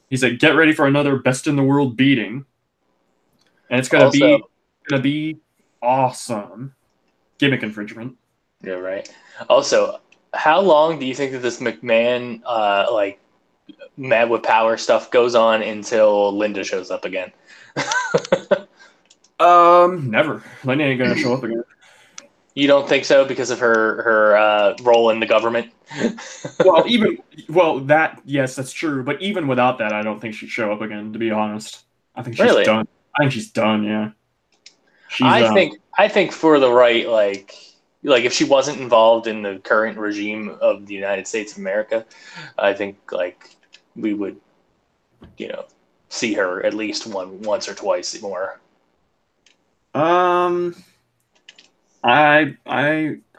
he said, get ready for another best in the world beating. And it's going to be awesome. Gimmick infringement. Yeah, right. Also, how long do you think that this McMahon like Mad with Power stuff goes on until Linda shows up again? Never. Linda ain't gonna show up again. You don't think so because of her role in the government? Yes, that's true. But even without that, I don't think she'd show up again. To be honest, I think she's Really? done. I think she's done. Yeah. I think for the right like if she wasn't involved in the current regime of the United States of America, I think like we would, see her at least once or twice more. I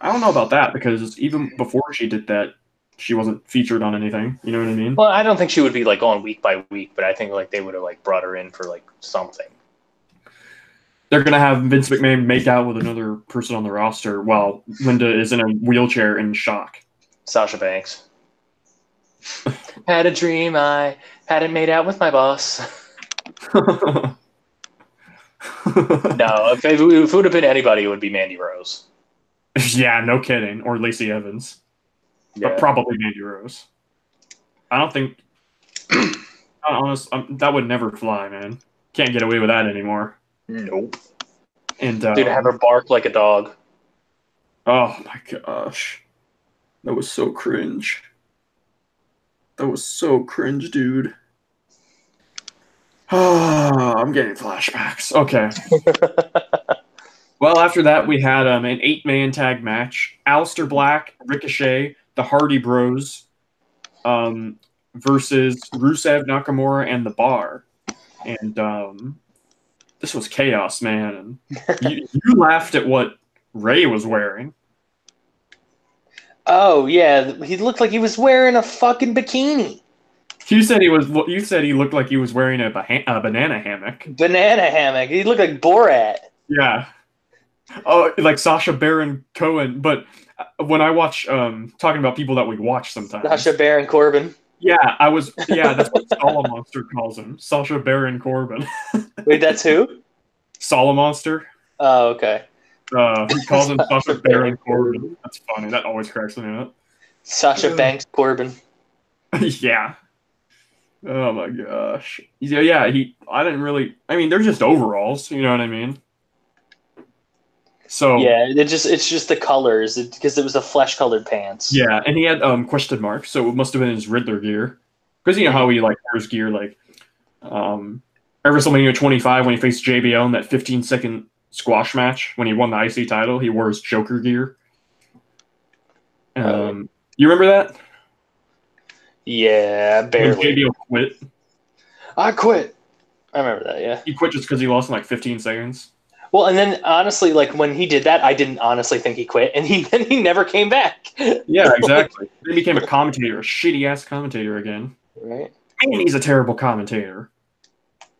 don't know about that, because even before she did that, she wasn't featured on anything. You know what I mean? Well, I don't think she would be like on week by week, but I think like they would have like brought her in for like something. They're gonna have Vince McMahon make out with another person on the roster while Linda is in a wheelchair in shock. Sasha Banks. Had a dream I hadn't made out with my boss. No, if it would have been anybody, it would be Mandy Rose. Yeah, no kidding. Or Lacey Evans. Yeah. But probably Mandy Rose. I don't think... that would never fly, man. Can't get away with that anymore. Nope. And dude, have her bark like a dog. Oh my gosh. That was so cringe. That was so cringe, dude. I'm getting flashbacks. Okay. Well, after that, we had an 8-man tag match. Aleister Black, Ricochet, the Hardy Bros, versus Rusev, Nakamura, and The Bar. And this was chaos, man. You laughed at what Ray was wearing. Oh, yeah. He looked like he was wearing a fucking bikini. You said he looked like he was wearing a banana hammock. Banana hammock. He looked like Borat. Yeah. Oh, like Sacha Baron Cohen. But when I watch talking about people that we watch sometimes. Sacha Baron Corbin. Yeah, that's what Monster calls him. Sacha Baron Corbin. Wait, that's who? Monster. Oh, okay. He calls him Sacha Baron Corbin. That's funny. That always cracks me up. Sasha Banks Corbin. Yeah. Oh my gosh. Yeah, I didn't really... I mean, they're just overalls, you know what I mean? So... Yeah, it's just the colors, because it was the flesh-colored pants. Yeah, and he had question marks, so it must have been his Riddler gear. Because you know how he like wears gear, like... at WrestleMania 25, when he faced JBL in that 15-second squash match, when he won the IC title, he wore his Joker gear. You remember that? Yeah, barely. When JBL quit. I quit. I remember that, yeah. He quit just because he lost in like 15 seconds. Well, and then honestly, like when he did that, I didn't honestly think he quit, and he never came back. Yeah, exactly. He became a commentator, a shitty-ass commentator again. Right. And he's a terrible commentator.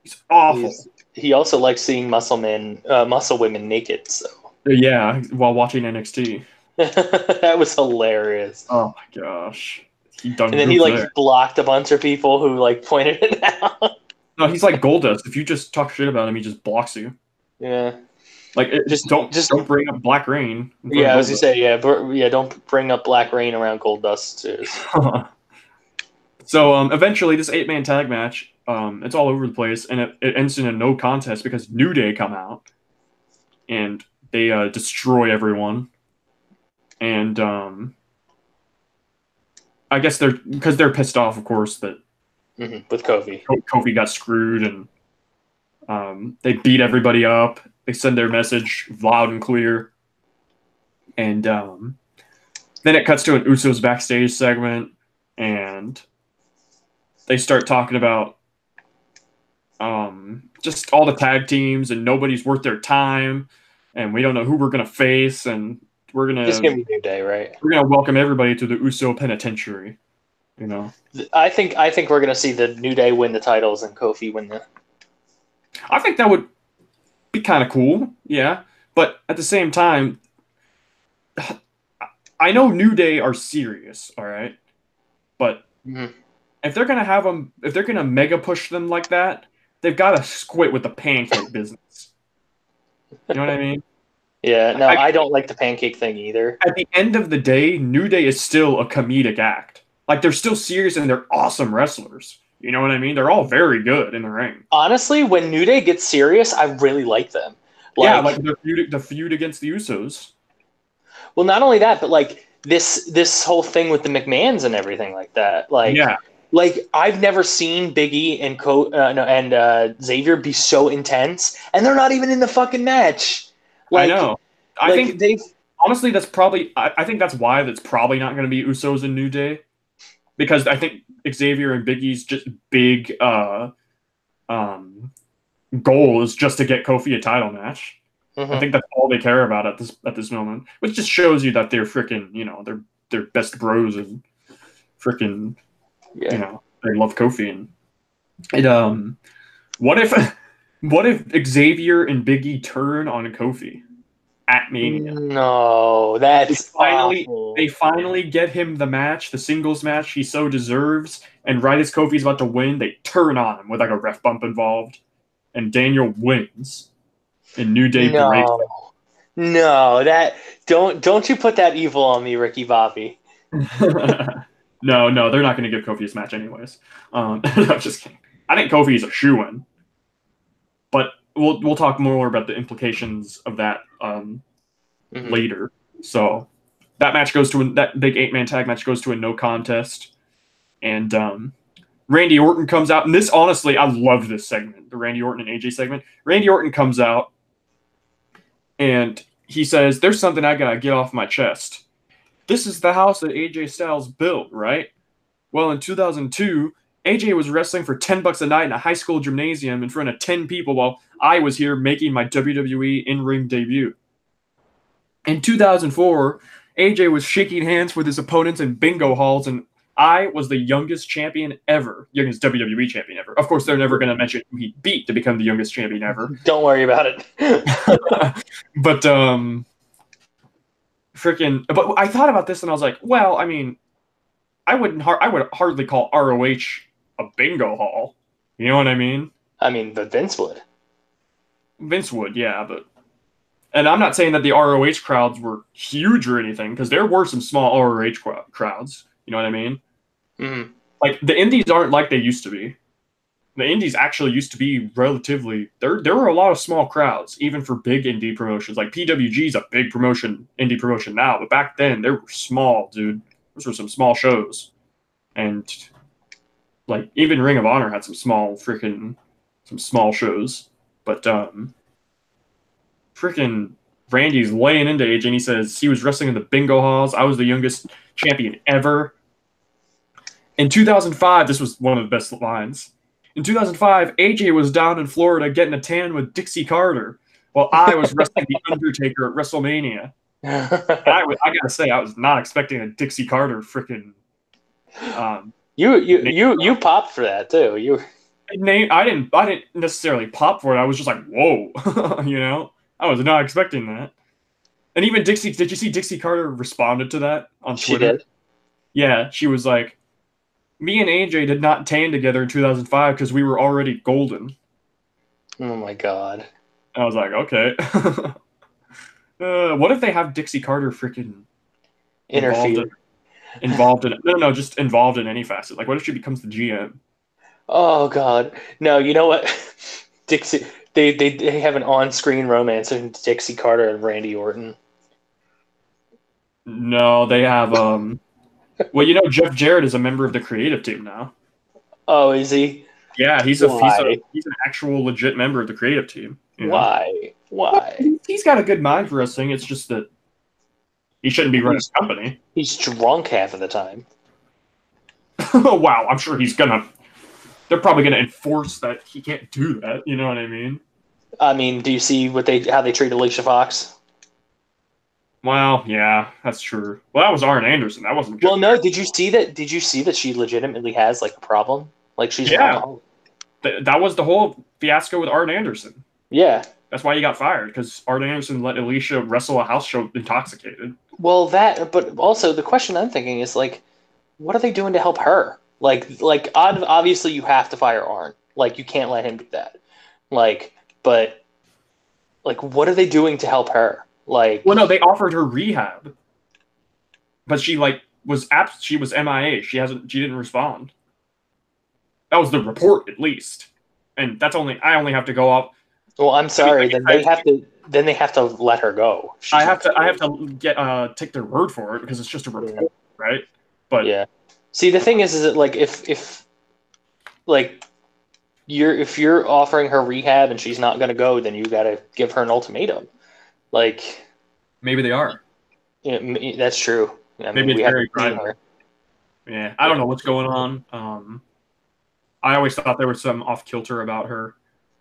He's awful. He also likes seeing muscle women naked, so. Yeah, while watching NXT. That was hilarious. Oh my gosh. And then he blocked a bunch of people who like pointed it out. No, he's like Goldust. If you just talk shit about him, he just blocks you. Yeah. Like don't bring up Black Rain. Yeah, I was gonna say don't bring up Black Rain around Goldust. So eventually, this 8-man tag match, it's all over the place, and it ends in a no contest because New Day come out and they destroy everyone. And I guess they're pissed off, of course, that with Kofi. Kofi got screwed, and they beat everybody up. They send their message loud and clear. And then it cuts to an Usos backstage segment, and they start talking about just all the tag teams, and nobody's worth their time, and we don't know who we're gonna face, and Just give me New Day, right? we're gonna welcome everybody to the Uso Penitentiary. You know, I think we're gonna see the New Day win the titles and Kofi win the. I think that would be kind of cool, yeah. But at the same time, I know New Day are serious, all right. But if they're gonna have them, if they're gonna mega push them like that, they've got to quit with the pancake business. You know what I mean? Yeah, no, I don't like the pancake thing either. At the end of the day, New Day is still a comedic act. Like, they're still serious and they're awesome wrestlers. You know what I mean? They're all very good in the ring. Honestly, when New Day gets serious, I really like them. Yeah, like the feud against the Usos. Well, not only that, but like this whole thing with the McMahons and everything like that. Like, Yeah. Like, I've never seen Big E and Xavier be so intense, and they're not even in the fucking match. Like, I know. I think they've honestly, that's probably. I think that's why that's probably not going to be Usos and New Day, because I think Xavier and Big E's just big goal is just to get Kofi a title match. I think that's all they care about at this moment, which just shows you that they're freaking, you know, they're best bros and freaking. Yeah. You know, they love Kofi, and what if Xavier and Big E turn on Kofi at Mania? No, that's awful. They finally get him the match, the singles match he so deserves, and right as Kofi's about to win, they turn on him with like a ref bump involved, and Daniel wins, and New Day breaks. No, that don't you put that evil on me, Ricky Bobby. No, they're not going to give Kofi his match anyways. I'm just kidding. I think Kofi is a shoo-in, but we'll talk more about the implications of that later. So that match that big 8-man tag match goes to a no contest, and Randy Orton comes out. And this, honestly, I love this segment, the Randy Orton and AJ segment. Randy Orton comes out, and he says, "There's something I gotta get off my chest. This is the house that AJ Styles built, right? Well, in 2002, AJ was wrestling for $10 a night in a high school gymnasium in front of 10 people while I was here making my WWE in-ring debut. In 2004, AJ was shaking hands with his opponents in bingo halls, and I was the youngest champion ever, youngest WWE champion ever. Of course, they're never going to mention who he beat to become the youngest champion ever. Don't worry about it. But but I thought about this and I was like, well, I mean, I would hardly call ROH a bingo hall. You know what I mean? I mean, but Vince would. Vince would, yeah, and I'm not saying that the ROH crowds were huge or anything, because there were some small ROH crowds. You know what I mean? Mm-hmm. Like, the indies aren't like they used to be. The indies actually used to be relatively... There were a lot of small crowds, even for big indie promotions. Like, PWG's a big indie promotion now, but back then, they were small, dude. Those were some small shows. And, like, even Ring of Honor had some small shows. But, freaking Randy's laying into AJ, and he says he was wrestling in the bingo halls. I was the youngest champion ever. In 2005, this was one of the best lines. In 2005, AJ was down in Florida getting a tan with Dixie Carter, while I was wrestling The Undertaker at WrestleMania. I gotta say, I was not expecting a Dixie Carter freaking. You popped for that too. I didn't necessarily pop for it. I was just like, whoa, you know, I was not expecting that. And even did you see Dixie Carter responded to that on Twitter? She did. Yeah, she was like, me and AJ did not tan together in 2005 because we were already golden. Oh my god. And I was like, okay. What if they have Dixie Carter freaking involved in just involved in any facet? Like, what if she becomes the GM? Oh god. No, you know what? Dixie they have an on-screen romance of Dixie Carter and Randy Orton. No, they have well, you know, Jeff Jarrett is a member of the creative team now. Oh, is he? Yeah, he's an actual legit member of the creative team. You know? Why? He's got a good mind for wrestling. It's just that he shouldn't be running a company. He's drunk half of the time. Wow, I'm sure he's gonna they're probably going to enforce that he can't do that. You know what I mean? I mean, do you see how they treat Alicia Fox? Well, yeah, that's true. Well, that was Arn Anderson. That wasn't. Well, no. Did you see that? Did you see that she legitimately has like a problem? Like she's an Yeah, alcoholic. that was the whole fiasco with Arn Anderson. Yeah. That's why he got fired, because Arn Anderson let Alicia wrestle a house show intoxicated. Well, but also the question I'm thinking is like, what are they doing to help her? Obviously you have to fire Arn. Like you can't let him do that. But what are they doing to help her? Like, well, no, they offered her rehab, but she she was MIA. She didn't respond. That was the report, at least, and I only have to go up. Well, I'm sorry. Then they have to let her go. I have to take their word for it because it's just a report, right? But yeah. See, the thing is that like if you're offering her rehab and she's not going to go, then you got to give her an ultimatum. Like maybe they are. Yeah, that's true. I mean, maybe it's very private. Yeah, I don't know what's going on. I always thought there was some off kilter about her,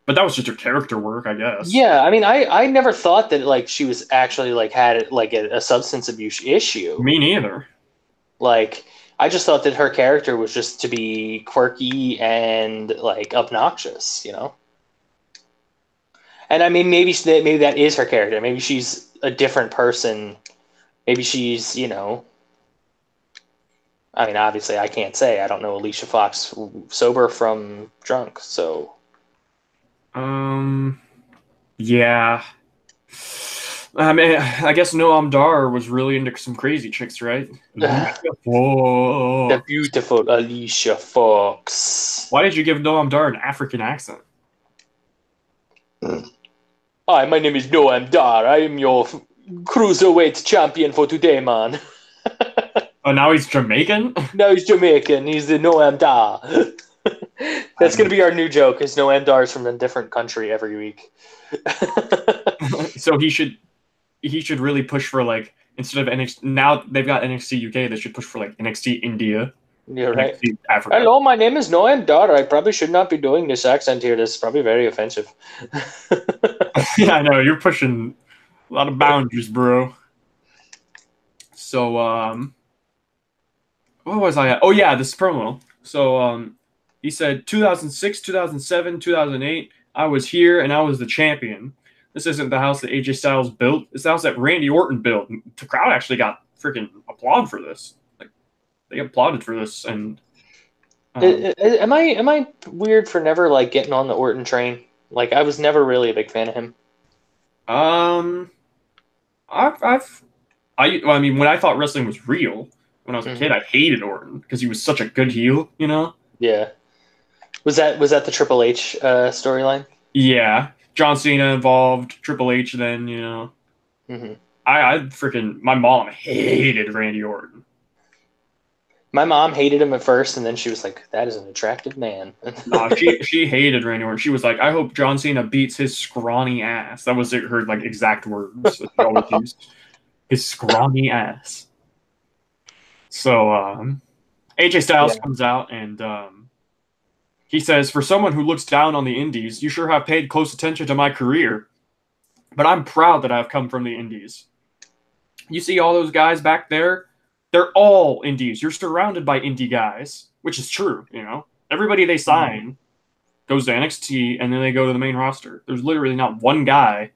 but that was just her character work, I guess. Yeah, I mean, I never thought that like she was actually like had like a substance abuse issue. Me neither. Like, I just thought that her character was just to be quirky and like obnoxious, you know. And I mean, maybe that is her character. Maybe she's a different person. Maybe she's, you know. I mean, obviously, I can't say. I don't know Alicia Fox sober from drunk, so. Yeah. I mean, I guess Noam Dar was really into some crazy chicks, right? The beautiful Alicia Fox. Why did you give Noam Dar an African accent? Hi, my name is Noam Dar. I am your cruiserweight champion for today, man. Oh, now he's Jamaican? No, he's Jamaican. He's the Noam Dar. That's going to be our new joke, is Noam Dar is from a different country every week. So he should really push for, like, instead of NXT, now they've got NXT UK, they should push for, like, NXT India. You're right. NXT Africa. Hello, my name is Noam Dar. I probably should not be doing this accent here. This is probably very offensive. Yeah, I know. You're pushing a lot of boundaries, bro. So, what was I at? Oh, yeah, this promo. So, he said 2006, 2007, 2008, I was here and I was the champion. This isn't the house that AJ Styles built. It's the house that Randy Orton built. And the crowd actually got freaking applaud for this. Like, they applauded for this. And am I weird for never like getting on the Orton train? Like, I was never really a big fan of him. I mean, when I thought wrestling was real, when I was a kid, I hated Orton because he was such a good heel, you know? Yeah. Was that the Triple H storyline? Yeah. John Cena involved, Triple H then, you know. Mm-hmm. My mom hated Randy Orton. My mom hated him at first, and then she was like, that is an attractive man. Nah, she hated Randy Orton. She was like, I hope John Cena beats his scrawny ass. That was her like exact words that she always used. His scrawny ass. So AJ Styles comes out and he says, for someone who looks down on the indies, you sure have paid close attention to my career. But I'm proud that I've come from the indies. You see all those guys back there? They're all indies. You're surrounded by indie guys, which is true, you know. Everybody they sign goes to NXT and then they go to the main roster. There's literally not one guy.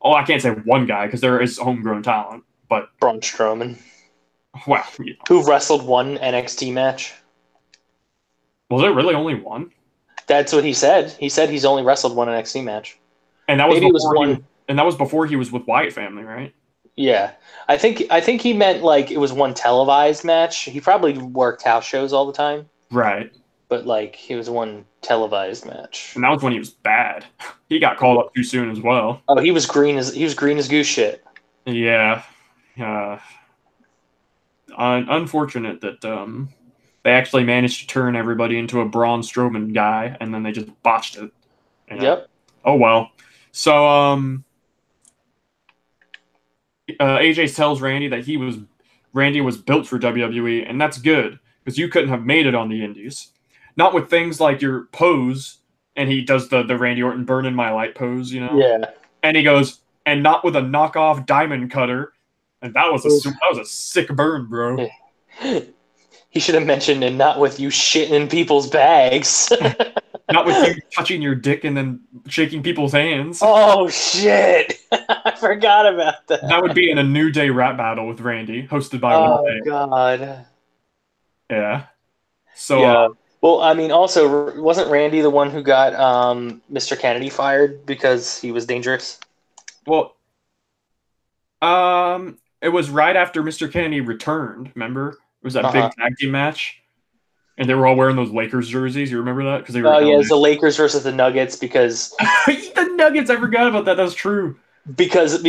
Oh, I can't say one guy because there is homegrown talent, but Braun Strowman. Well, you know. Who wrestled one NXT match? Was it really only one? That's what he said. He said he's only wrestled one NXT match. And that was before he was with Wyatt family, right? Yeah. I think he meant like it was one televised match. He probably worked house shows all the time. Right. But like it was one televised match. And that was when he was bad. He got called up too soon as well. Oh, he was green as goose shit. Yeah. Unfortunate that they actually managed to turn everybody into a Braun Strowman guy, and then they just botched it. You know? Yep. Oh well. So AJ tells Randy that Randy was built for WWE, and that's good because you couldn't have made it on the indies. not with things like your pose, and he does the Randy Orton burn in my light pose, Yeah. and he goes, and not with a knockoff diamond cutter, and that was a sick burn, bro. He should have mentioned, and not with you shitting in people's bags. Not with you touching your dick and then shaking people's hands. Oh shit! I forgot about that. That would be in a New Day rap battle with Randy, hosted by Oh New Day. god. Yeah. So Yeah. Well, I mean, also, wasn't Randy the one who got Mr. Kennedy fired because he was dangerous? well, it was right after Mr. Kennedy returned. Remember, it was that big tag team match, and they were all wearing those Lakers jerseys. You remember that? Because they were. Oh yeah, it's the Lakers versus the Nuggets because the Nuggets. I forgot about that. That's true. because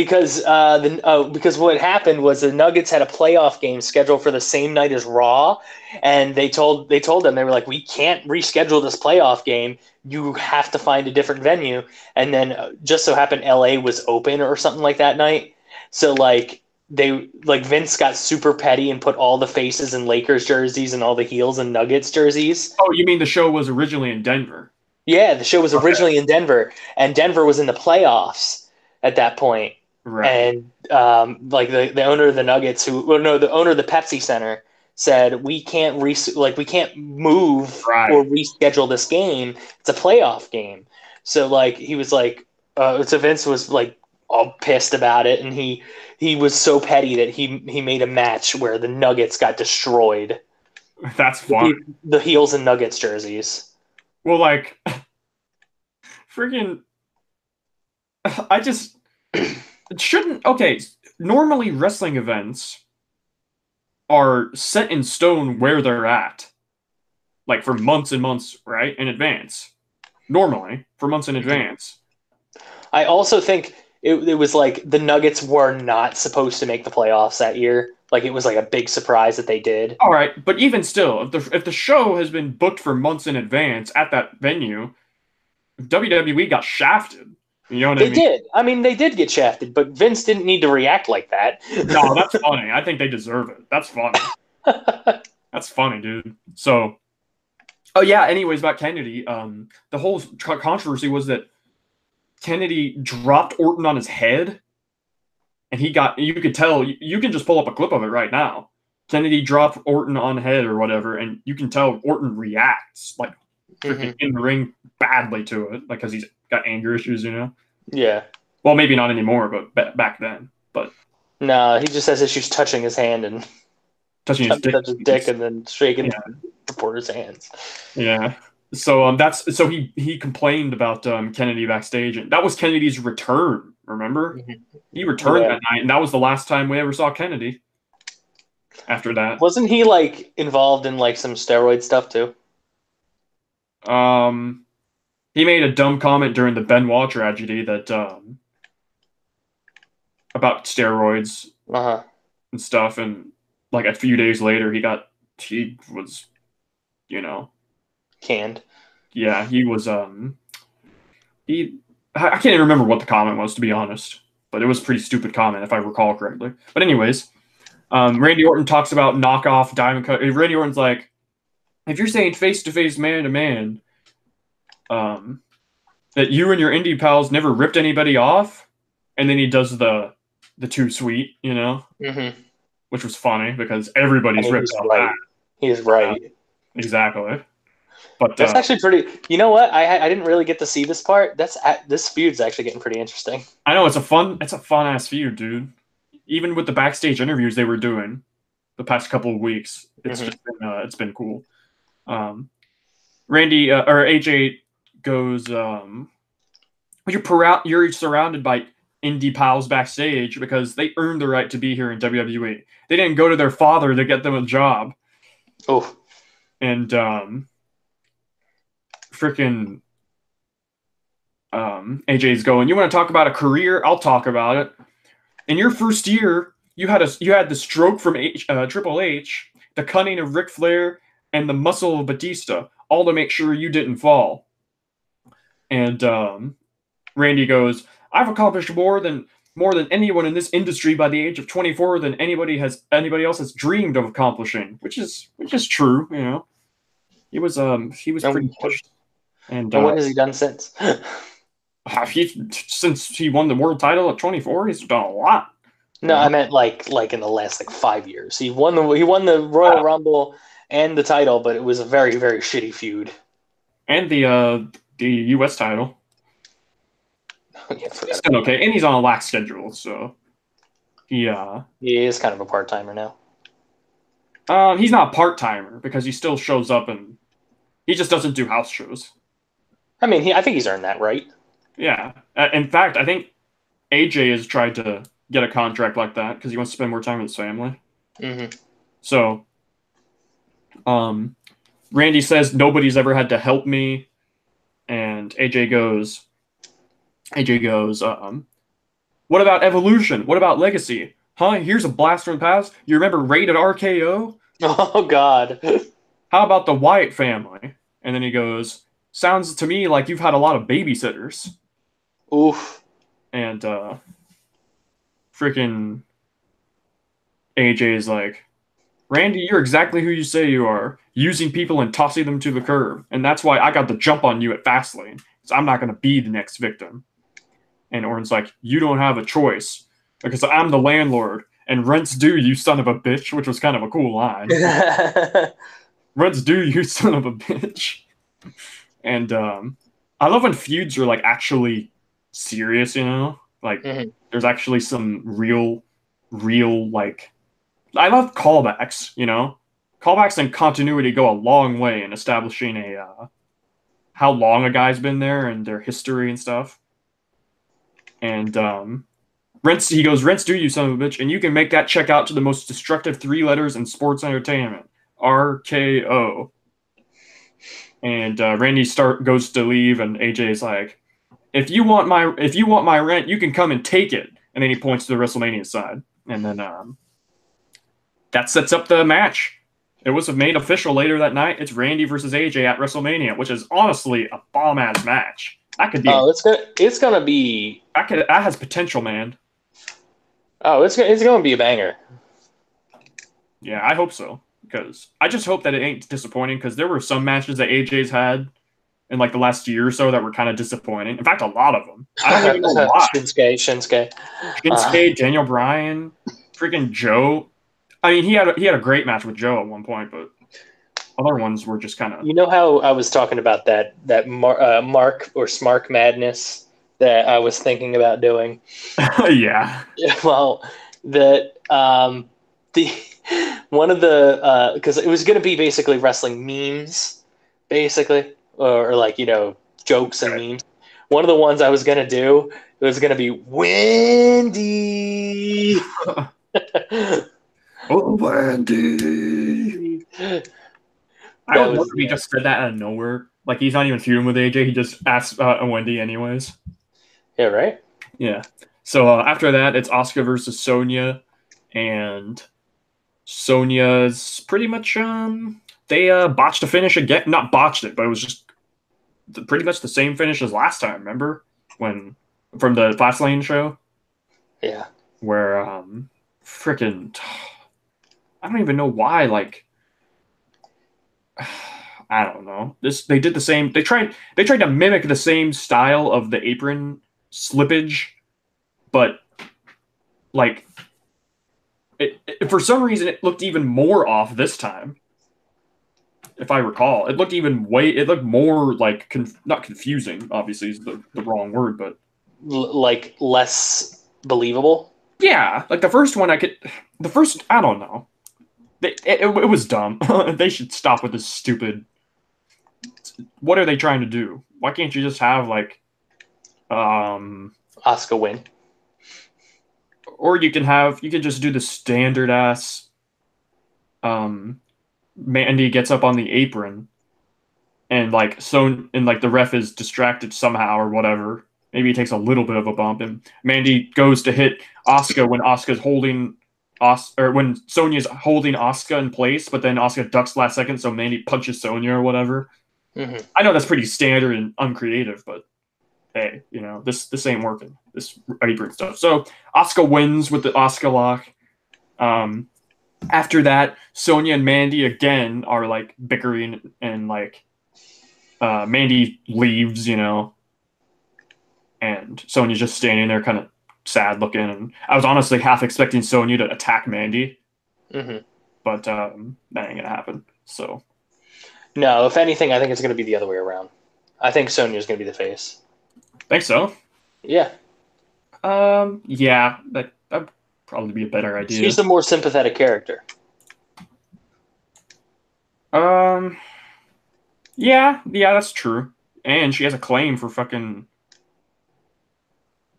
what happened was the Nuggets had a playoff game scheduled for the same night as Raw, and they told them, they were like, we can't reschedule this playoff game. You have to find a different venue. And then just so happened LA was open or something like that night. So Vince got super petty and put all the faces in Lakers jerseys and all the heels in Nuggets jerseys. Oh, you mean the show was originally in Denver? Yeah, the show was originally in Denver, and Denver was in the playoffs at that point. Right. And the owner of the Nuggets, the owner of the Pepsi Center said, we can't move or reschedule this game. It's a playoff game. So he was like, so Vince was like all pissed about it, and he was so petty that he made a match where the Nuggets got destroyed. That's fun. The heels and Nuggets jerseys. Well, freaking, I just it shouldn't. Okay, normally wrestling events are set in stone where they're at, for months and months, right, in advance. Normally, for months in advance. I also think it was the Nuggets were not supposed to make the playoffs that year. It was a big surprise that they did. All right, but even still, if the show has been booked for months in advance at that venue, WWE got shafted. You know what I mean? They did. I mean, they did get shafted, but Vince didn't need to react like that. No, that's funny. I think they deserve it. That's funny. That's funny, dude. So, oh yeah. Anyways, about Kennedy, the whole controversy was that Kennedy dropped Orton on his head, and you could tell, you can just pull up a clip of it right now. Kennedy dropped Orton on head or whatever, and you can tell Orton reacts freaking in the ring badly to it, because he's got anger issues, Yeah. Well, maybe not anymore, but back then. But no, he just has issues touching his hand and touching his dick and then shaking reporters' hands. Yeah. So so he complained about Kennedy backstage, and that was Kennedy's return. Remember, he returned that night, and that was the last time we ever saw Kennedy. After that, wasn't he involved in some steroid stuff too? He made a dumb comment during the Benoit tragedy that about steroids and stuff, and a few days later he was canned. Yeah, he was I can't even remember what the comment was, to be honest, but it was a pretty stupid comment if I recall correctly. But anyways, Randy Orton talks about knockoff diamond cut. Randy Orton's like, if you're saying face-to-face, man-to-man, that you and your indie pals never ripped anybody off, and then he does the too sweet, which was funny because everybody's ripped off that. He's right. Exactly. But that's actually pretty. You know what? I didn't really get to see this part. This feud's actually getting pretty interesting. I know it's a fun ass feud, dude. Even with the backstage interviews they were doing the past couple of weeks, it's been cool. Randy or AJ goes, you're surrounded by indie pals backstage because they earned the right to be here in WWE. They didn't go to their father to get them a job. Oh, and freaking AJ's going, you want to talk about a career? I'll talk about it. In your first year, you had the stroke from Triple H, the cunning of Ric Flair, and the muscle of Batista, all to make sure you didn't fall. And Randy goes, I've accomplished more than anyone in this industry by the age of 24 than anybody else has dreamed of accomplishing, which is true, He was pretty pushed. And what has he done since? Since he won the world title at 24, he's done a lot. No, I meant like in the last 5 years. He won the Royal Rumble and the title, but it was a very, very shitty feud. And the U.S. title. Yeah, he's done okay, and he's on a lax schedule, so he is kind of a part timer now. He's not a part timer because he still shows up and he just doesn't do house shows. I mean, I think he's earned that right. Yeah. In fact, I think AJ has tried to get a contract like that because he wants to spend more time with his family. Mm-hmm. So, Randy says nobody's ever had to help me, and AJ goes, what about Evolution? What about Legacy? Huh? Here's a blast from the past. You remember Rated RKO? Oh, God. How about the Wyatt family? And then he goes, sounds to me like you've had a lot of babysitters. Oof. And freaking AJ is like, Randy, you're exactly who you say you are, using people and tossing them to the curb. And that's why I got the jump on you at Fastlane. So I'm not going to be the next victim. And Orton's like, you don't have a choice because I'm the landlord and rent's due, you son of a bitch, which was kind of a cool line. Rent's due, you son of a bitch. And I love when feuds are like actually serious, you know? Like there's actually some real like I love callbacks, you know? Callbacks and continuity go a long way in establishing a how long a guy's been there and their history and stuff. And he goes, rent's due, you son of a bitch, and you can make that check out to the most destructive 3 letters in sports entertainment. RKO. And Randy goes to leave, and AJ's like, if you want my rent, you can come and take it. And then he points to the WrestleMania side. And then that sets up the match. It was made official later that night. It's Randy versus AJ at WrestleMania, which is honestly a bomb-ass match. That could be. Oh, it's gonna be. That has potential, man. Oh, it's gonna be a banger. Yeah, I hope so. Because I just hope that it ain't disappointing. Because there were some matches that AJ's had in like the last year or so that were kind of disappointing. In fact, a lot of them. I don't even know why. Shinsuke, Daniel Bryan, freaking Joe. I mean, he had a great match with Joe at one point, but other ones were just kind of. You know how I was talking about that Mark or Smark Madness that I was thinking about doing? Yeah. Well, the one of the because it was going to be basically wrestling memes, basically, or like jokes and memes. One of the ones I was going to do was going to be Wendy. Oh, Wendy. I would love if he just said that out of nowhere. Like, he's not even feuding with AJ. He just asked Wendy anyways. Yeah, right? Yeah. So after that, it's Asuka versus Sonya. And Sonya's pretty much, they botched a finish again. Not botched it, but it was just pretty much the same finish as last time, remember? From the Fastlane show? Yeah. Where, freaking... I don't even know why, like... I don't know. They did the same... They tried to mimic the same style of the apron slippage, but, like... for some reason, it looked even more off this time. If I recall. It looked more, like... not confusing, obviously, is the wrong word, but... like, less believable? Yeah. Like, the first one, I don't know. It was dumb. They should stop with this stupid... What are they trying to do? Why can't you just have, like... Asuka win. Or you can just do the standard-ass... Mandy gets up on the apron, and, like, the ref is distracted somehow or whatever. Maybe he takes a little bit of a bump, and Mandy goes to hit Asuka when Asuka's holding... or when Sonya's holding Asuka in place, but then Asuka ducks last second, so Mandy punches Sonya or whatever. Mm-hmm. I know that's pretty standard and uncreative, but hey, this ain't working. This apron stuff. So Asuka wins with the Asuka lock. After that, Sonya and Mandy again are like bickering, and like Mandy leaves, and Sonya's just standing there, kind of sad looking. And I was honestly half expecting Sonya to attack Mandy, Hmm. but that ain't gonna happen. So No, if anything, I think it's going to be the other way around. I think Sonya's going to be the face. think so. Yeah. Yeah, that'd probably be a better She's idea. the more sympathetic character. Um, yeah, that's true. And she has a claim for fucking.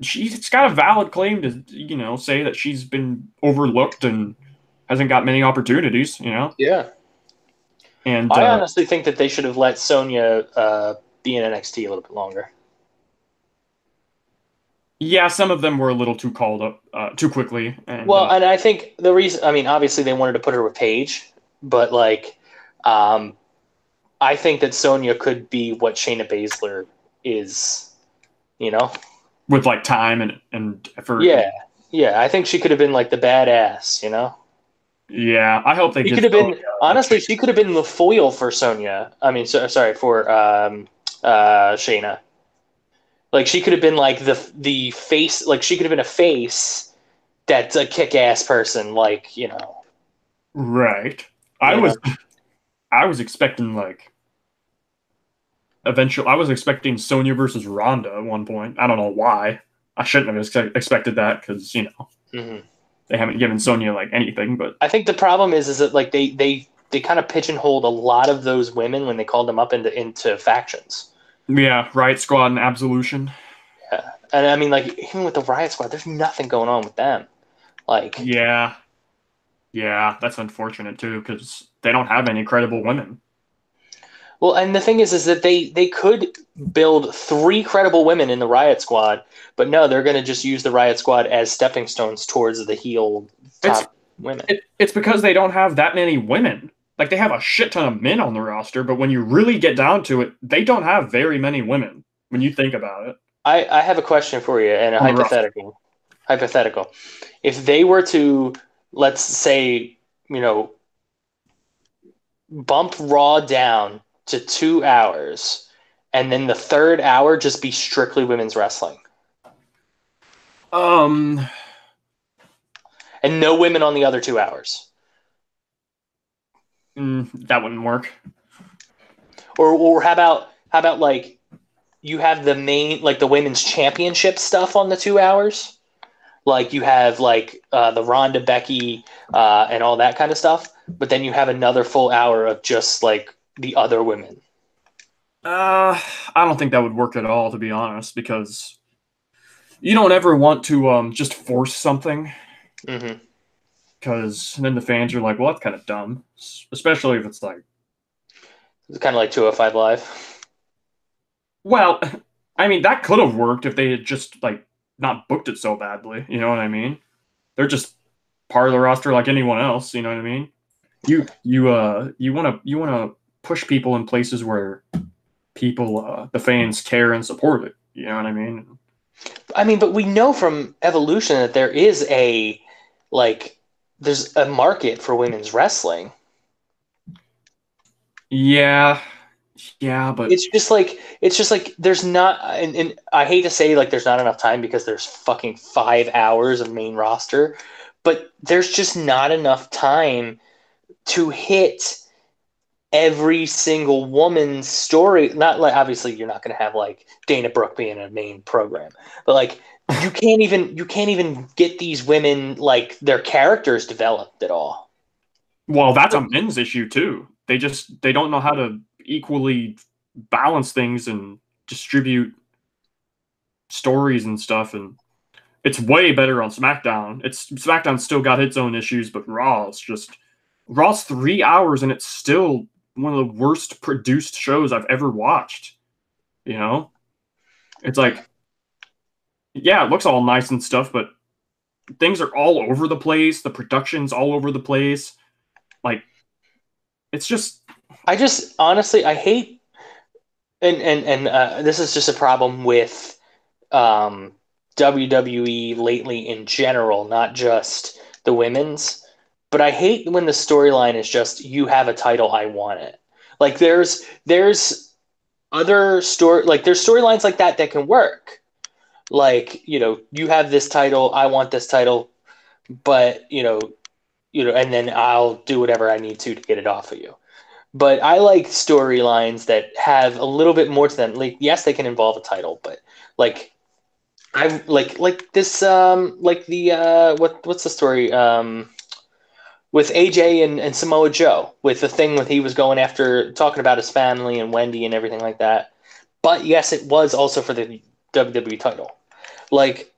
She's got a valid claim to, say that she's been overlooked and hasn't got many opportunities. Yeah. And I honestly think that they should have let Sonya be in NXT a little bit longer. yeah, some of them were a little too called up too quickly. And Well, and I think the reason, I mean, obviously they wanted to put her with Paige, but like, I think that Sonya could be what Shayna Baszler is, you know? with like time and effort. Yeah. Yeah. I think she could have been like the badass, you know? Yeah, I hope they She give could have been, Sonya a honestly, chance. she could have been the foil for Sonya. I mean, sorry, for Shayna. Like, she could have been like the face, like, she could have been a face that's a kick ass person, like, Right. I you know. was I was expecting like eventually. I was expecting Sonya versus Ronda at one point. I don't know why. I shouldn't have expected that because Hmm. they haven't given Sonya like anything. But I think the problem is that like they kind of pigeonholed a lot of those women when they called them up into factions. yeah, Riot Squad and Absolution. Yeah, and I mean, like, even with the Riot Squad, there's nothing going on with them. Like, Yeah, yeah, that's unfortunate too because they don't have any credible women. well, and the thing is that they could build three credible women in the Riot Squad, but no, they're going to just use the Riot Squad as stepping stones towards the heel It's top women. it's because they don't have that many women. Like they have a shit ton of men on the roster, but when you really get down to it, they don't have very many women. When you think about it, I have a question for you and a on the roster. hypothetical. If they were to, let's say, you know, bump Raw down to 2 hours, and then the third hour just be strictly women's wrestling, Um, and no women on the other 2 hours. that wouldn't work. Or how about like you have the main, like, the women's championship stuff on the 2 hours, like you have like the Ronda, Becky, and all that kind of stuff, but then you have another full hour of just like the other women. I don't think that would work at all, to be honest, because you don't ever want to just force something, Mm-hmm. because then the fans are like, well, that's kind of dumb, especially if it's like, It's kind of like 205 Live. well, I mean, that could have worked if they had just like not booked it so badly. You know what I mean? They're just part of the roster like anyone else. You know what I mean? You want to push people in places where people the fans care and support it. You know what I mean? I mean, but we know from Evolution that there is like there's a market for women's wrestling. Yeah, yeah, but It's just like there's not, and I hate to say like there's not enough time because there's fucking 5 hours of main roster, but there's just not enough time to hit every single woman's story. Not like, obviously you're not going to have like Dana Brooke being a main program, but like you can't even get these women like their characters developed at all. well, that's a men's issue too. They don't know how to equally balance things and distribute stories and stuff, and it's way better on SmackDown. It's SmackDown still got its own issues, but Raw's 3 hours and it's still one of the worst produced shows I've ever watched. You know, it's like, yeah, it looks all nice and stuff, but things are all over the place. The production's all over the place. Like, it's just I just honestly I hate, and this is just a problem with WWE lately in general, not just the women's. but I hate when the storyline is just you have a title, I want it. Like there's other story like there's storylines like that that can work. Like, you have this title, I want this title, but and then I'll do whatever I need to get it off of you. But I like storylines that have a little bit more to them. Like, yes, they can involve a title, but like I like this like the what's the story with AJ and Samoa Joe, with the thing with he was going after talking about his family and Wendy and everything like that. But yes, it was also for the WWE title. Like,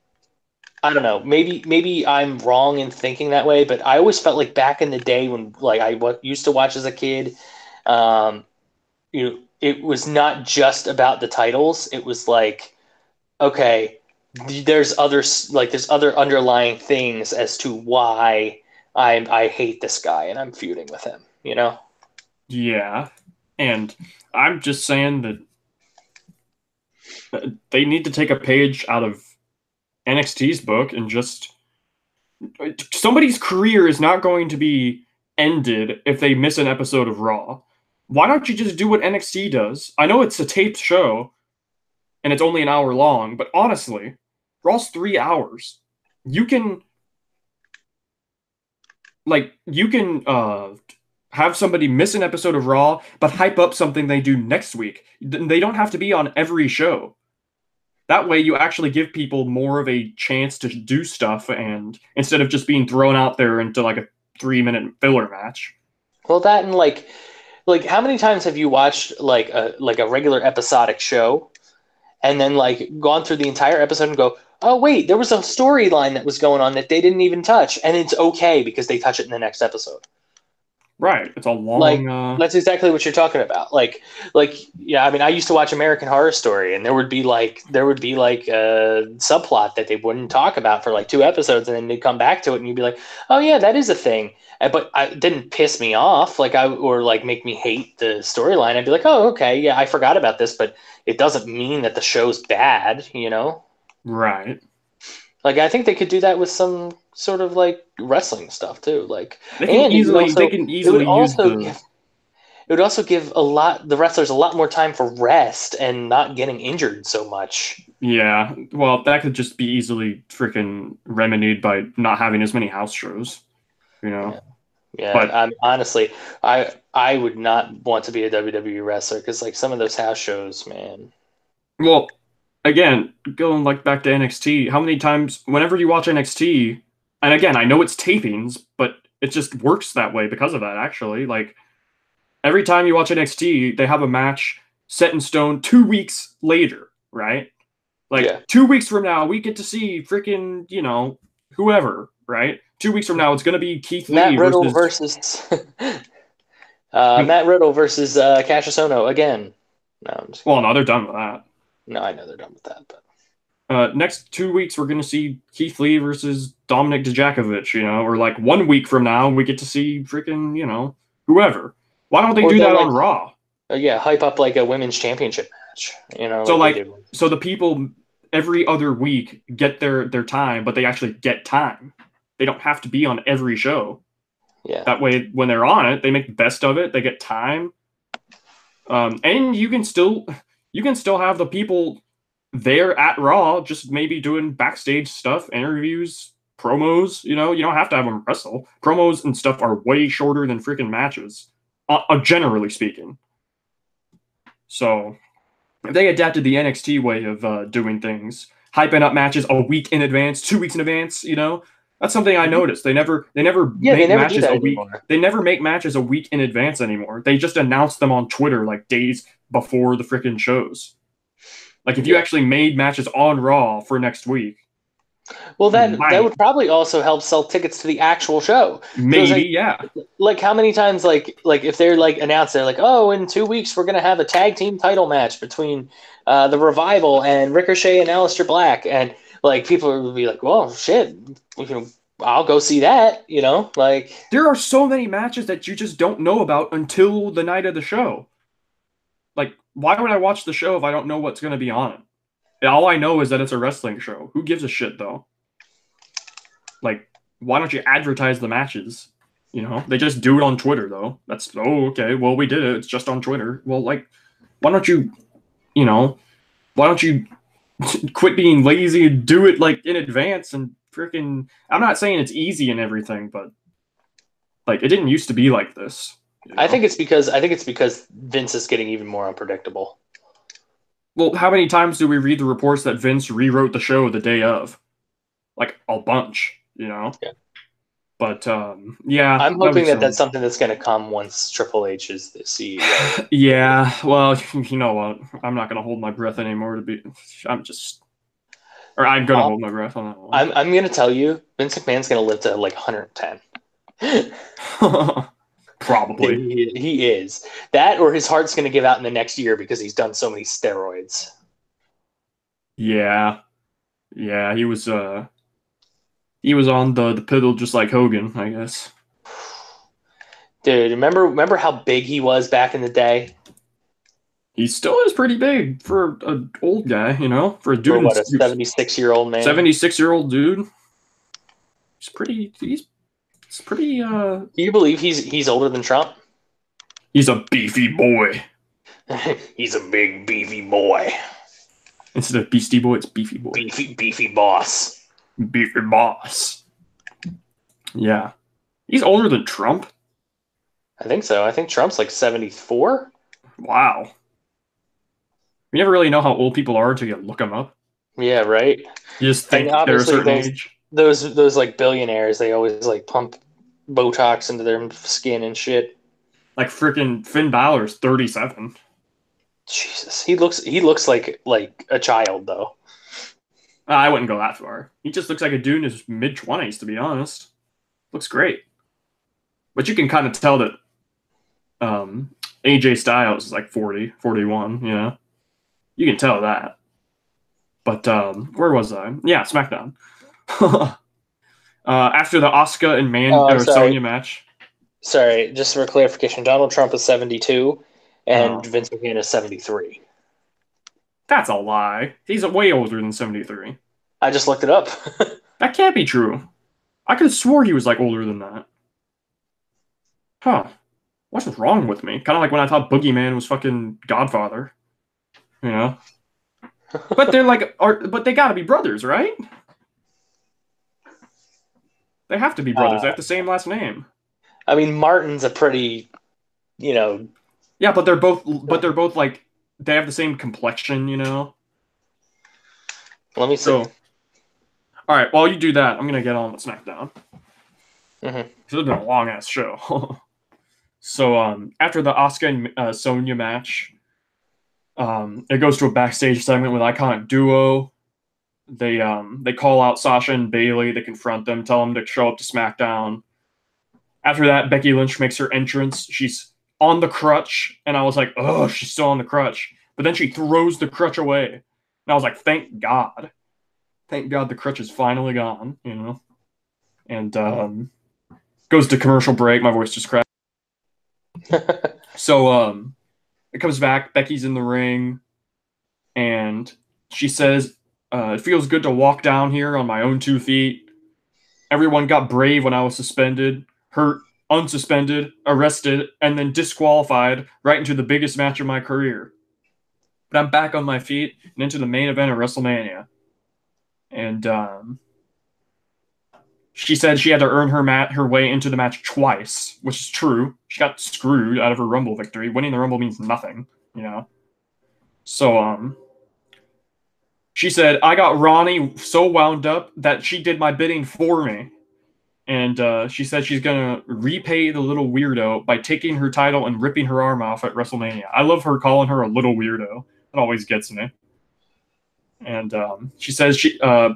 I don't know. Maybe I'm wrong in thinking that way, but I always felt like back in the day when like used to watch as a kid, um, it was not just about the titles. It was like, okay, there's other underlying things as to why I hate this guy and I'm feuding with him. Yeah, and I'm just saying that they need to take a page out of NXT's book and just somebody's career is not going to be ended if they miss an episode of Raw. Why don't you just do what NXT does? I know it's a taped show and it's only an hour long, but honestly, Raw's 3 hours. You can have somebody miss an episode of Raw, but hype up something they do next week. They don't have to be on every show. That way, you actually give people more of a chance to do stuff, and instead of just being thrown out there into like a 3-minute filler match. Well, that and like how many times have you watched like a regular episodic show and then like gone through the entire episode and go, oh wait, there was a storyline that was going on that they didn't even touch, and it's okay because they touch it in the next episode. Right. It's a Like long. that's exactly what you're talking about. Yeah, I mean, I used to watch American Horror Story, and there would be like a subplot that they wouldn't talk about for like 2 episodes, and then they'd come back to it, and you'd be like, oh yeah, that is a thing. But it didn't piss me off, or like make me hate the storyline. I'd be like, oh okay, yeah, I forgot about this, but it doesn't mean that the show's bad. Right. Like I think they could do that with some sort of like wrestling stuff too. Like, They can and easily use the. it would also give the wrestlers a lot more time for rest and not getting injured so much. Yeah, well, that could just be easily freaking remedied by not having as many house shows, Yeah, yeah. But Honestly, I would not want to be a WWE wrestler because like some of those house shows, man. well, again, going like back to NXT, how many times whenever you watch NXT, and again, I know it's tapings, but it just works that way because of that. Actually, like every time you watch NXT, they have a match set in stone 2 weeks later, right? Like Yeah. 2 weeks from now, we get to see freaking, whoever, right? 2 weeks from now, it's going to be Keith Matt Lee Riddle versus. versus Matt Riddle versus Cassius Ohno again. No, I'm just Well, no, they're done with that. no, I know they're done with that, but Next 2 weeks, we're going to see Keith Lee versus Dominic Dijakovic, or like 1 week from now, we get to see freaking, whoever. Why don't they Or do they'll, that like, on Raw? yeah, hype up like a women's championship match. So like they do. so the people every other week get their time, but they actually get time. They don't have to be on every show. Yeah. That way, when they're on it, they make the best of it. They get time, and you can still have the people there at Raw, just maybe doing backstage stuff, interviews, promos. You don't have to have them wrestle. Promos and stuff are way shorter than freaking matches, generally speaking. So they adapted the NXT way of doing things, hyping up matches a week in advance, 2 weeks in advance. That's something I noticed. They never Yeah, make they never do matches that a week. anymore. They never make matches a week in advance anymore. They just announce them on Twitter like days before the freaking shows. Like if you Yeah. actually made matches on Raw for next week, Well, that might. would probably also help sell tickets to the actual show. Maybe, yeah. Like how many times like if they're like announced, they're like, oh, in 2 weeks we're gonna have a tag team title match between the Revival and Ricochet and Aleister Black, and like people will be like, well, shit, I'll go see that. Like There are so many matches that you just don't know about until the night of the show. Like, why would I watch the show if I don't know what's going to be on it? All I know is that it's a wrestling show. Who gives a shit, though? Like, why don't you advertise the matches? You know, they just do it on Twitter though. That's okay. Well, we did it. It's just on Twitter. Well, like, why don't you, you know, why don't you quit being lazy and do it like in advance and freaking. I'm not saying it's easy and everything, but like it didn't used to be like this. I think it's because Vince is getting even more unpredictable. Well, how many times do we read the reports that Vince rewrote the show the day of? Like a bunch, you know. Yeah. But yeah, I'm hoping that that's something that's going to come once Triple H is the CEO. Yeah, well, you know what? I'm not going to hold my breath anymore. I'm going to hold my breath on that one. I'm going to tell you, Vince McMahon's going to live to like 110. Probably. He is. That or his heart's going to give out in the next year because he's done so many steroids. Yeah. Yeah, he was on the piddle just like Hogan, I guess. Dude, remember how big he was back in the day? He still is pretty big for an old guy, you know? For a dude. For what, a 76-year-old man? 76-year-old dude. He's pretty Do you believe he's older than Trump? He's a beefy boy. He's a big beefy boy. Instead of Beastie Boy, it's Beefy Boy. Beefy boss. Beefy boss. Yeah. He's older than Trump? I think so. I think Trump's like 74. Wow. You never really know how old people are until you look them up. Yeah, right. You just think they're a certain age. Those like billionaires, they always like pump Botox into their skin and shit. Like freaking Finn Balor's 37. Jesus, he looks like a child though. I wouldn't go that far. He just looks like a dude in his mid-20s, to be honest. Looks great. But you can kind of tell that AJ Styles is like 40, 41, you know? You can tell that. But where was I? Yeah, SmackDown. After the Asuka and Sonya match. Sorry, just for clarification, Donald Trump is 72 and Vince McMahon is 73. That's a lie. He's way older than 73. I just looked it up. That can't be true. I could have swore he was like older than that. Huh. What's wrong with me? Kind of like when I thought Boogeyman was fucking Godfather. You know? But they're like, but they gotta be brothers, right? They have to be brothers. They have the same last name. I mean, Martin's a pretty, you know. Yeah, but they're both like, they have the same complexion, you know? Let me see. So, all right, while you do that, I'm going to get on with SmackDown. Mm-hmm. It's been a long-ass show. So, after the Asuka and Sonya match, it goes to a backstage segment with Iconic Duo. They call out Sasha and Bayley. They confront them, tell them to show up to SmackDown. After that, Becky Lynch makes her entrance. She's on the crutch, and I was like, oh, she's still on the crutch. But then she throws the crutch away. And I was like, thank God. Thank God the crutch is finally gone, you know? And goes to commercial break. My voice just cracked. So it comes back. Becky's in the ring. And she says, it feels good to walk down here on my own 2 feet. Everyone got brave when I was suspended, hurt, unsuspended, arrested, and then disqualified right into the biggest match of my career. But I'm back on my feet and into the main event of WrestleMania. And she said she had to earn her way into the match twice, which is true. She got screwed out of her Rumble victory. Winning the Rumble means nothing, you know? So, she said, I got Ronnie so wound up that she did my bidding for me. And she said she's going to repay the little weirdo by taking her title and ripping her arm off at WrestleMania. I love her calling her a little weirdo. It always gets me. And she says,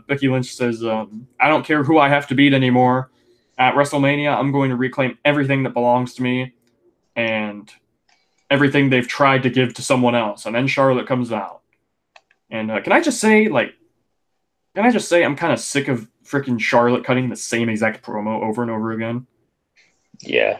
Becky Lynch says, I don't care who I have to beat anymore. At WrestleMania, I'm going to reclaim everything that belongs to me and everything they've tried to give to someone else. And then Charlotte comes out. And can I just say I'm kind of sick of freaking Charlotte cutting the same exact promo over and over again? Yeah.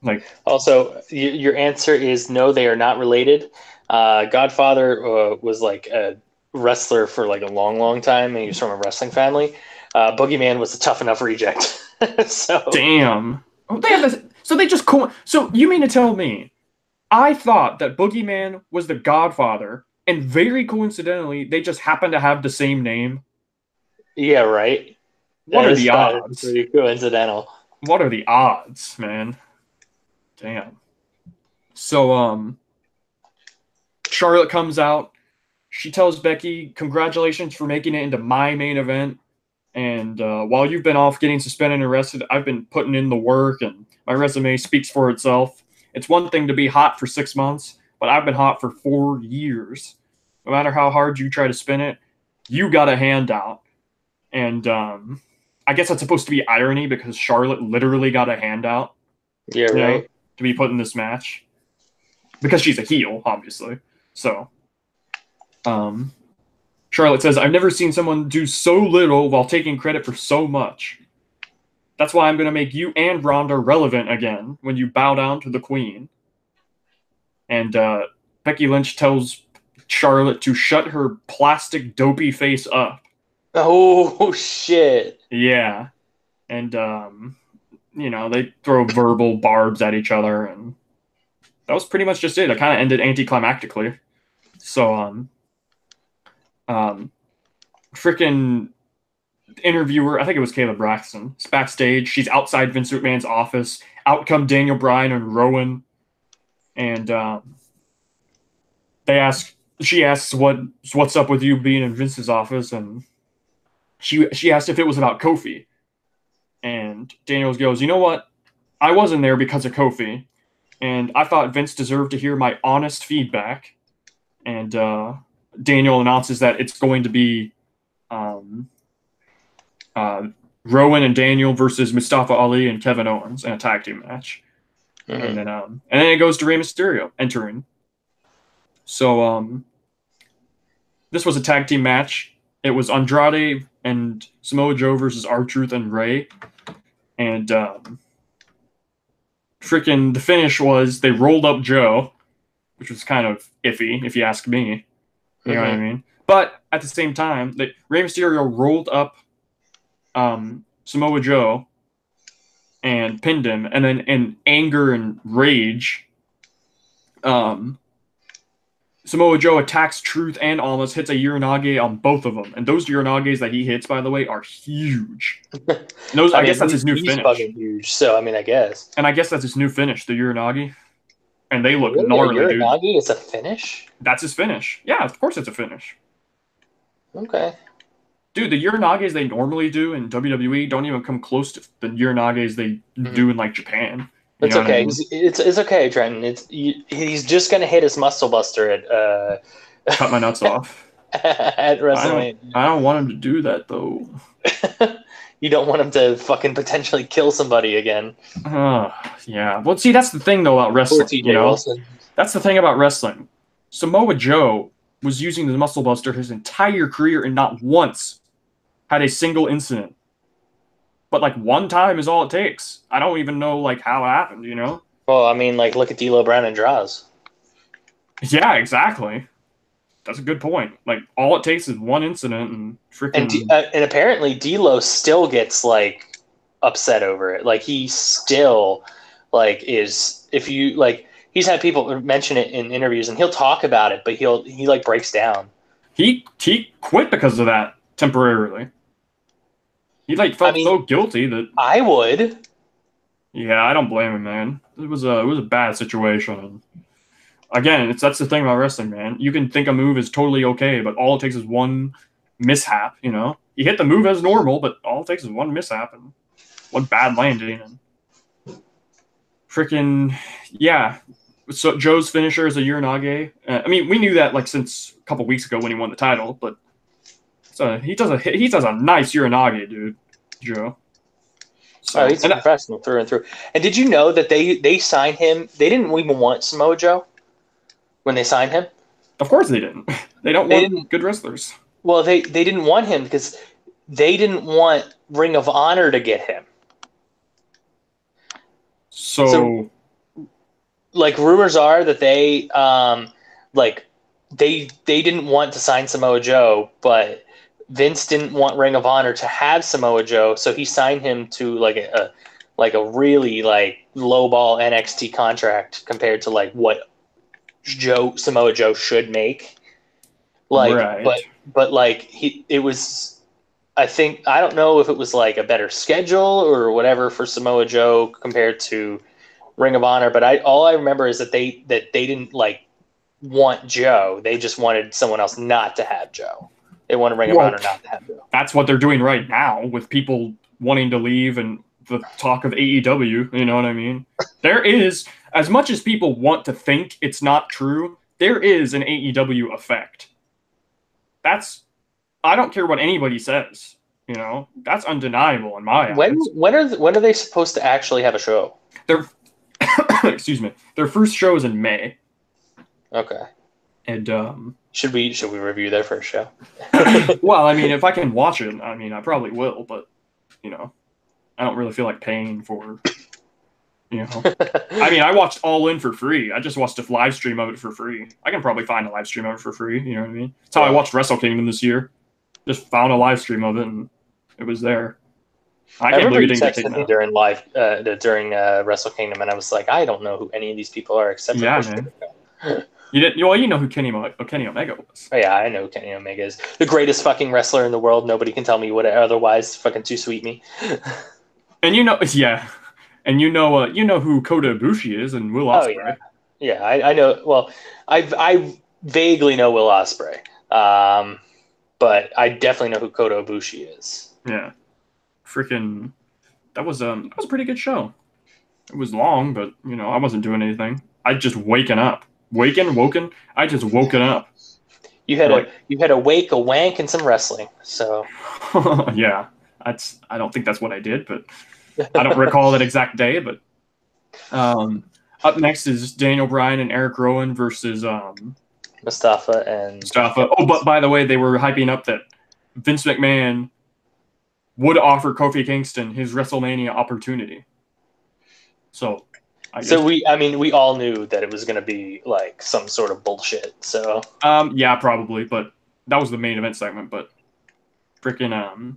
Like, also, your answer is no, they are not related. Godfather was like a wrestler for like a long, long time, and he was from a wrestling family. Boogeyman was a tough enough reject. So damn. Oh, they have this. So they just so you mean to tell me I thought that Boogeyman was the Godfather, and very coincidentally, they just happen to have the same name? Yeah, right. What That are is the kind of odds? pretty coincidental. What are the odds, man? Damn. So, Charlotte comes out. She tells Becky, "Congratulations for making it into my main event. And while you've been off getting suspended and arrested, I've been putting in the work, and my resume speaks for itself. It's one thing to be hot for 6 months, but I've been hot for 4 years. No matter how hard you try to spin it, you got a handout." And I guess that's supposed to be irony because Charlotte literally got a handout, Yeah, you know, right. to be put in this match because she's a heel, obviously. So, Charlotte says, "I've never seen someone do so little while taking credit for so much. That's why I'm going to make you and Ronda relevant again when you bow down to the Queen." And Becky Lynch tells Charlotte to shut her plastic dopey face up. Oh shit. Yeah. And, they throw verbal barbs at each other, and that was pretty much just it. It kind of ended anticlimactically. So, freaking interviewer, I think it was Kayla Braxton, is backstage. She's outside Vince McMahon's office. Out come Daniel Bryan and Rowan, and she asks what's up with you being in Vince's office, and she asked if it was about Kofi, and Daniels goes, "You know what? I wasn't there because of Kofi, and I thought Vince deserved to hear my honest feedback." And Daniel announces that it's going to be Rowan and Daniel versus Mustafa Ali and Kevin Owens in a tag team match. Mm-hmm. And then it goes to Rey Mysterio entering. So this was a tag team match. It was Andrade and Samoa Joe versus R-Truth and Rey. And freaking the finish was they rolled up Joe, which was kind of iffy, if you ask me. You know what I mean? But at the same time, Rey Mysterio rolled up Samoa Joe and pinned him, and then in anger and rage, Samoa Joe attacks Truth and Almas, hits a Uranage on both of them. And those Uranages that he hits, by the way, are huge. I guess that's his new finish. Fucking huge. So I guess. And I guess that's his new finish, the Uranage. And they look really? gnarly, dude. Uranage is a finish? That's his finish. Yeah, of course it's a finish. Okay. Dude, the Uranages they normally do in WWE don't even come close to the Uranages they do in like Japan. It's okay. I mean? It's okay, Trenton. He's just gonna hit his muscle buster at cut my nuts off at WrestleMania. I don't want him to do that though. You don't want him to fucking potentially kill somebody again. Yeah. Well, see, that's the thing though about wrestling. You know, Wilson. That's the thing about wrestling. Samoa Joe was using the muscle buster his entire career and not once had a single incident. But like one time is all it takes. I don't even know like how it happened, you know? Well, I mean, like look at D'Lo Brown and Draws. Yeah, exactly. That's a good point. Like all it takes is one incident and freaking. And apparently D'Lo still gets like upset over it. Like he still like is if you like he's had people mention it in interviews and he'll talk about it, but he like breaks down. He quit because of that temporarily. He like felt so guilty that I would. Yeah, I don't blame him, man. It was a bad situation. Again, that's the thing about wrestling, man. You can think a move is totally okay, but all it takes is one mishap, you know? You hit the move as normal, but all it takes is one mishap and one bad landing. And freaking, yeah. So Joe's finisher is a Uranage. I mean, we knew that like since a couple weeks ago when he won the title, but he does a nice Uranage, dude, Joe. So, he's professional through and through. And did you know that they signed him? They didn't even want Samoa Joe when they signed him. Of course they didn't. They don't want good wrestlers. Well, they didn't want him because they didn't want Ring of Honor to get him. So like rumors are that they didn't want to sign Samoa Joe, but Vince didn't want Ring of Honor to have Samoa Joe, so he signed him to like like a really like lowball NXT contract compared to like what Samoa Joe should make. Like, Right. but like it was. I think I don't know if it was like a better schedule or whatever for Samoa Joe compared to Ring of Honor. But all I remember is that they didn't like want Joe. They just wanted someone else not to have Joe. They wanted Ring of Honor not to have Joe. That's what they're doing right now with people wanting to leave and the talk of AEW. You know what I mean? There is, as much as people want to think it's not true, there is an AEW effect. I don't care what anybody says. You know, that's undeniable in my eyes. When are they supposed to actually have a show? Excuse me. Their first show is in May. Okay. And should we review their first show? Well, I mean, if I can watch it, I mean, I probably will. But you know, I don't really feel like paying for. You know, I mean, I watched All In for free. I just watched a live stream of it for free. I can probably find a live stream of it for free. You know what I mean? That's how I watched Wrestle Kingdom this year. Just found a live stream of it, and it was there. I can't believe you texted me during Wrestle Kingdom, and I was like, I don't know who any of these people are except for man. You didn't? Well, you know who Kenny Omega was. Oh, yeah, I know who Kenny Omega is. The greatest fucking wrestler in the world. Nobody can tell me what otherwise. Fucking too sweet me. And you know, yeah. And you know who Kota Ibushi is and Will Ospreay. Oh, yeah. I know. Well, I vaguely know Will Ospreay, but I definitely know who Kota Ibushi is. Yeah, freaking, that was a pretty good show. It was long, but you know I wasn't doing anything. I just woken. I just woken up. You had a wake, a wank, and some wrestling. So yeah, I don't think that's what I did, but. I don't recall that exact day, but up next is Daniel Bryan and Eric Rowan versus Mustafa. Oh, but by the way, they were hyping up that Vince McMahon would offer Kofi Kingston his WrestleMania opportunity. So we all knew that it was going to be like some sort of bullshit. So yeah, probably, but that was the main event segment. But freaking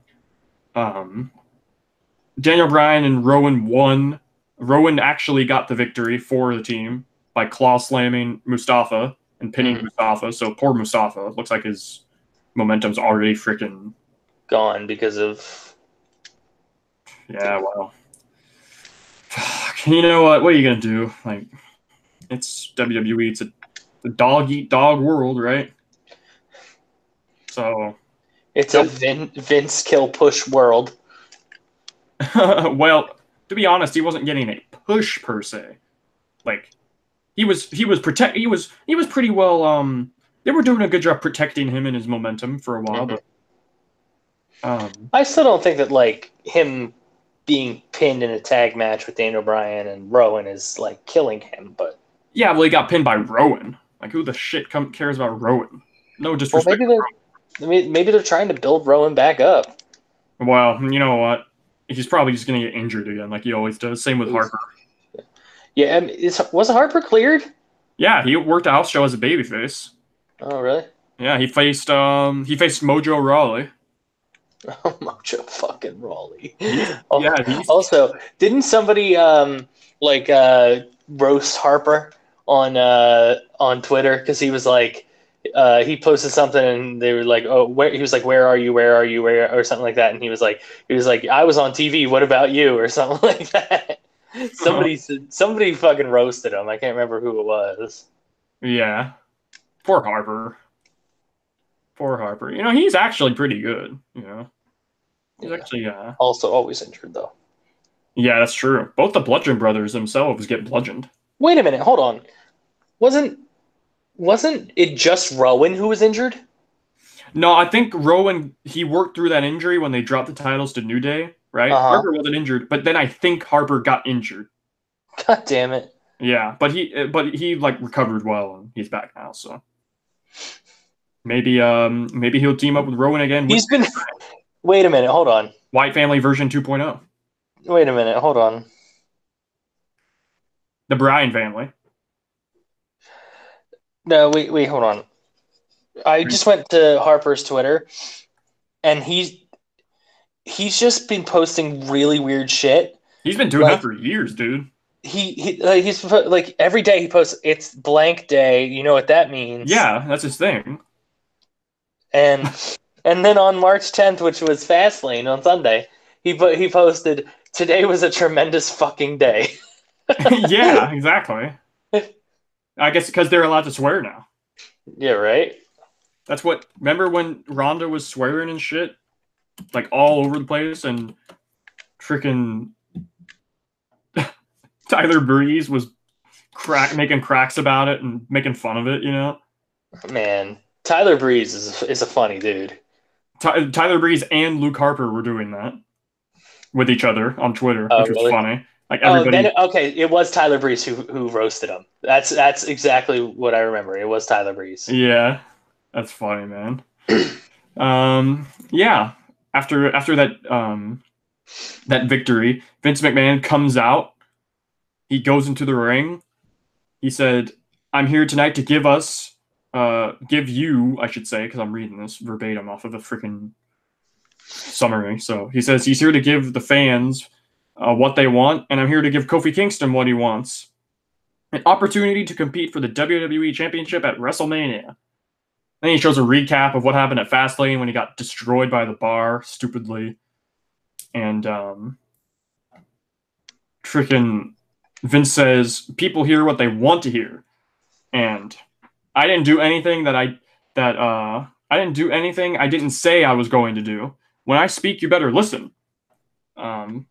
Daniel Bryan and Rowan won. Rowan actually got the victory for the team by claw slamming Mustafa and pinning Mustafa. So poor Mustafa. Looks like his momentum's already freaking gone because of. Yeah, well. You know what? What are you gonna do? Like, it's WWE. It's a dog eat dog world, right? So. It's a Vince kill push world. Well, to be honest, he wasn't getting a push per se. Like he was pretty well. They were doing a good job protecting him and his momentum for a while, but I still don't think that like him being pinned in a tag match with Daniel Bryan and Rowan is like killing him. But yeah, well, he got pinned by Rowan. Like, who the shit cares about Rowan? No disrespect. Well, maybe they're trying to build Rowan back up. Well, you know what? He's probably just going to get injured again, like he always does. Same with Harper. Yeah, wasn't Harper cleared? Yeah, he worked a house show as a babyface. Oh, really? Yeah, he faced Mojo Rawley. Oh, Mojo fucking Rawley. Yeah. Also, didn't somebody roast Harper on Twitter because he was like. He posted something and they were like, "Oh, he was like, where are you? Or something like that." And he was like, "I was on TV. What about you?" Or something like that. Somebody fucking roasted him. I can't remember who it was. Yeah, poor Harper. You know, he's actually pretty good. You know, he's actually also always injured though. Yeah, that's true. Both the Bludgeon brothers themselves get bludgeoned. Wait a minute, hold on. Wasn't it just Rowan who was injured? No, I think Rowan, he worked through that injury when they dropped the titles to New Day, right? Harper wasn't injured, but then I think Harper got injured. God damn it. Yeah, but he like recovered well and he's back now, so maybe he'll team up with Rowan again. Wait a minute, hold on. White Family version 2.0. Wait a minute, hold on. The Bryan family. No, wait, hold on. I just went to Harper's Twitter, and he's just been posting really weird shit. He's been doing Like, that for years, dude. He's like every day he posts it's blank day. You know what that means? Yeah, that's his thing. And and then on March 10th, which was Fastlane on Sunday, he posted today was a tremendous fucking day. Yeah, exactly. I guess because they're allowed to swear now. Yeah, right. That's what. Remember when Ronda was swearing and shit, like all over the place, and freaking Tyler Breeze was making cracks about it and making fun of it. You know, Man, Tyler Breeze is a funny dude. Tyler Breeze and Luke Harper were doing that with each other on Twitter, Oh, which was really? funny. Like Oh, then everybody. okay, it was Tyler Breeze who roasted him. That's exactly what I remember. It was Tyler Breeze. Yeah, that's funny, man. Yeah. After that victory, Vince McMahon comes out. He goes into the ring. He said, "I'm here tonight to give you, I should say, because I'm reading this verbatim off of the freaking summary." So he says he's here to give the fans what they want, and I'm here to give Kofi Kingston what he wants: an opportunity to compete for the WWE Championship at WrestleMania. Then he shows a recap of what happened at Fastlane when he got destroyed by the bar stupidly, and freaking Vince says people hear what they want to hear, and I didn't do anything I didn't do anything I didn't say I was going to do. When I speak, you better listen, um,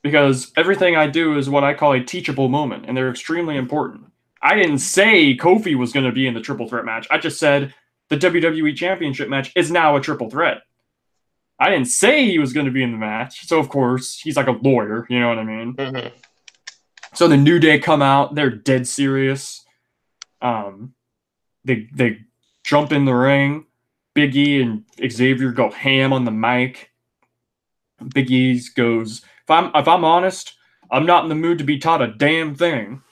because everything I do is what I call a teachable moment, and they're extremely important. I didn't say Kofi was going to be in the triple threat match. I just said the WWE Championship match is now a triple threat. I didn't say he was going to be in the match, so of course he's like a lawyer, you know what I mean? Mm-hmm. So the New Day come out, they're dead serious. They jump in the ring. Big E and Xavier go ham on the mic. Big E goes, if I'm honest, I'm not in the mood to be taught a damn thing.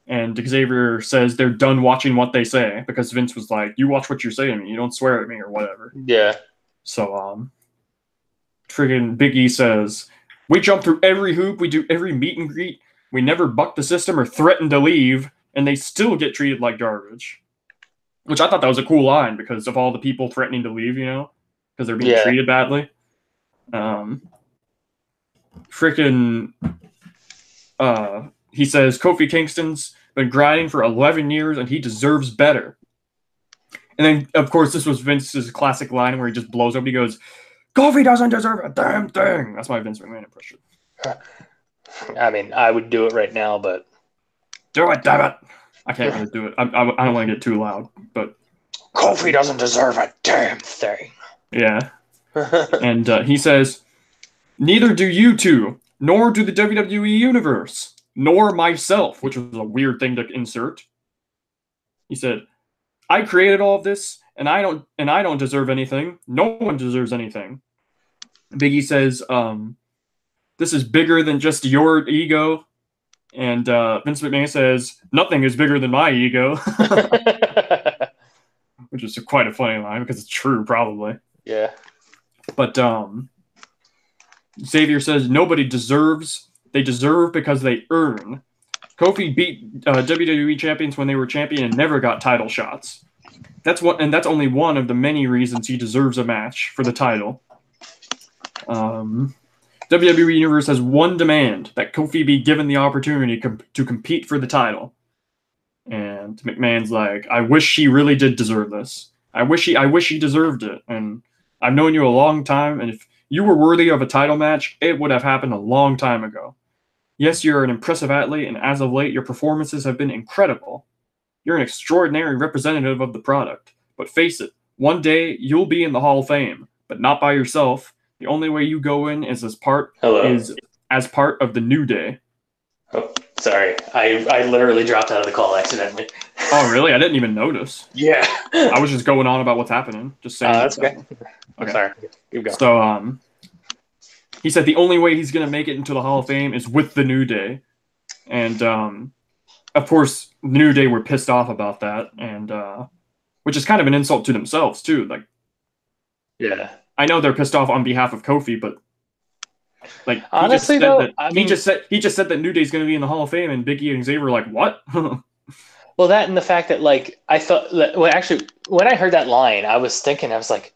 And Xavier says they're done watching what they say because Vince was like, "You watch what you say to me. You don't swear at me or whatever." Yeah. So friggin' Big E says, "We jump through every hoop. We do every meet and greet. We never buck the system or threaten to leave, and they still get treated like garbage." Which I thought that was a cool line because of all the people threatening to leave, you know, because they're being treated badly. Freaking, he says Kofi Kingston's been grinding for 11 years and he deserves better. And then, of course, this was Vince's classic line where he just blows up. He goes, "Kofi doesn't deserve a damn thing." That's my Vince McMahon impression. I mean, I would do it right now, but do it, damn it. I can't really do it. I don't want to get too loud, but Kofi doesn't deserve a damn thing. Yeah. And he says, "Neither do you two, nor do the WWE Universe, nor myself," which was a weird thing to insert. He said, "I created all of this, and I don't deserve anything. No one deserves anything." Biggie says, "This is bigger than just your ego." And Vince McMahon says, "Nothing is bigger than my ego," which is quite a funny line because it's true, probably. Yeah. But Xavier says, "Nobody deserves. They deserve because they earn." Kofi beat WWE champions when they were champion and never got title shots. That's only one of the many reasons he deserves a match for the title. WWE Universe has one demand: that Kofi be given the opportunity to compete for the title. And McMahon's like, "I wish he really did deserve this. I wish he deserved it. And I've known you a long time, and if you were worthy of a title match, it would have happened a long time ago. Yes, you're an impressive athlete, and as of late, your performances have been incredible. You're an extraordinary representative of the product. But face it, one day you'll be in the Hall of Fame, but not by yourself. The only way you go in is as part of the New Day." Oh, sorry. I literally dropped out of the call accidentally. Oh, really? I didn't even notice. Yeah. I was just going on about what's happening. Just saying. That's okay. Okay. Sorry. Keep going. So, he said the only way he's going to make it into the Hall of Fame is with the New Day. And, of course, the New Day were pissed off about that, and which is kind of an insult to themselves, too. Like, yeah. I know they're pissed off on behalf of Kofi, but Like Honestly, though, I mean, he just said that New Day's going to be in the Hall of Fame, and Big E and Xavier were like, what? well, that and the fact that like I thought, well, actually, when I heard that line, I was thinking, I was like,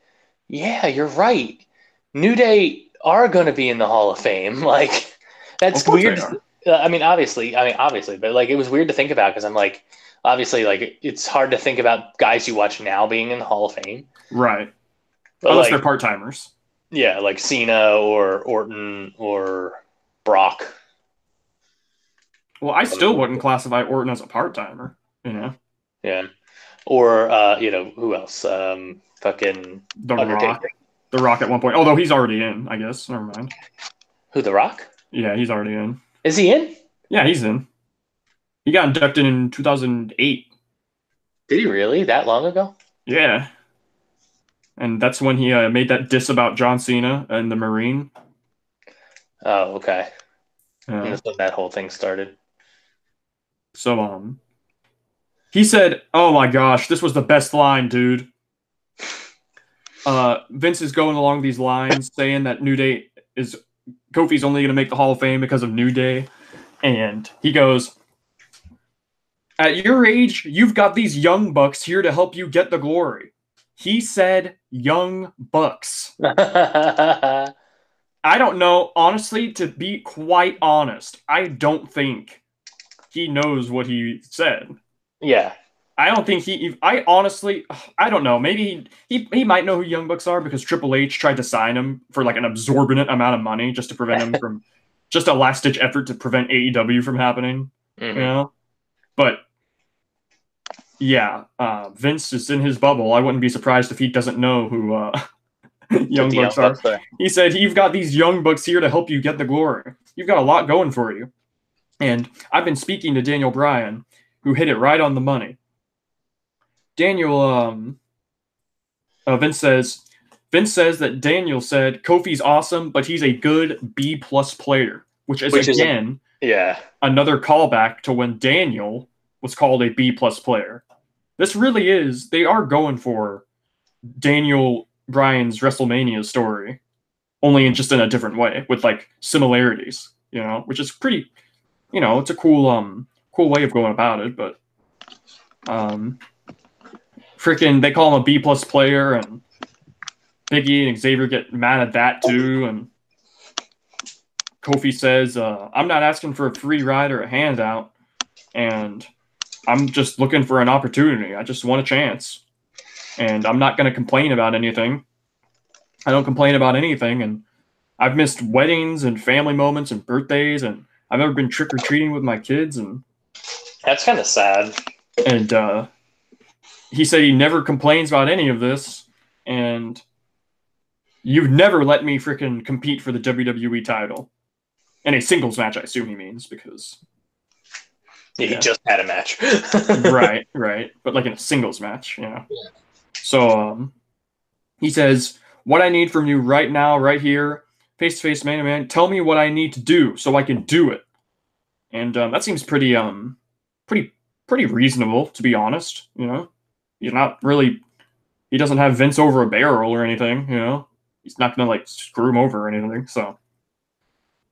yeah, you're right. New Day are going to be in the Hall of Fame. Like, Of that's course they weird. are. I mean, obviously, but like, it was weird to think about because I'm like, obviously, like, it's hard to think about guys you watch now being in the Hall of Fame. Right. But Unless like, they're part timers. yeah, like Cena or Orton or Brock. Well, I still wouldn't classify Orton as a part timer. You know, Yeah. Or who else? Fucking The Undertaker. Rock. The Rock at one point, although he's already in. I guess. Never mind. Who, The Rock? Yeah, he's already in. Is he in? Yeah, he's in. He got inducted in 2008. Did he really? That long ago? Yeah. And that's when he made that diss about John Cena and the Marine. Oh, okay. And Yeah. that's when that whole thing started. So, he said, "Oh my gosh, this was the best line, dude." Vince is going along these lines, saying that New Day is Kofi's only going to make the Hall of Fame because of New Day, and he goes, "At your age, you've got these young bucks here to help you get the glory." He said, "Young bucks." I don't know, honestly. To be quite honest, I don't think he knows what he said. Yeah. I don't think I honestly, I don't know. Maybe he might know who Young Bucks are because Triple H tried to sign him for like an absorbent amount of money just to prevent him from, just a last ditch effort to prevent AEW from happening. Mm-hmm. You know, but yeah, Vince is in his bubble. I wouldn't be surprised if he doesn't know who Young Bucks are. He said, "You've got these Young Bucks here to help you get the glory. You've got a lot going for you." And I've been speaking to Daniel Bryan, who hit it right on the money. Daniel, Vince says that Daniel said Kofi's awesome, but he's a good B+ player, which is again another callback to when Daniel was called a B+ player. This really is, they are going for Daniel Bryan's WrestleMania story, only in a different way with like similarities, which is pretty, it's a cool way of going about it, but freaking, they call him a B+ player, and Big E and Xavier get mad at that too. And Kofi says, "I'm not asking for a free ride or a handout, and I'm just looking for an opportunity. I just want a chance, and I'm not going to complain about anything. I don't complain about anything, and I've missed weddings and family moments and birthdays, and I've never been trick or treating with my kids, and that's kind of sad." And he said he never complains about any of this, and you've never let me freaking compete for the WWE title. In a singles match, I assume he means, because... Yeah, he just had a match. Right. But like in a singles match, yeah. So, he says, "What I need from you right now, right here, face-to-face, man-to-man, tell me what I need to do so I can do it." And that seems pretty reasonable, to be honest, He's not really... He doesn't have Vince over a barrel or anything, He's not going to, like, screw him over or anything, so...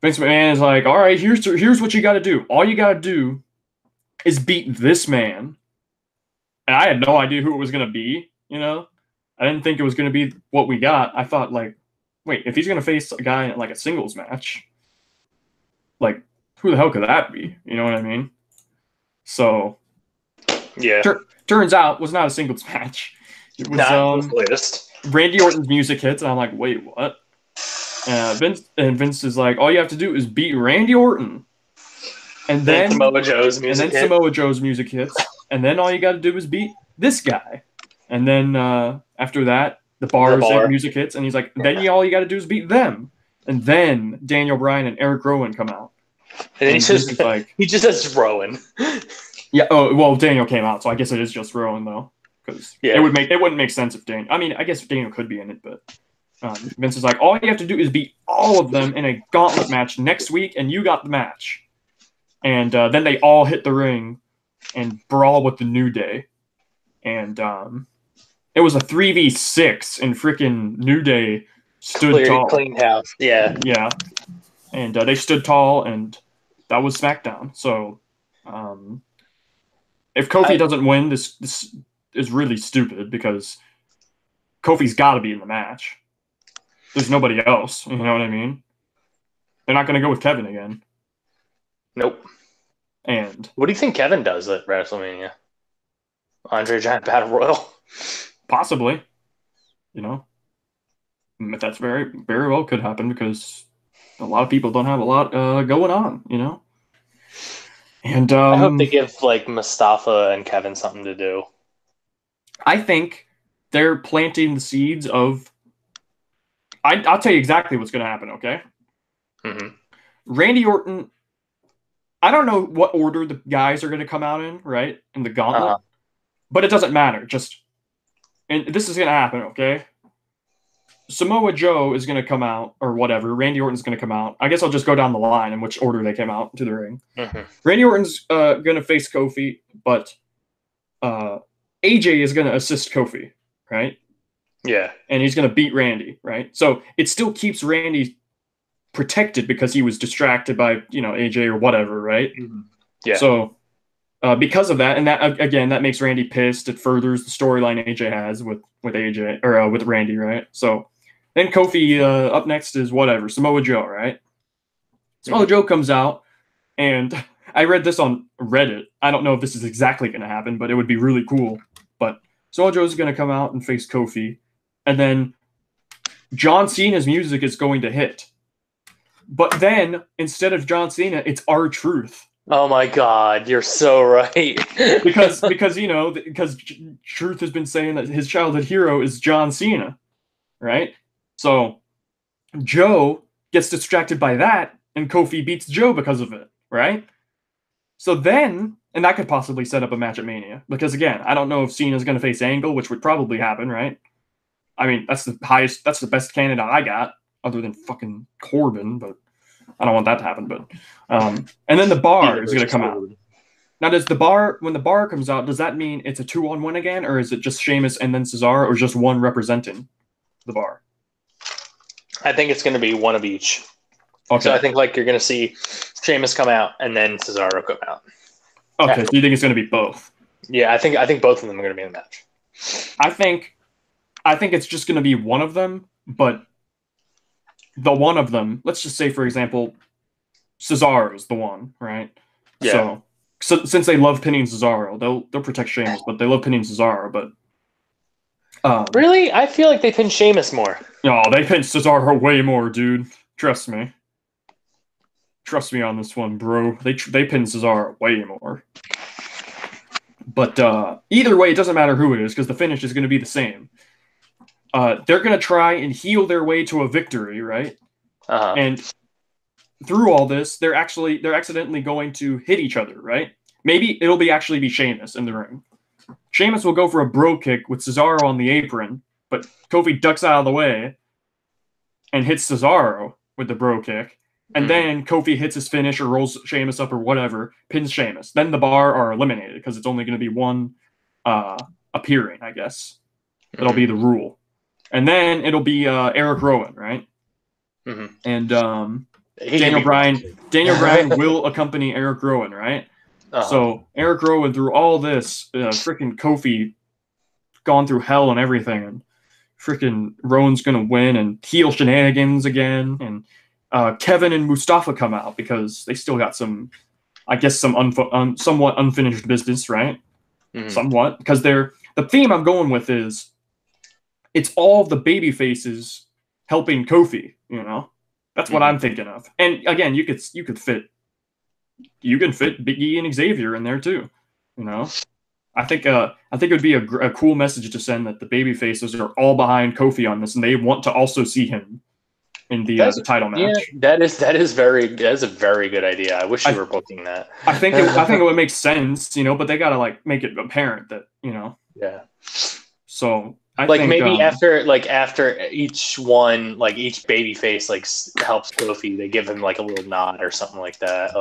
Vince McMahon is like, "All right, here's what you got to do. All you got to do is beat this man." And I had no idea who it was going to be, I didn't think it was going to be what we got. I thought, like, wait, if he's going to face a guy in, like, a singles match, like, who the hell could that be? You know what I mean? So... Yeah. Turns out it was not a singles match. It was the latest. Randy Orton's music hits, and I'm like, wait, what? Vince is like, all you have to do is beat Randy Orton, and then Samoa Joe's music hits, and then all you got to do is beat this guy, and then after that, the bar music hits, and he's like, then all you got to do is beat them, and then Daniel Bryan and Eric Rowan come out, and he just says Rowan. Yeah. Oh well, Daniel came out, so I guess it is just Rowan though, because it wouldn't make sense if Daniel. I mean, I guess Daniel could be in it, but Vince is like, all you have to do is beat all of them in a gauntlet match next week, and you got the match. And then they all hit the ring and brawl with the New Day, and it was a 3v6, and freaking New Day stood tall. Clean house. Yeah. and they stood tall, and that was SmackDown. So, if Kofi doesn't win, this is really stupid because Kofi's got to be in the match. There's nobody else. You know what I mean? They're not going to go with Kevin again. Nope. And what do you think Kevin does at WrestleMania? Andre Giant Battle Royal? Possibly. You know, that's very, very well could happen because a lot of people don't have a lot going on, you know? And I hope they give like Mustafa and Kevin something to do. I think they're planting the seeds of. I'll tell you exactly what's going to happen, okay? Mm-hmm. Randy Orton. I don't know what order the guys are going to come out in, right? In the gauntlet. But it doesn't matter. And this is going to happen, okay? Samoa Joe is going to come out, or whatever. Randy Orton's going to come out. I guess I'll just go down the line in which order they came out to the ring. Mm-hmm. Randy Orton's going to face Kofi, but AJ is going to assist Kofi, right? Yeah. And he's going to beat Randy, right? So it still keeps Randy protected because he was distracted by, AJ or whatever, right? Mm-hmm. Yeah. So because of that, and that again, that makes Randy pissed. It furthers the storyline AJ has with AJ or with Randy, right? So then Kofi up next is whatever Samoa Joe, right? Samoa Joe comes out, and I read this on Reddit. I don't know if this is exactly going to happen, but it would be really cool. But Samoa Joe's going to come out and face Kofi, and then John Cena's music is going to hit. But then instead of John Cena, it's R-Truth. Oh my God, you're so right. because Truth has been saying that his childhood hero is John Cena, right? So Joe gets distracted by that, and Kofi beats Joe because of it, right? So then, and that could possibly set up a match at Mania, because again, I don't know if Cena's going to face Angle, which would probably happen, right? I mean, that's the best candidate I got, other than fucking Corbin, but I don't want that to happen. But and then the Bar is going to come out. Now, when the Bar comes out, does that mean it's a 2-on-1 again, or is it just Sheamus and then Cesaro, or just one representing the Bar? I think it's going to be one of each. Okay. So I think you're going to see Sheamus come out and then Cesaro come out. Okay, so you think it's going to be both? Yeah, I think both of them are going to be in the match. I think it's just going to be one of them, but the one of them, let's just say, for example, Cesaro is the one, right? Yeah. So since they love pinning Cesaro, they'll protect Sheamus, but they love pinning Cesaro. But really, I feel like they pin Sheamus more. No, they pin Cesaro way more, dude. Trust me. Trust me on this one, bro. They pin Cesaro way more. But either way, it doesn't matter who it is because the finish is going to be the same. They're going to try and heal their way to a victory, right? Uh-huh. And through all this, they're accidentally going to hit each other, right? Maybe it'll actually be Sheamus in the ring. Sheamus will go for a bro kick with Cesaro on the apron, but Kofi ducks out of the way and hits Cesaro with the bro kick. And then Kofi hits his finish or rolls Sheamus up or whatever, pins Sheamus. Then the Bar are eliminated because it's only going to be one appearing, I guess. That'll be the rule. And then it'll be Eric Rowan, right? Mm-hmm. And Daniel Bryan will accompany Eric Rowan, right? Uh-huh. So Eric Rowan, through all this, freaking Kofi gone through hell and everything, and freaking Rowan's gonna win and heel shenanigans again, and Kevin and Mustafa come out because they still got some somewhat unfinished business, right? Mm-hmm. Somewhat, because the theme I'm going with is it's all the baby faces helping Kofi, That's what I'm thinking of. And again, you can fit Big E and Xavier in there too, I think it would be a cool message to send that the baby faces are all behind Kofi on this, and they want to also see him in the title match. Yeah, that is a very good idea. I wish you were booking that. I think it would make sense, but they gotta make it apparent that Yeah. So I think maybe after each one, each baby face helps Kofi, they give him a little nod or something like that.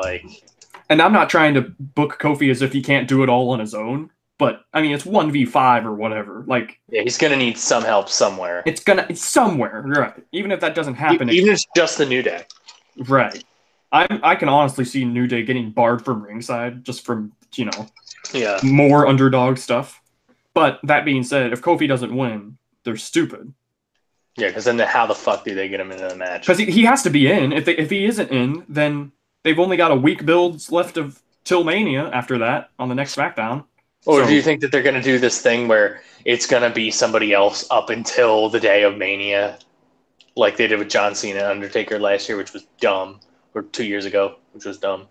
And I'm not trying to book Kofi as if he can't do it all on his own, but I mean it's 1v5 or whatever. Yeah, he's gonna need some help somewhere. It's somewhere, right? Even if that doesn't happen, even if it's just the New Day. Right. I can honestly see New Day getting barred from ringside just from, Yeah. more underdog stuff. But that being said, if Kofi doesn't win, they're stupid. Yeah, because then how the fuck do they get him into the match? Because he has to be in. If he isn't in, then they've only got a week builds left of till Mania after that on the next SmackDown. Or do you think that they're going to do this thing where it's going to be somebody else up until the day of Mania, like they did with John Cena and Undertaker last year, which was dumb, or 2 years ago, which was dumb?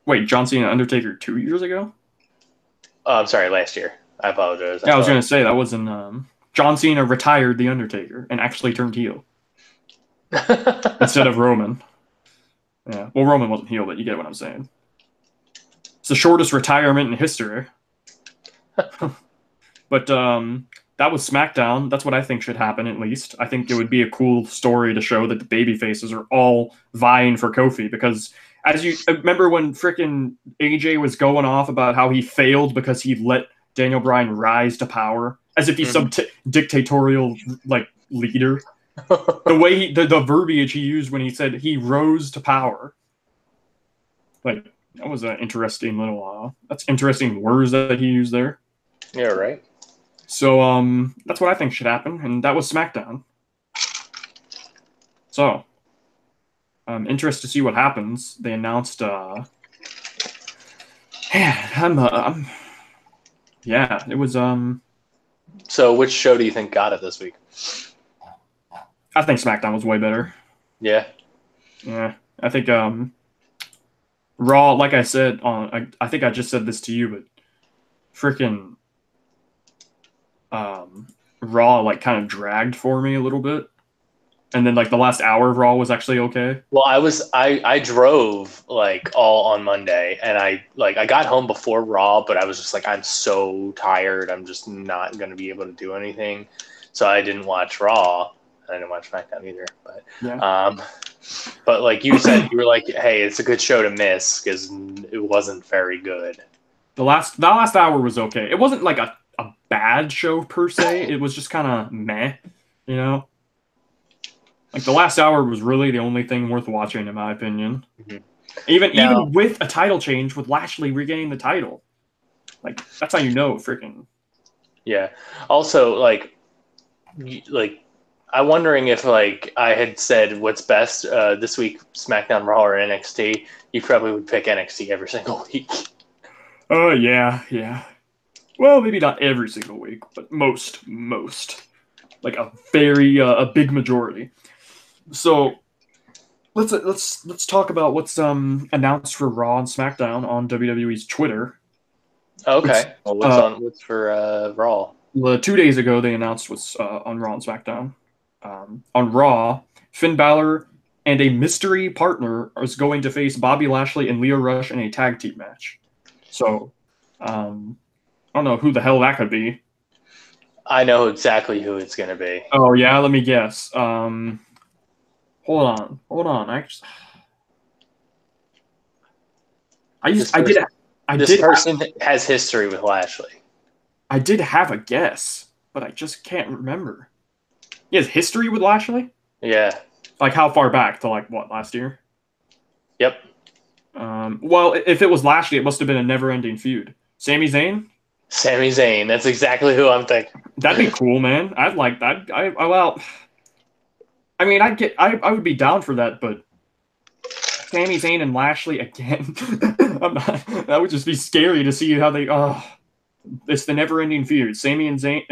Wait, John Cena and Undertaker 2 years ago? Oh, I'm sorry, last year. I apologize. Yeah, I was going to say that was in John Cena retired the Undertaker and actually turned heel instead of Roman. Yeah, well, Roman wasn't heel, but you get what I'm saying. It's the shortest retirement in history. But that was SmackDown. That's what I think should happen, at least. I think it would be a cool story to show that the baby faces are all vying for Kofi, because as you remember when frickin' AJ was going off about how he failed because he let Daniel Bryan rise to power, as if he's some dictatorial leader. The way the verbiage he used when he said he rose to power, that was an interesting little. That's interesting words that he used there. Yeah, right. So that's what I think should happen, and that was SmackDown. So I'm interested to see what happens. They announced. Yeah, it was. So, which show do you think got it this week? I think SmackDown was way better. Yeah. Yeah, I think Raw. Like I said I think I just said this to you, but freaking Raw kind of dragged for me a little bit, and then the last hour of Raw was actually okay. Well, I drove all on Monday, and I got home before Raw, but I was just I'm so tired, I'm just not going to be able to do anything, so I didn't watch Raw. I didn't watch SmackDown either, but yeah. But like you said, you were like, hey, it's a good show to miss because it wasn't very good. The last hour was okay. It wasn't a bad show per se. It was just kind of meh, the last hour was really the only thing worth watching in my opinion. Mm-hmm. Even with a title change, with Lashley regaining the title, that's how freaking. Yeah. Also, I'm wondering if I had said what's best this week, SmackDown, Raw, or NXT, you probably would pick NXT every single week. Oh yeah. Well, maybe not every single week, but most, a very a big majority. So let's talk about what's announced for Raw and SmackDown on WWE's Twitter. Okay. What's for Raw? 2 days ago, they announced what's on Raw and SmackDown. On Raw, Finn Balor and a mystery partner is going to face Bobby Lashley and Lio Rush in a tag team match. So, I don't know who the hell that could be. I know exactly who it's going to be. Oh, yeah? Let me guess. Hold on. This person has history with Lashley. I did have a guess, but I just can't remember. He has history with Lashley? Yeah. How far back? To what, last year? Yep. Well, if it was Lashley, it must have been a never-ending feud. Sami Zayn? Sami Zayn. That's exactly who I'm thinking. That'd be cool, man. I'd like that. I would be down for that, but Sami Zayn and Lashley again. That would just be scary to see how they. It's the never-ending feud. Sami and Zayn.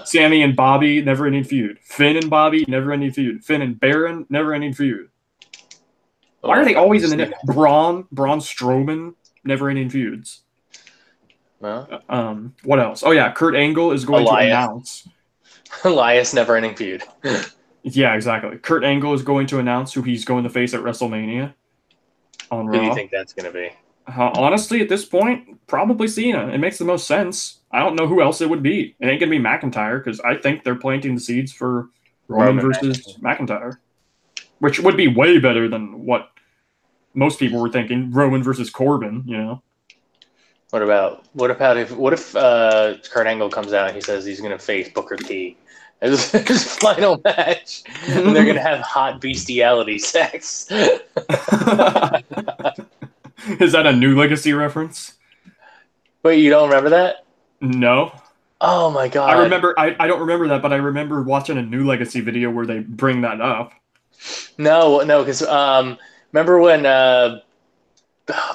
Sami and Bobby, never-ending feud. Finn and Bobby, never-ending feud. Finn and Baron, never-ending feud. Why are they always in the Braun Strowman, never-ending feuds? Well, what else? Oh yeah, Kurt Angle is going to announce. Elias, never-ending feud. Yeah, exactly. Kurt Angle is going to announce who he's going to face at WrestleMania. On Raw. Who do you think that's going to be? Honestly, at this point, probably Cena. It makes the most sense. I don't know who else it would be. It ain't going to be McIntyre, because I think they're planting the seeds for Roman versus McIntyre. Which would be way better than what most people were thinking. Roman versus Corbin, What if Kurt Angle comes out and he says he's going to face Booker T? as his final match, and they're gonna have hot bestiality sex. Is that a New Legacy reference? Wait, you don't remember that? No. Oh my god! I remember. I don't remember that, but I remember watching a New Legacy video where they bring that up. No, because remember when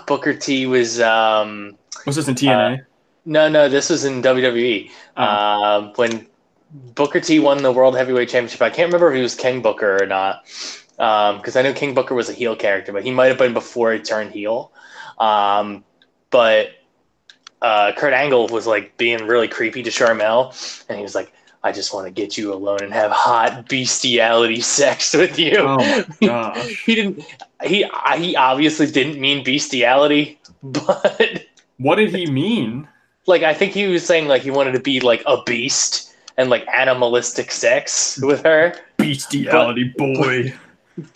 Booker T was Was this in TNA? no, this was in WWE. When Booker T won the World Heavyweight Championship, I can't remember if he was King Booker or not, because I know King Booker was a heel character, but he might have been before he turned heel. But Kurt Angle was like being really creepy to Sharmell, and he was like, "I just want to get you alone and have hot bestiality sex with you." Oh my gosh! He obviously didn't mean bestiality, but what did he mean? Like, I think he was saying like he wanted to be like a beast and like animalistic sex with her. Bestiality boy.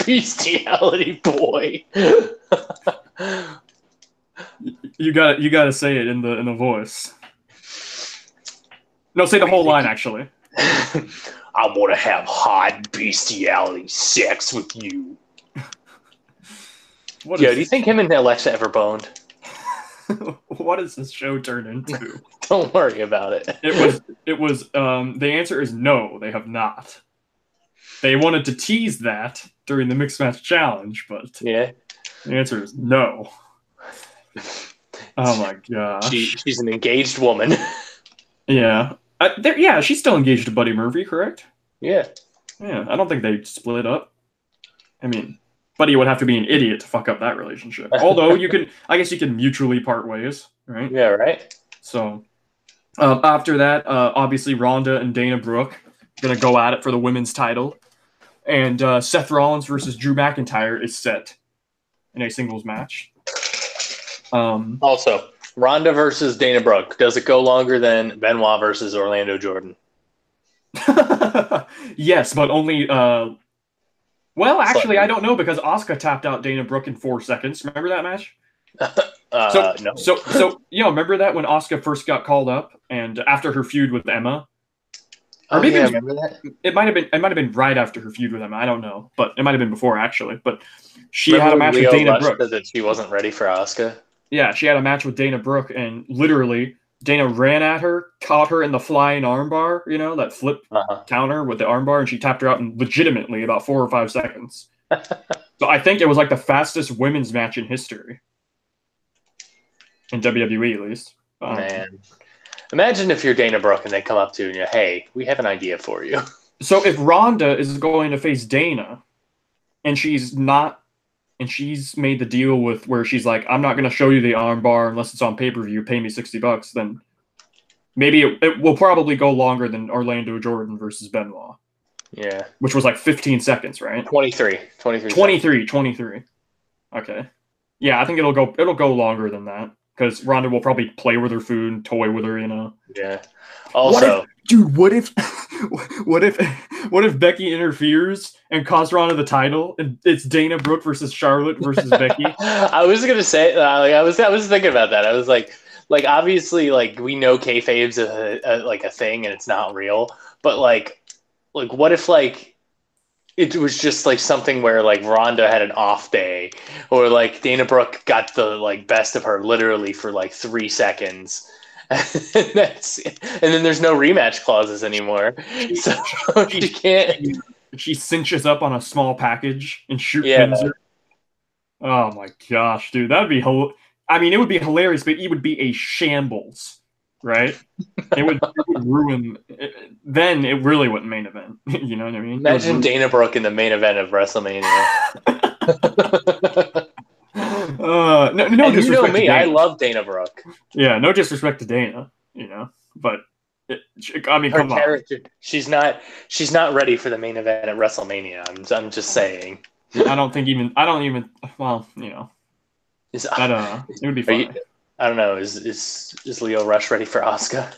Bestiality boy. You gotta say it in the voice. No, say the whole line actually. I want to have hot bestiality sex with you. Do you think him and Alexa ever boned? What does this show turn into? Don't worry about it. It was the answer is no, they have not. They wanted to tease that during the mixed match challenge, but yeah, the answer is no. Oh my gosh. She's an engaged woman. Yeah. She's still engaged to Buddy Murphy, correct? Yeah. Yeah, I don't think they split up. I mean, Buddy would have to be an idiot to fuck up that relationship. Although I guess you can mutually part ways, right? Yeah, right. So after that, obviously Ronda and Dana Brooke gonna go at it for the women's title, and Seth Rollins versus Drew McIntyre is set in a singles match. Also, Ronda versus Dana Brooke. Does it go longer than Benoit versus Orlando Jordan? Yes, but only. Well, actually, I don't know because Asuka tapped out Dana Brooke in 4 seconds. Remember that match? No. So remember that when Asuka first got called up and after her feud with Emma? Or maybe I remember that. It might have been right after her feud with Emma. I don't know, but it might have been before actually. But she had a match with Dana Brooke. Said that she wasn't ready for Asuka. Yeah, she had a match with Dana Brooke, and literally Dana ran at her, caught her in the flying armbar, that flip counter with the armbar, and she tapped her out in legitimately about 4 or 5 seconds. So I think it was like the fastest women's match in history. In WWE, at least. Man. Imagine if you're Dana Brooke and they come up to you and you're, hey, we have an idea for you. So if Ronda is going to face Dana, and she's made the deal with where she's like, I'm not going to show you the armbar unless it's on pay-per-view, pay me $60, then maybe it will probably go longer than Orlando Jordan versus Benoit. Yeah. Which was like 15 seconds, right? 23. 23. Okay. Yeah, I think it'll go longer than that because Ronda will probably play with her food and toy with her, Yeah. Also, what if Becky interferes and costs Ronda the title and it's Dana Brooke versus Charlotte versus Becky? I was gonna say, I was thinking about that. I was like obviously, like we know kayfabe's a thing and it's not real, but like what if like it was just like something where like Ronda had an off day, or like Dana Brooke got the best of her literally for like 3 seconds. And then there's no rematch clauses anymore, so she can't. She cinches up on a small package and pins her. Oh my gosh, dude, that'd be it would be hilarious, but it would be a shambles, right? It would ruin. Then it really wouldn't main event. You know what I mean? Imagine Dana Brooke in the main event of WrestleMania. No disrespect. You know me, I love Dana Brooke. Yeah, no disrespect to Dana, but come on. She's not ready for the main event at WrestleMania. I'm just saying. I don't even. Well, it would be fun. I don't know. Is Leo Rush ready for Asuka?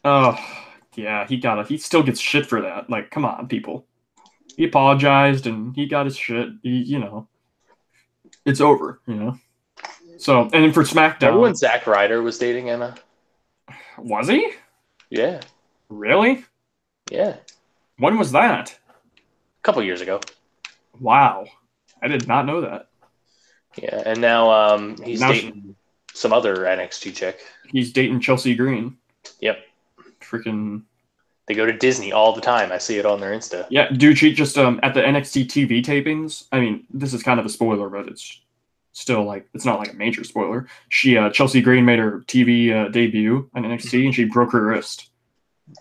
Oh yeah, he still gets shit for that. Like, come on, people. He apologized and he got his shit. It's over, So, and then for SmackDown... Remember when Zack Ryder was dating Emma? Was he? Yeah. Really? Yeah. When was that? A couple years ago. Wow, I did not know that. Yeah, and now he's Now dating some other NXT chick. he's dating Chelsea Green. Yep. Freaking They go to Disney all the time. I see it on their Insta. yeah, dude. She just at the NXT TV tapings. I mean, this is kind of a spoiler, but it's still like it's not like a major spoiler. She Chelsea Green made her TV debut on NXT and she broke her wrist.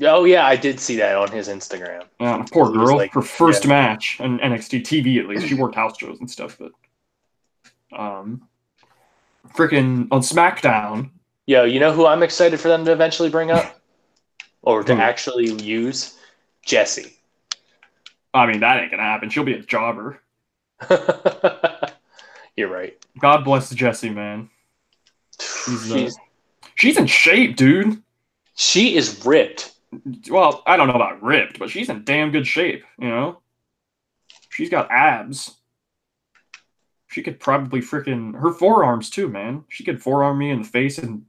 Oh yeah, I did see that on his Instagram. Poor It was girl. like, Her first yeah. match on NXT TV, at least. She worked house shows and stuff, but freaking on SmackDown. Yo, you know who I'm excited for them to eventually bring up? Or to Who? actually use? Jessie. I mean, that ain't gonna happen. She'll be a jobber. You're right. God bless Jessie, man. She's in shape, dude. She is ripped. Well, I don't know about ripped, but she's in damn good shape, you know? She's got abs. She could probably freaking... Her forearms, too, man. She could forearm me in the face and,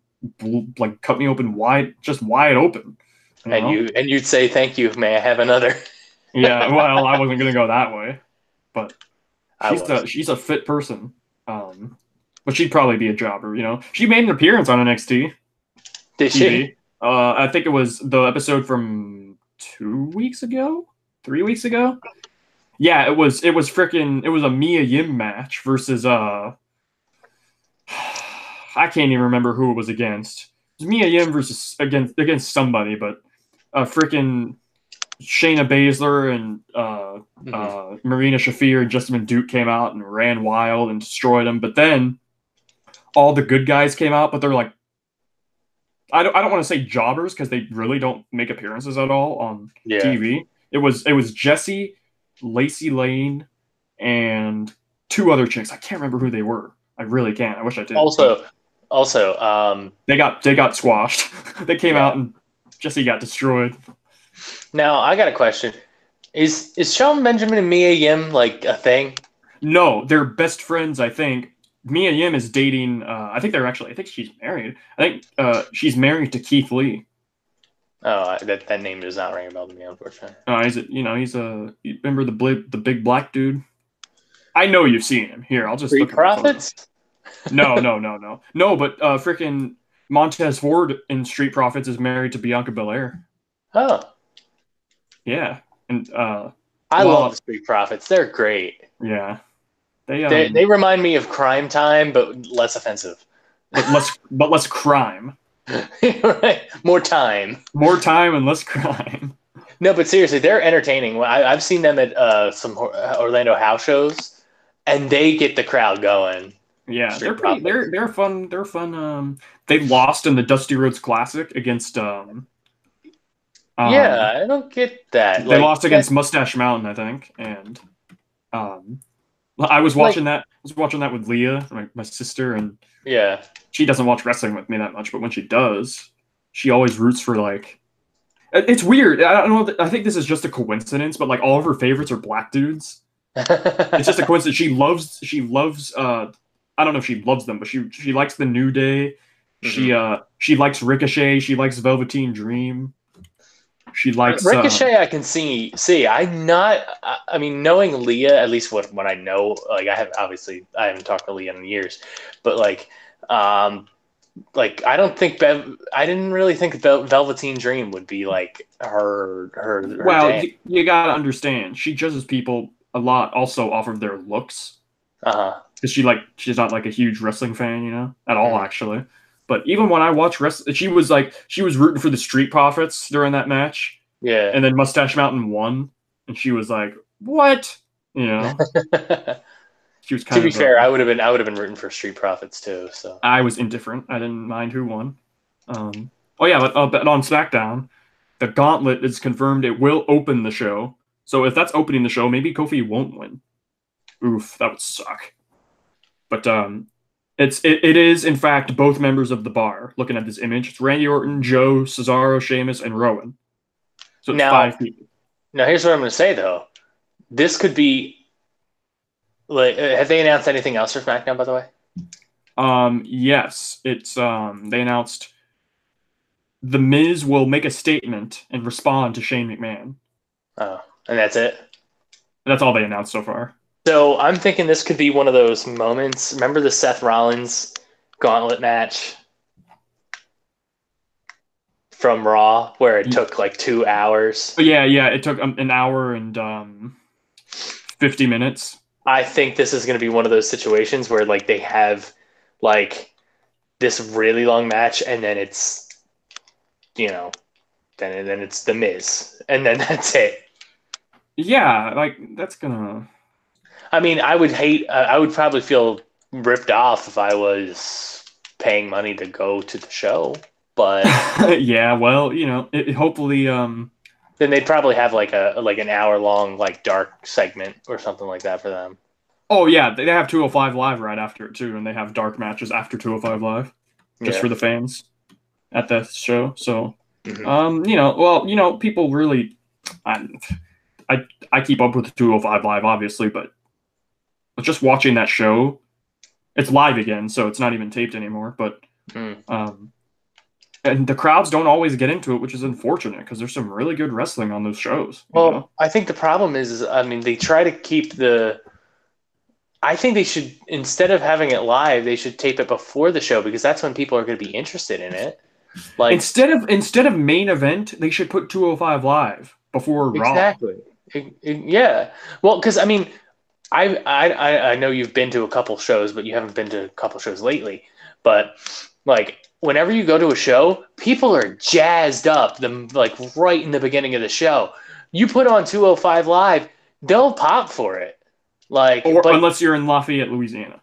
like, cut me open wide, just wide open. And you'd say, thank you, may I have another? Yeah, well, I wasn't going to go that way. But she's a fit person. But she'd probably be a jobber, you know? She made an appearance on NXT. Did TV. she? I think it was the episode from 2 weeks ago? 3 weeks ago? Yeah, it was a Mia Yim match versus I can't even remember who it was against. It was Mia Yim versus against somebody, but freaking Shayna Baszler and Marina Shafir and Jessamine Duke came out and ran wild and destroyed them. But then all the good guys came out, but they're like, I don't want to say jobbers because they really don't make appearances at all on TV. It was Jessie, Lacey Lane, and 2 other chicks. I can't remember who they were. I really can't. I wish I did. Also, they got squashed. They came out and Jessie got destroyed. Now I got a question: Is Shelton Benjamin and Mia Yim like a thing? No, they're best friends. I think Mia Yim is dating. I think she's married. I think she's married to Keith Lee. Oh, that name does not ring a bell to me, unfortunately. You remember the big black dude? I know you've seen him. Here, I'll just Street look at Profits? No. But freaking Montez Ford in Street Profits is married to Bianca Belair. Oh. Yeah. And I love the Street Profits. They're great. Yeah. They remind me of Crime Time, but less offensive. But less crime. Right. More time and less crime. No, but seriously, they're entertaining. I've seen them at some Orlando house shows, and they get the crowd going. Yeah, they're fun. They're fun. They lost in the Dusty Rhodes Classic against. Yeah, I don't get that. They lost against Mustache Mountain, I think, and I was watching that. I was watching that with Leah, my sister, and yeah, she doesn't watch wrestling with me that much, but when she does, she always roots for like. It's weird. I don't know. I think this is just a coincidence, but like all of her favorites are black dudes. It's just a coincidence. She loves. I don't know if she loves them, but she likes the New Day. Mm-hmm. She likes Ricochet. She likes Velveteen Dream. She likes Ricochet. I can see. I'm not. I mean, knowing Leah, at least what I know, like I haven't talked to Leah in years, but like I don't think I didn't really think Velveteen Dream would be like her. Well, you gotta understand, she judges people a lot also off of their looks. Because she's not like a huge wrestling fan, you know, at all actually. But even when I watch wrestling, she was rooting for the Street Profits during that match. Yeah. And then Mustache Mountain won, and she was like, "What?" You know. She was kind of. To be fair, I would have been rooting for Street Profits too. So I was indifferent. I didn't mind who won. But on SmackDown, the Gauntlet is confirmed. It will open the show. So if that's opening the show, maybe Kofi won't win. Oof, that would suck. But it is in fact both members of the Bar. Looking at this image, it's Randy Orton, Joe, Cesaro, Sheamus, and Rowan. So it's 5 people. Now here's what I'm going to say though. This could be like. Have they announced anything else for SmackDown, by the way? Yes, it's they announced The Miz will make a statement and respond to Shane McMahon. Oh, and that's it. That's all they announced so far. So I'm thinking this could be one of those moments. Remember the Seth Rollins gauntlet match from Raw where it took like 2 hours? But yeah, it took an hour and 50 minutes. I think this is going to be one of those situations where like they have like this really long match and then it's then it's the Miz and then that's it. Yeah, like that's gonna. I mean, I would probably feel ripped off if I was paying money to go to the show, but Yeah, well, hopefully, then they'd probably have like an hour long like dark segment or something like that for them. Oh yeah, they have 205 Live right after it too, and they have dark matches after 205 Live, just for the fans at the show. So, people really, I, I keep up with the 205 Live obviously, but just watching that show, it's live again, so it's not even taped anymore. But, and the crowds don't always get into it, which is unfortunate because there's some really good wrestling on those shows. Well, I think the problem is, I mean, they try to keep the. I think they should, instead of having it live, they should tape it before the show because that's when people are going to be interested in it. Like instead of main event, they should put 205 Live before Raw. Exactly. Yeah. Well, because I mean, I know you've been to a couple shows, but you haven't been to a couple shows lately. But like, whenever you go to a show, people are jazzed up. Like right in the beginning of the show, you put on 205 Live, they'll pop for it. Like, unless you're in Lafayette, Louisiana.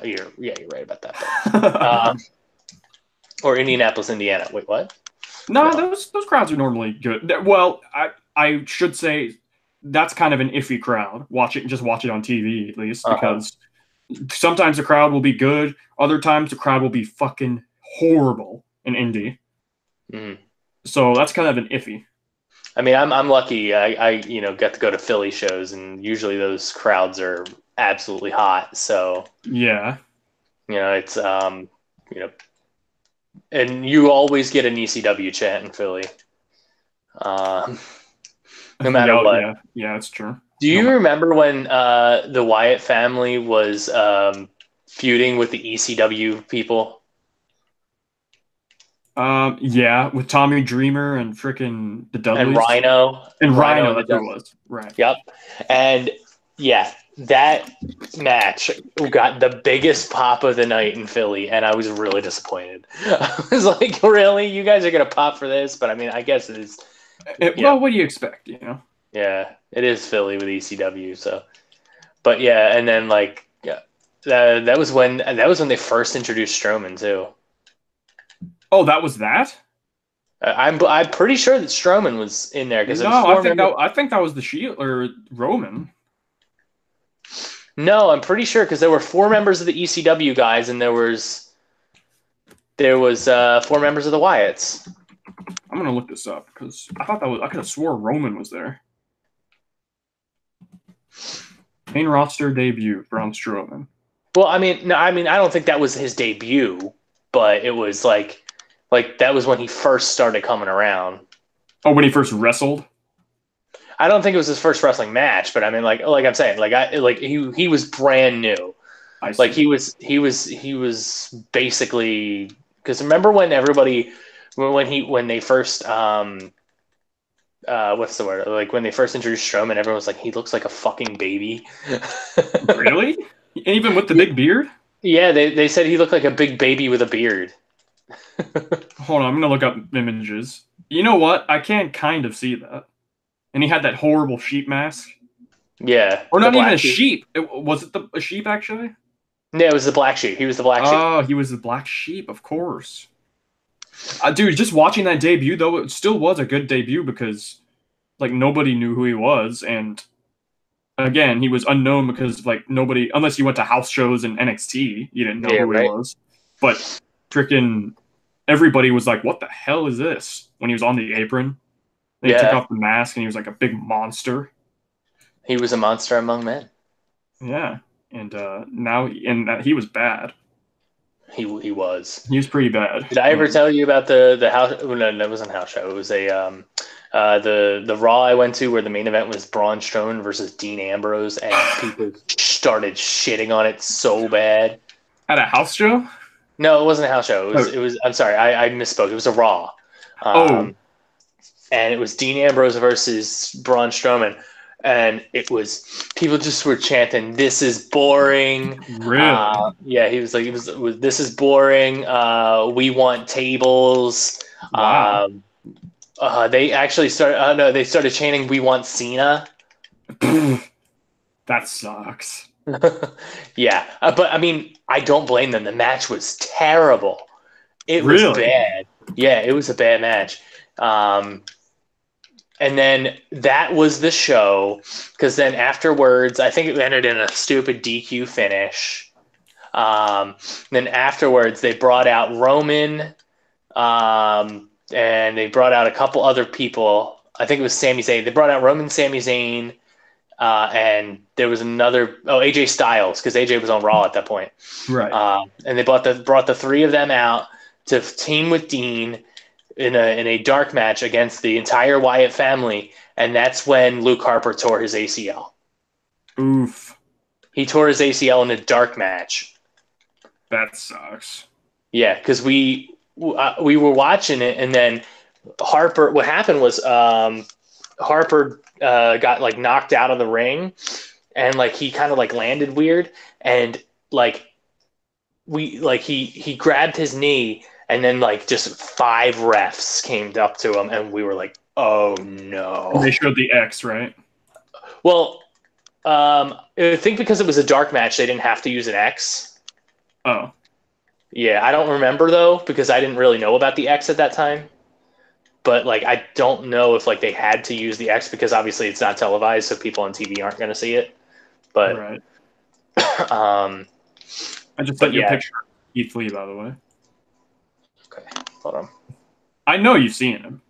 You're right about that. Or Indianapolis, Indiana. Wait, what? No, those crowds are normally good. Well, I should say that's kind of an iffy crowd. Watch it on TV at least, because sometimes the crowd will be good, other times the crowd will be fucking horrible in Indy. Mm-hmm. So that's kind of an iffy. I mean, I'm lucky. I get to go to Philly shows, and usually those crowds are absolutely hot. So yeah, it's and you always get an ECW chant in Philly, no matter what. Yeah, it's true. Do you remember when the Wyatt family was feuding with the ECW people? Yeah, with Tommy Dreamer and frickin' the Dudleys. And Rhino. And Rhino, that's who it was. Right. Yep. And yeah, that match got the biggest pop of the night in Philly, and I was really disappointed. I was like, really? You guys are going to pop for this? But I mean, I guess it is. Well, what do you expect, Yeah, it is Philly with ECW, so. But yeah, and then like, that was when they first introduced Strowman, too. Oh, that was that? I'm pretty sure that Strowman was in there because I think that was the Shield or Roman. No, I'm pretty sure because there were 4 members of the ECW guys and there was 4 members of the Wyatts. I'm gonna look this up because I could have swore Roman was there. Main roster debut, Braun Strowman. Well, I mean, I don't think that was his debut, but it was like that was when he first started coming around. Oh, when he first wrestled? I don't think it was his first wrestling match, but I mean, like I'm saying, he was brand new. Like he was basically, because remember when they first what's the word? Like when they first introduced Strowman, everyone was like, he looks like a fucking baby. Really? Even with the big beard? Yeah, they said he looked like a big baby with a beard. Hold on, I'm gonna look up images. You know what? I can kind of see that. And he had that horrible sheep mask. Yeah. Or not even a sheep. Was it a sheep, actually? Yeah, it was the black sheep. He was the black sheep. Oh, he was the black sheep, of course. Dude, just watching that debut, though, it still was a good debut because, like, nobody knew who he was. And, again, he was unknown because, like, nobody, unless you went to house shows in NXT, you didn't know who he was. But freaking everybody was like, what the hell is this? When he was on the apron. He took off the mask and he was like a big monster. He was a monster among men. Yeah, and now he was bad. He was. He was pretty bad. Did I ever tell you about the house? No, that wasn't a house show. It was a the Raw I went to where the main event was Braun Strowman versus Dean Ambrose, and people started shitting on it so bad. At a house show? No, it wasn't a house show. It was. I'm sorry, I misspoke. It was a Raw. And it was Dean Ambrose versus Braun Strowman. And it was people just were chanting, "This is boring." Really? Yeah, he was like, "This is boring. We want tables." Wow. They actually started. No, they started chanting, "We want Cena." That sucks. Yeah, but I mean, I don't blame them. The match was terrible. It was bad. Yeah, it was a bad match. And then that was the show, because then afterwards, I think it ended in a stupid DQ finish. Then afterwards, they brought out Roman, and they brought out a couple other people. I think it was Sami Zayn. They brought out Roman, Sami Zayn, and there was another. Oh, AJ Styles, because AJ was on Raw at that point. Right. And they brought the three of them out to team with Dean in a dark match against the entire Wyatt family, and that's when Luke Harper tore his ACL. Oof. He tore his ACL in a dark match. That sucks. Yeah, because we were watching it, and then Harper. What happened was Harper got like knocked out of the ring, and like he kind of like landed weird, and like he grabbed his knee. And then, like, just 5 refs came up to him, and we were like, "Oh no!" And they showed the X, right? Well, I think because it was a dark match, they didn't have to use an X. Oh, yeah, I don't remember though because I didn't really know about the X at that time. But like, I don't know if like they had to use the X because obviously it's not televised, so people on TV aren't going to see it. But right. I just sent you a picture of Keith Lee, by the way. Okay, hold on. I know you've seen him.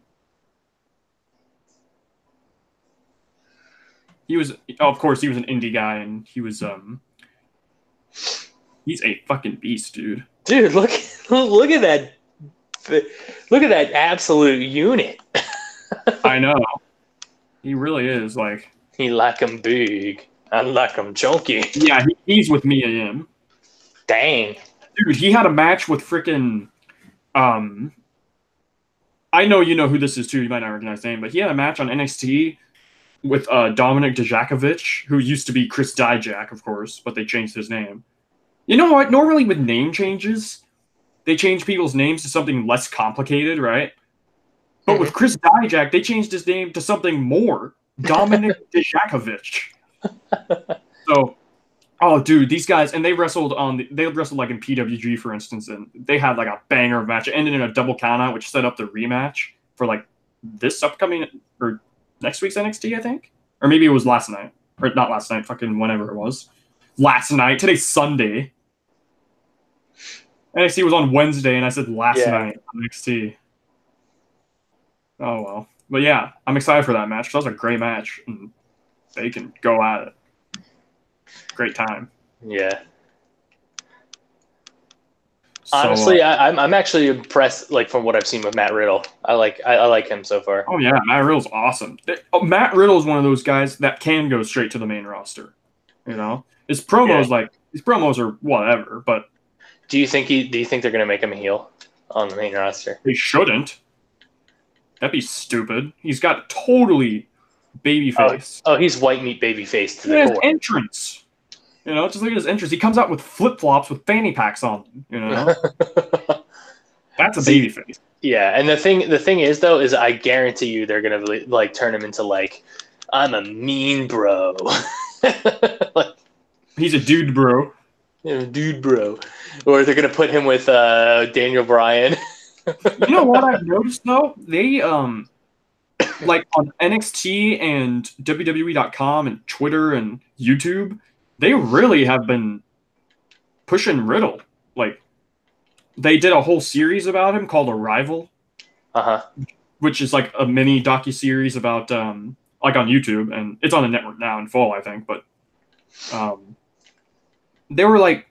He was, of course, he was an indie guy, and he was, he's a fucking beast, dude. Dude, look at that, absolute unit. I know. He really is, like. He like him big. I like him chunky. Yeah, he's with me and him. Dang. Dude, he had a match with frickin'. I know you know who this is too. You might not recognize the name, but he had a match on NXT with Dominic Dijakovic, who used to be Chris Dijak, of course, but they changed his name. You know what? Normally with name changes, they change people's names to something less complicated, right? But with Chris Dijak, they changed his name to something more. Dominic Dijakovic. So. Oh, dude, these guys, and they wrestled like in PWG, for instance, and they had like a banger match. It ended in a double countout, which set up the rematch for like this upcoming or next week's NXT, I think, or maybe it was last night, or not last night, fucking whenever it was. Last night, today's Sunday. NXT was on Wednesday, and I said last night on NXT. Oh well, but yeah, I'm excited for that match. That was a great match, and they can go at it. Great time. Yeah. Honestly, I'm actually impressed, like from what I've seen with Matt Riddle. I like him so far. Oh yeah, Matt Riddle's awesome. Matt Riddle is one of those guys that can go straight to the main roster. You know, his promos are whatever. But do you think they're gonna make him a heel on the main roster? They shouldn't. That'd be stupid. He's got totally baby face. Oh, he's white meat baby face to the core. His entrance. You know, just look at his entrance. He comes out with flip-flops with fanny packs on. You know, that's a baby face. Yeah, and the thing is though, is I guarantee you they're gonna like turn him into like, I'm a mean bro. Like, he's a dude bro. Yeah, dude bro. Or they're gonna put him with Daniel Bryan. You know what I've noticed though? They like on NXT and WWE.com and Twitter and YouTube, they really have been pushing Riddle. Like, they did a whole series about him called Arrival, which is like a mini docuseries about like on YouTube, and it's on the network now in full, I think. But they were like,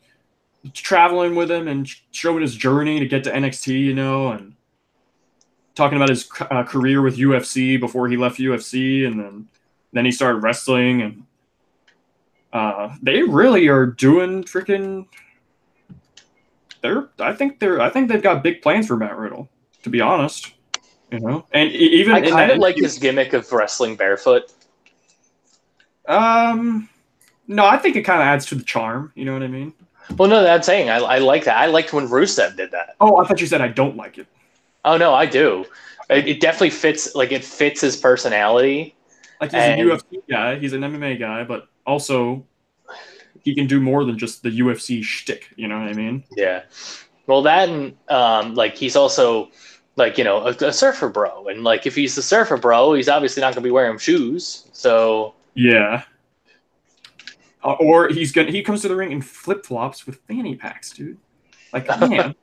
traveling with him and showing his journey to get to NXT, you know, and talking about his career with UFC before he left UFC, and then he started wrestling, and they really are doing freaking. I think they've got big plans for Matt Riddle, to be honest. You know, and even I in kind that of like his gimmick of wrestling barefoot. No, I think it kind of adds to the charm. You know what I mean? Well, no, I'm saying I like that. I liked when Rusev did that. Oh, I thought you said I don't like it. Oh no, I do. It definitely fits. Like it fits his personality. Like he's a UFC guy, he's an MMA guy, but also he can do more than just the UFC shtick. You know what I mean? Yeah. Well, that and like he's also like a surfer bro, and like if he's the surfer bro, he's obviously not going to be wearing shoes. So yeah. Or he comes to the ring in flip flops with fanny packs, dude. Like man.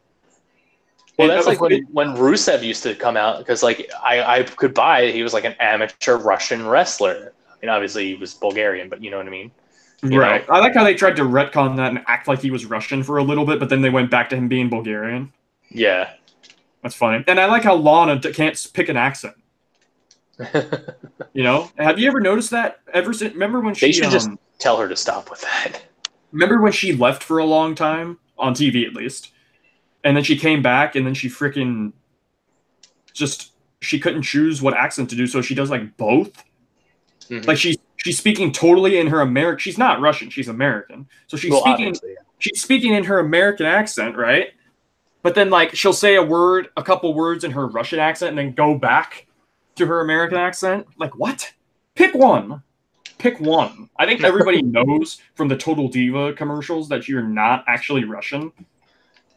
Well, that's like when Rusev used to come out, because like I could buy he was like an amateur Russian wrestler. I mean, obviously he was Bulgarian, but you know what I mean. Right. I like how they tried to retcon that and act like he was Russian for a little bit, but then they went back to him being Bulgarian. Yeah. That's funny. And I like how Lana can't pick an accent. You know? Have you ever noticed that? Remember when she... They should just tell her to stop with that. Remember when she left for a long time? On TV, at least. And then she came back, and then she freaking... She couldn't choose what accent to do, so she does, like, both. Mm-hmm. Like, she's speaking totally in her American... She's not Russian, she's American. So she's speaking in her American accent, right? But then, like, she'll say a couple words in her Russian accent and then go back to her American accent. Like, what? Pick one. Pick one. I think everybody knows from the Total Diva commercials that you're not actually Russian.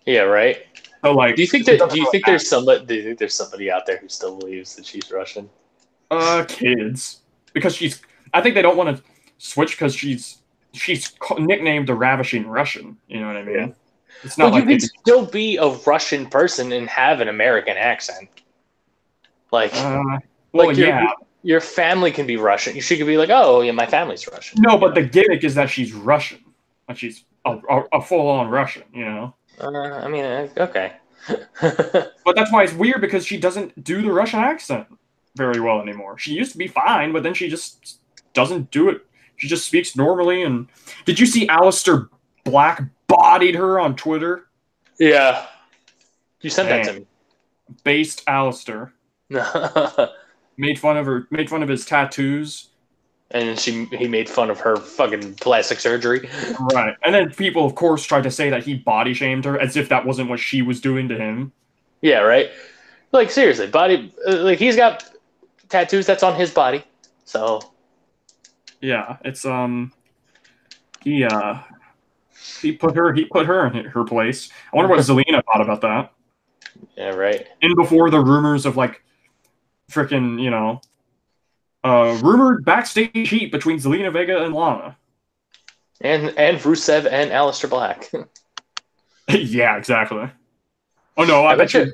Yeah, right. So, like, do you think there's somebody out there who still believes that she's Russian? Kids. Because I think they don't want to switch because she's nicknamed the Ravishing Russian. You know what I mean? Yeah. It's not like you can still be a Russian person and have an American accent. Like, your family can be Russian. She could be like, oh, yeah, my family's Russian. No, but the gimmick is that she's Russian. Like she's a full-on Russian, you know? I mean, okay. But that's why it's weird, because she doesn't do the Russian accent very well anymore. She used to be fine, but then she just doesn't do it. She just speaks normally. And did you see Aleister Black bodied her on Twitter? Yeah. You sent that to me. Based Aleister. Made fun of his tattoos. And he made fun of her fucking plastic surgery. Right. And then people, of course, tried to say that he body shamed her as if that wasn't what she was doing to him. Yeah, right? Like, seriously, like, he's got tattoos that's on his body. So. Yeah, it's, he put her in her place. I wonder what Zelina thought about that. Yeah, right. And before the rumors of, like, freaking, you know, rumored backstage heat between Zelina Vega and Lana. And Rusev and Aleister Black. Yeah, exactly. Oh, no, I bet you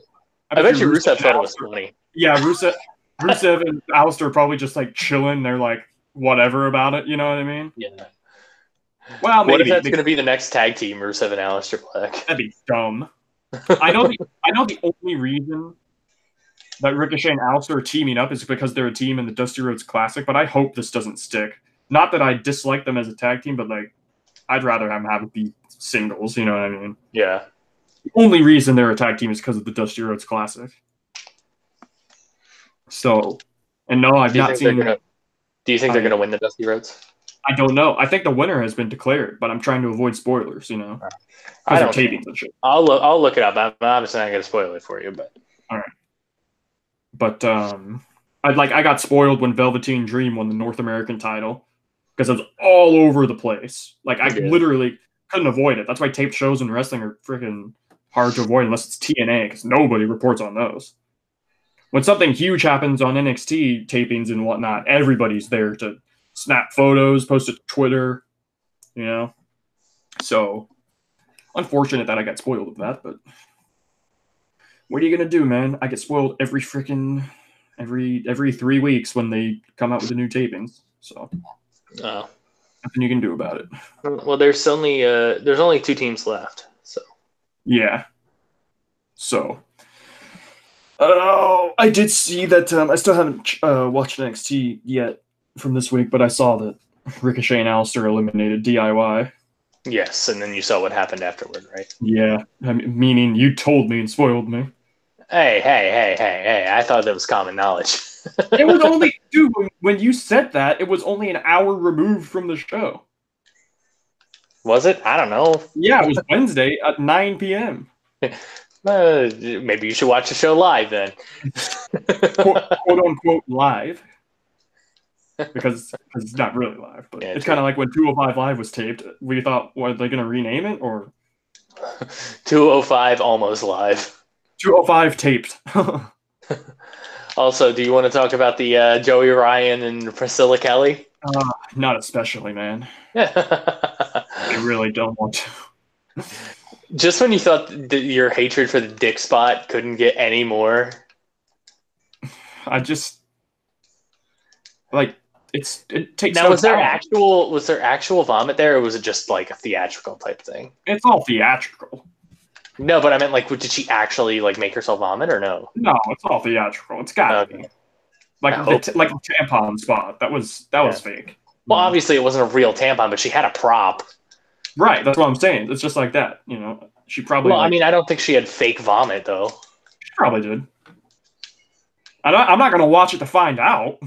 Rusev thought it was funny. Yeah, Rusev and Aleister probably just, like, chilling. They're, like, whatever about it, you know what I mean? Yeah. Well, maybe. What if that's going to be the next tag team, Rusev and Aleister Black? That'd be dumb. I know the only reason that Ricochet and Aleister are teaming up is because they're a team in the Dusty Rhodes Classic, but I hope this doesn't stick. Not that I dislike them as a tag team, but, like, I'd rather them have it be singles, you know what I mean? Yeah. The only reason they're a tag team is because of the Dusty Rhodes Classic. So, and no, I've not seen... Do you think they're going to win the Dusty Rhodes? I don't know. I think the winner has been declared, but I'm trying to avoid spoilers, you know? Because of tapings and shit. I'll look it up. I'm obviously not going to spoil it for you, but... All right. But I got spoiled when Velveteen Dream won the North American title because it was all over the place. Like, I literally couldn't avoid it. That's why taped shows in wrestling are freaking hard to avoid unless it's TNA, because nobody reports on those. When something huge happens on NXT tapings and whatnot, everybody's there to snap photos, post it to Twitter, you know? So, unfortunate that I got spoiled with that, but what are you going to do, man? I get spoiled every 3 weeks when they come out with the new tapings. So, nothing you can do about it. Well, there's only 2 teams left. Yeah. So, oh, I did see that. I still haven't watched NXT yet from this week, but I saw that Ricochet and Alistair eliminated DIY. Yes, and then you saw what happened afterward, right? Yeah, meaning you told me and spoiled me. Hey! I thought that was common knowledge. It was only, dude, when you said that, it was only an hour removed from the show. Was it? I don't know. Yeah, it was Wednesday at 9 p.m. Maybe you should watch the show live then. quote unquote live. Because it's not really live, but Yeah, it's true. kind of like when 205 Live was taped. We thought, were they going to rename it or 205 almost live. 205 taped? Also, do you want to talk about the Joey Ryan and Priscilla Kelly? Not especially, man. I really don't want to. Just when you thought that your hatred for the dick spot couldn't get any more. I just like it takes. Now, no was there talent. actual vomit there, or was it just like a theatrical type thing? It's all theatrical. No, but I meant like, did she actually like make herself vomit or no? No, it's all theatrical. It's gotta be like like the tampon spot. That was fake. Well, obviously it wasn't a real tampon, but she had a prop. Right, that's what I'm saying. It's just like that. You know, she probably. Well, I mean, I don't think she had fake vomit though. She probably did. I'm not gonna watch it to find out.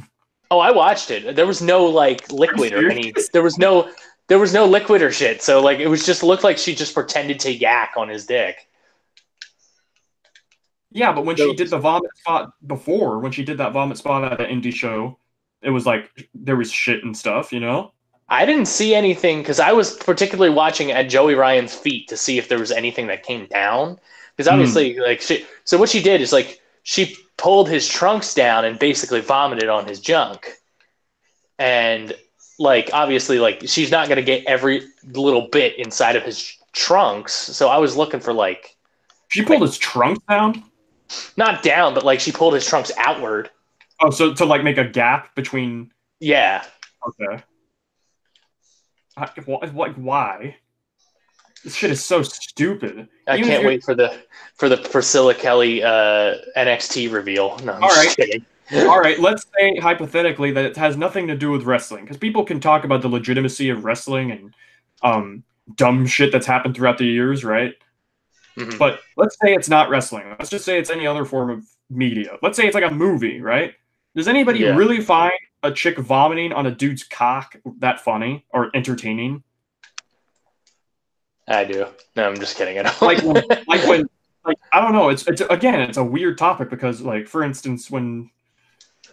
Oh, I watched it. There was no like liquid or any. There was no liquid or shit. So like it was just looked like she just pretended to yak on his dick. Yeah, but when she did the vomit spot before, when she did that vomit spot at the indie show, it was like there was shit and stuff, you know? I didn't see anything because I was particularly watching at Joey Ryan's feet to see if there was anything that came down. Because obviously, so what she did is like she pulled his trunks down and basically vomited on his junk. And like obviously, like she's not gonna get every little bit inside of his trunks. So I was looking for like she pulled his trunks down. Not down, but like she pulled his trunks outward. Oh, so to like make a gap between. Yeah. Okay. Like why? This shit is so stupid. I can't wait for the Priscilla Kelly NXT reveal. No, I'm just kidding. All right, let's say hypothetically that it has nothing to do with wrestling, because people can talk about the legitimacy of wrestling and dumb shit that's happened throughout the years, right? Mm-hmm. But let's say it's not wrestling. Let's just say it's any other form of media. Let's say it's like a movie, right? Does anybody really find a chick vomiting on a dude's cock that funny or entertaining? I do. No, I'm just kidding. I don't. Like I don't know. It's again, it's a weird topic because, like, for instance, when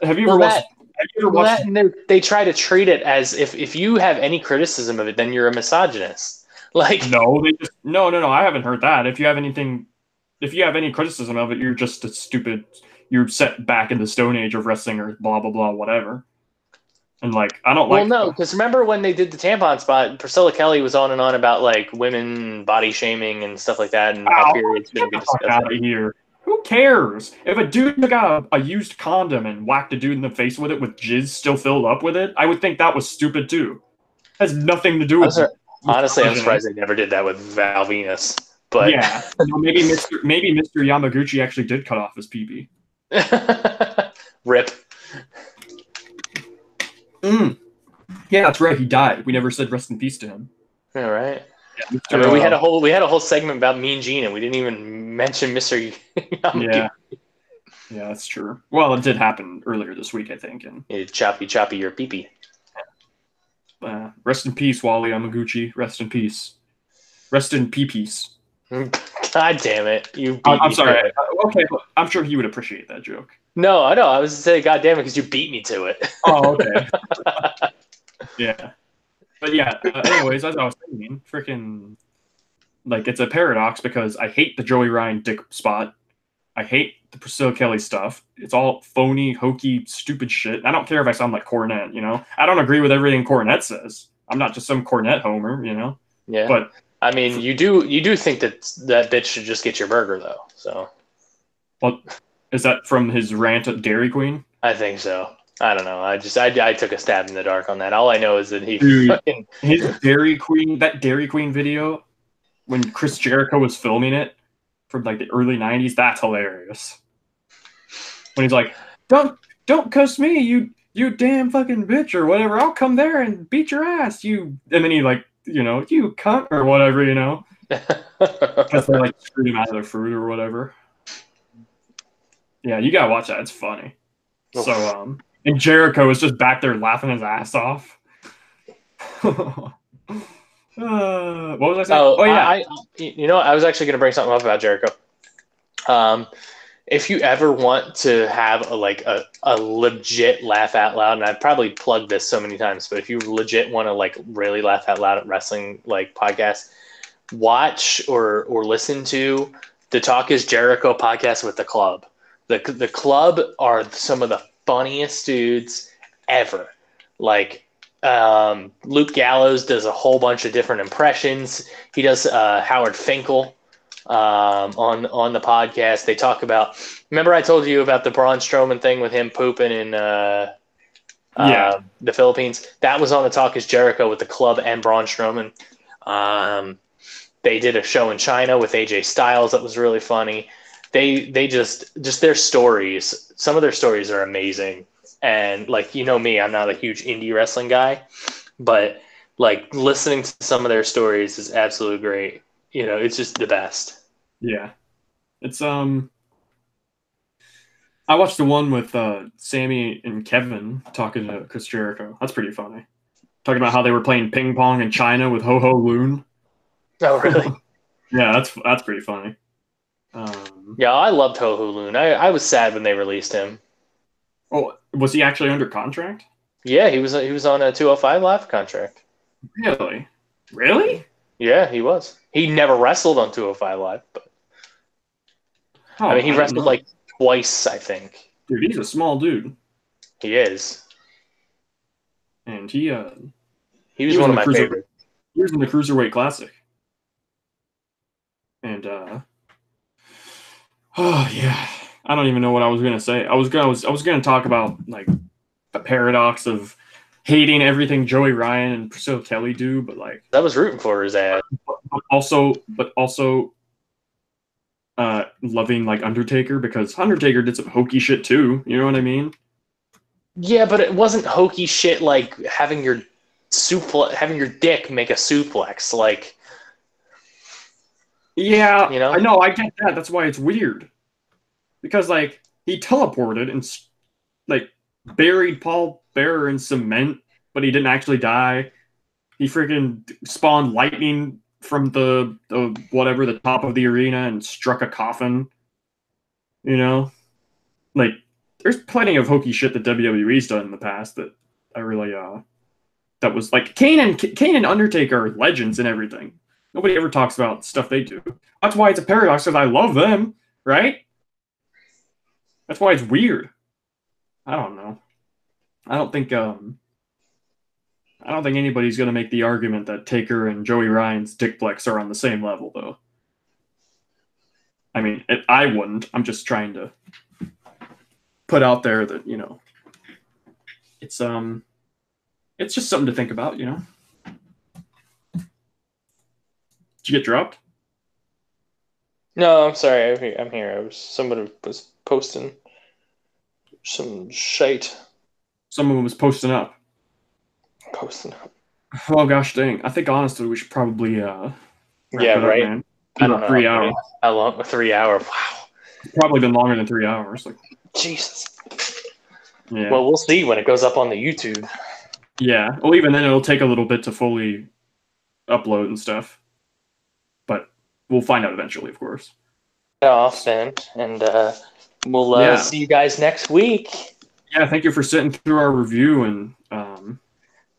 have you ever watched? They try to treat it as if you have any criticism of it, then you're a misogynist. Like no, no. I haven't heard that. If you have any criticism of it, you're just a stupid. You're set back in the Stone Age of wrestling or blah blah blah whatever. And like I don't like. Well, no, because remember when they did the tampon spot, Priscilla Kelly was on and on about like women body shaming and stuff like that, and how periods shouldn't be discussed. Out of here. Who cares? If a dude took out a used condom and whacked a dude in the face with it with jizz still filled up with it, I would think that was stupid too. It has nothing to do with it. Honestly, I'm surprised they never did that with Val Venus. But yeah, maybe Mr. Yamaguchi actually did cut off his pee-pee. Rip. Yeah, that's right. He died. We never said rest in peace to him. All right. Yeah, I mean, we had a whole segment about Mean Gene, and we didn't even mention Mr. Yeah, that's true. Well, it did happen earlier this week, I think. And choppy your pee-pee. Rest in peace, Wally Yamaguchi. Rest in peace. Rest in peace. God damn it! I'm sorry. Okay, I'm sure he would appreciate that joke. No, I know. I was saying, God damn it, because you beat me to it. Oh, okay. Yeah. But yeah, anyways, as I was saying, freaking, like, it's a paradox because I hate the Joey Ryan dick spot. I hate the Priscilla Kelly stuff. It's all phony, hokey, stupid shit. I don't care if I sound like Cornette, you know? I don't agree with everything Cornette says. I'm not just some Cornette homer, you know? Yeah. But I mean, you do think that bitch should just get your burger, though, so. Well, is that from his rant at Dairy Queen? I think so. I don't know. I took a stab in the dark on that. All I know is that his Dairy Queen video when Chris Jericho was filming it from like the early '90s. That's hilarious. When he's like, "Don't cuss me, you damn fucking bitch or whatever. I'll come there and beat your ass, you." And then he like, you cunt or whatever, because they like screwed him out of their food or whatever. Yeah, you gotta watch that. It's funny. Oof. So and Jericho is just back there laughing his ass off. What was I saying? Oh, Yeah. I was actually going to bring something up about Jericho. If you ever want to have a legit laugh out loud, and I've probably plugged this so many times, but if you legit want to like really laugh out loud at wrestling like podcasts, watch or listen to the Talk Is Jericho podcast with the Club. The Club are some of the funniest dudes ever. Like Luke Gallows does a whole bunch of different impressions. He does Howard Finkel on the podcast. They talk about. Remember, I told you about the Braun Strowman thing with him pooping in the Philippines. That was on the Talk Is Jericho with the Club and Braun Strowman. They did a show in China with AJ Styles that was really funny. They just their stories. Some of their stories are amazing. And like me, I'm not a huge indie wrestling guy, but like listening to some of their stories is absolutely great. It's just the best. Yeah. It's I watched the one with Sammy and Kevin talking to Chris Jericho. That's pretty funny. Talking about how they were playing ping pong in China with Ho Ho Loon. Oh, really? Yeah, that's pretty funny. Yeah, I loved Ho Ho Loon. I was sad when they released him. Oh, was he actually under contract? Yeah, he was on a 205 Live contract. Really? Really? Yeah, he was. He never wrestled on 205 Live, but he wrestled like twice, I think. Dude, he's a small dude. He is. And he was one of my favorites. He was in the Cruiserweight Classic. And oh yeah. I don't even know what I was gonna say. I was gonna talk about like the paradox of hating everything Joey Ryan and Priscilla Kelly do, but like that was rooting for his ass. But also loving like Undertaker, because Undertaker did some hokey shit too. You know what I mean? Yeah, but it wasn't hokey shit like having your dick make a suplex. Like, yeah, I know, I get that. That's why it's weird. Because like he teleported and like buried Paul Bearer in cement, but he didn't actually die. He freaking spawned lightning from the top of the arena and struck a coffin. Like there's plenty of hokey shit that WWE's done in the past that I really that was like Kane and Undertaker are legends and everything. Nobody ever talks about stuff they do. That's why it's a paradox, because I love them, right? That's why it's weird. I don't know. I don't think anybody's gonna make the argument that Taker and Joey Ryan's dick flex are on the same level, though. I mean, I wouldn't. I'm just trying to put out there that it's just something to think about. Did you get dropped? No, I'm sorry. I'm here. Somebody was posting some shite. Someone was posting up. Oh gosh dang. I think honestly we should probably yeah, right. Man. I don't know. 3 hours. How long? 3 hours. Wow. It's probably been longer than 3 hours. Like Jesus. Yeah. Well, we'll see when it goes up on the YouTube. Yeah. Well, even then it'll take a little bit to fully upload and stuff. But we'll find out eventually, of course. Off then, and we'll see you guys next week. Yeah, thank you for sitting through our review, and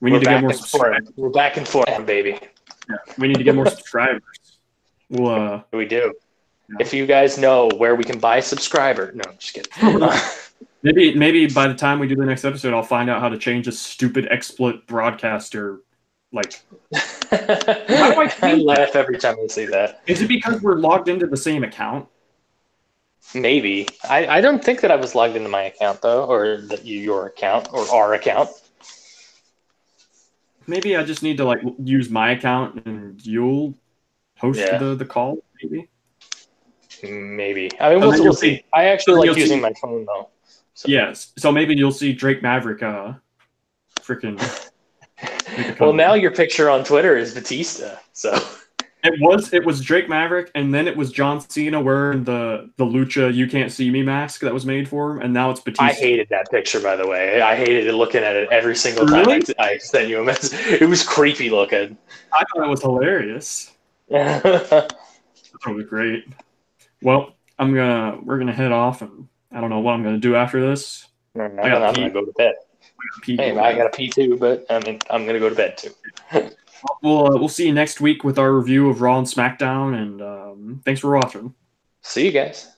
we need to get more subscribers. We're back and forth, baby. Yeah, we need to get more subscribers. We do. Yeah. If you guys know where we can buy a subscriber, no, I'm just kidding. maybe by the time we do the next episode, I'll find out how to change a stupid XSplit broadcaster. Like, how do I laugh every time I see that. Is it because we're logged into the same account? Maybe. I don't think that I was logged into my account though, or your account or our account. Maybe I just need to like use my account and you'll host Yeah. the call, maybe. Maybe. I mean, And then we'll see. I actually then like you'll using see- my phone though. So. Yes. So maybe you'll see Drake Maverick freaking make a Well, comeback. now your picture on Twitter is Batista. So It was Drake Maverick, and then it was John Cena wearing the Lucha "You Can't See Me" mask that was made for him, and now it's Batista. I hated that picture, by the way. I hated it looking at it every single time Really? I sent you a message. It was creepy looking. I thought it was hilarious. Yeah. That was great. Well, we're gonna head off, and I don't know what I'm gonna do after this. I'm gonna go to bed. Hey, I gotta pee too, but I mean, I'm gonna go to bed too. We'll see you next week with our review of Raw and SmackDown, and thanks for watching. See you guys.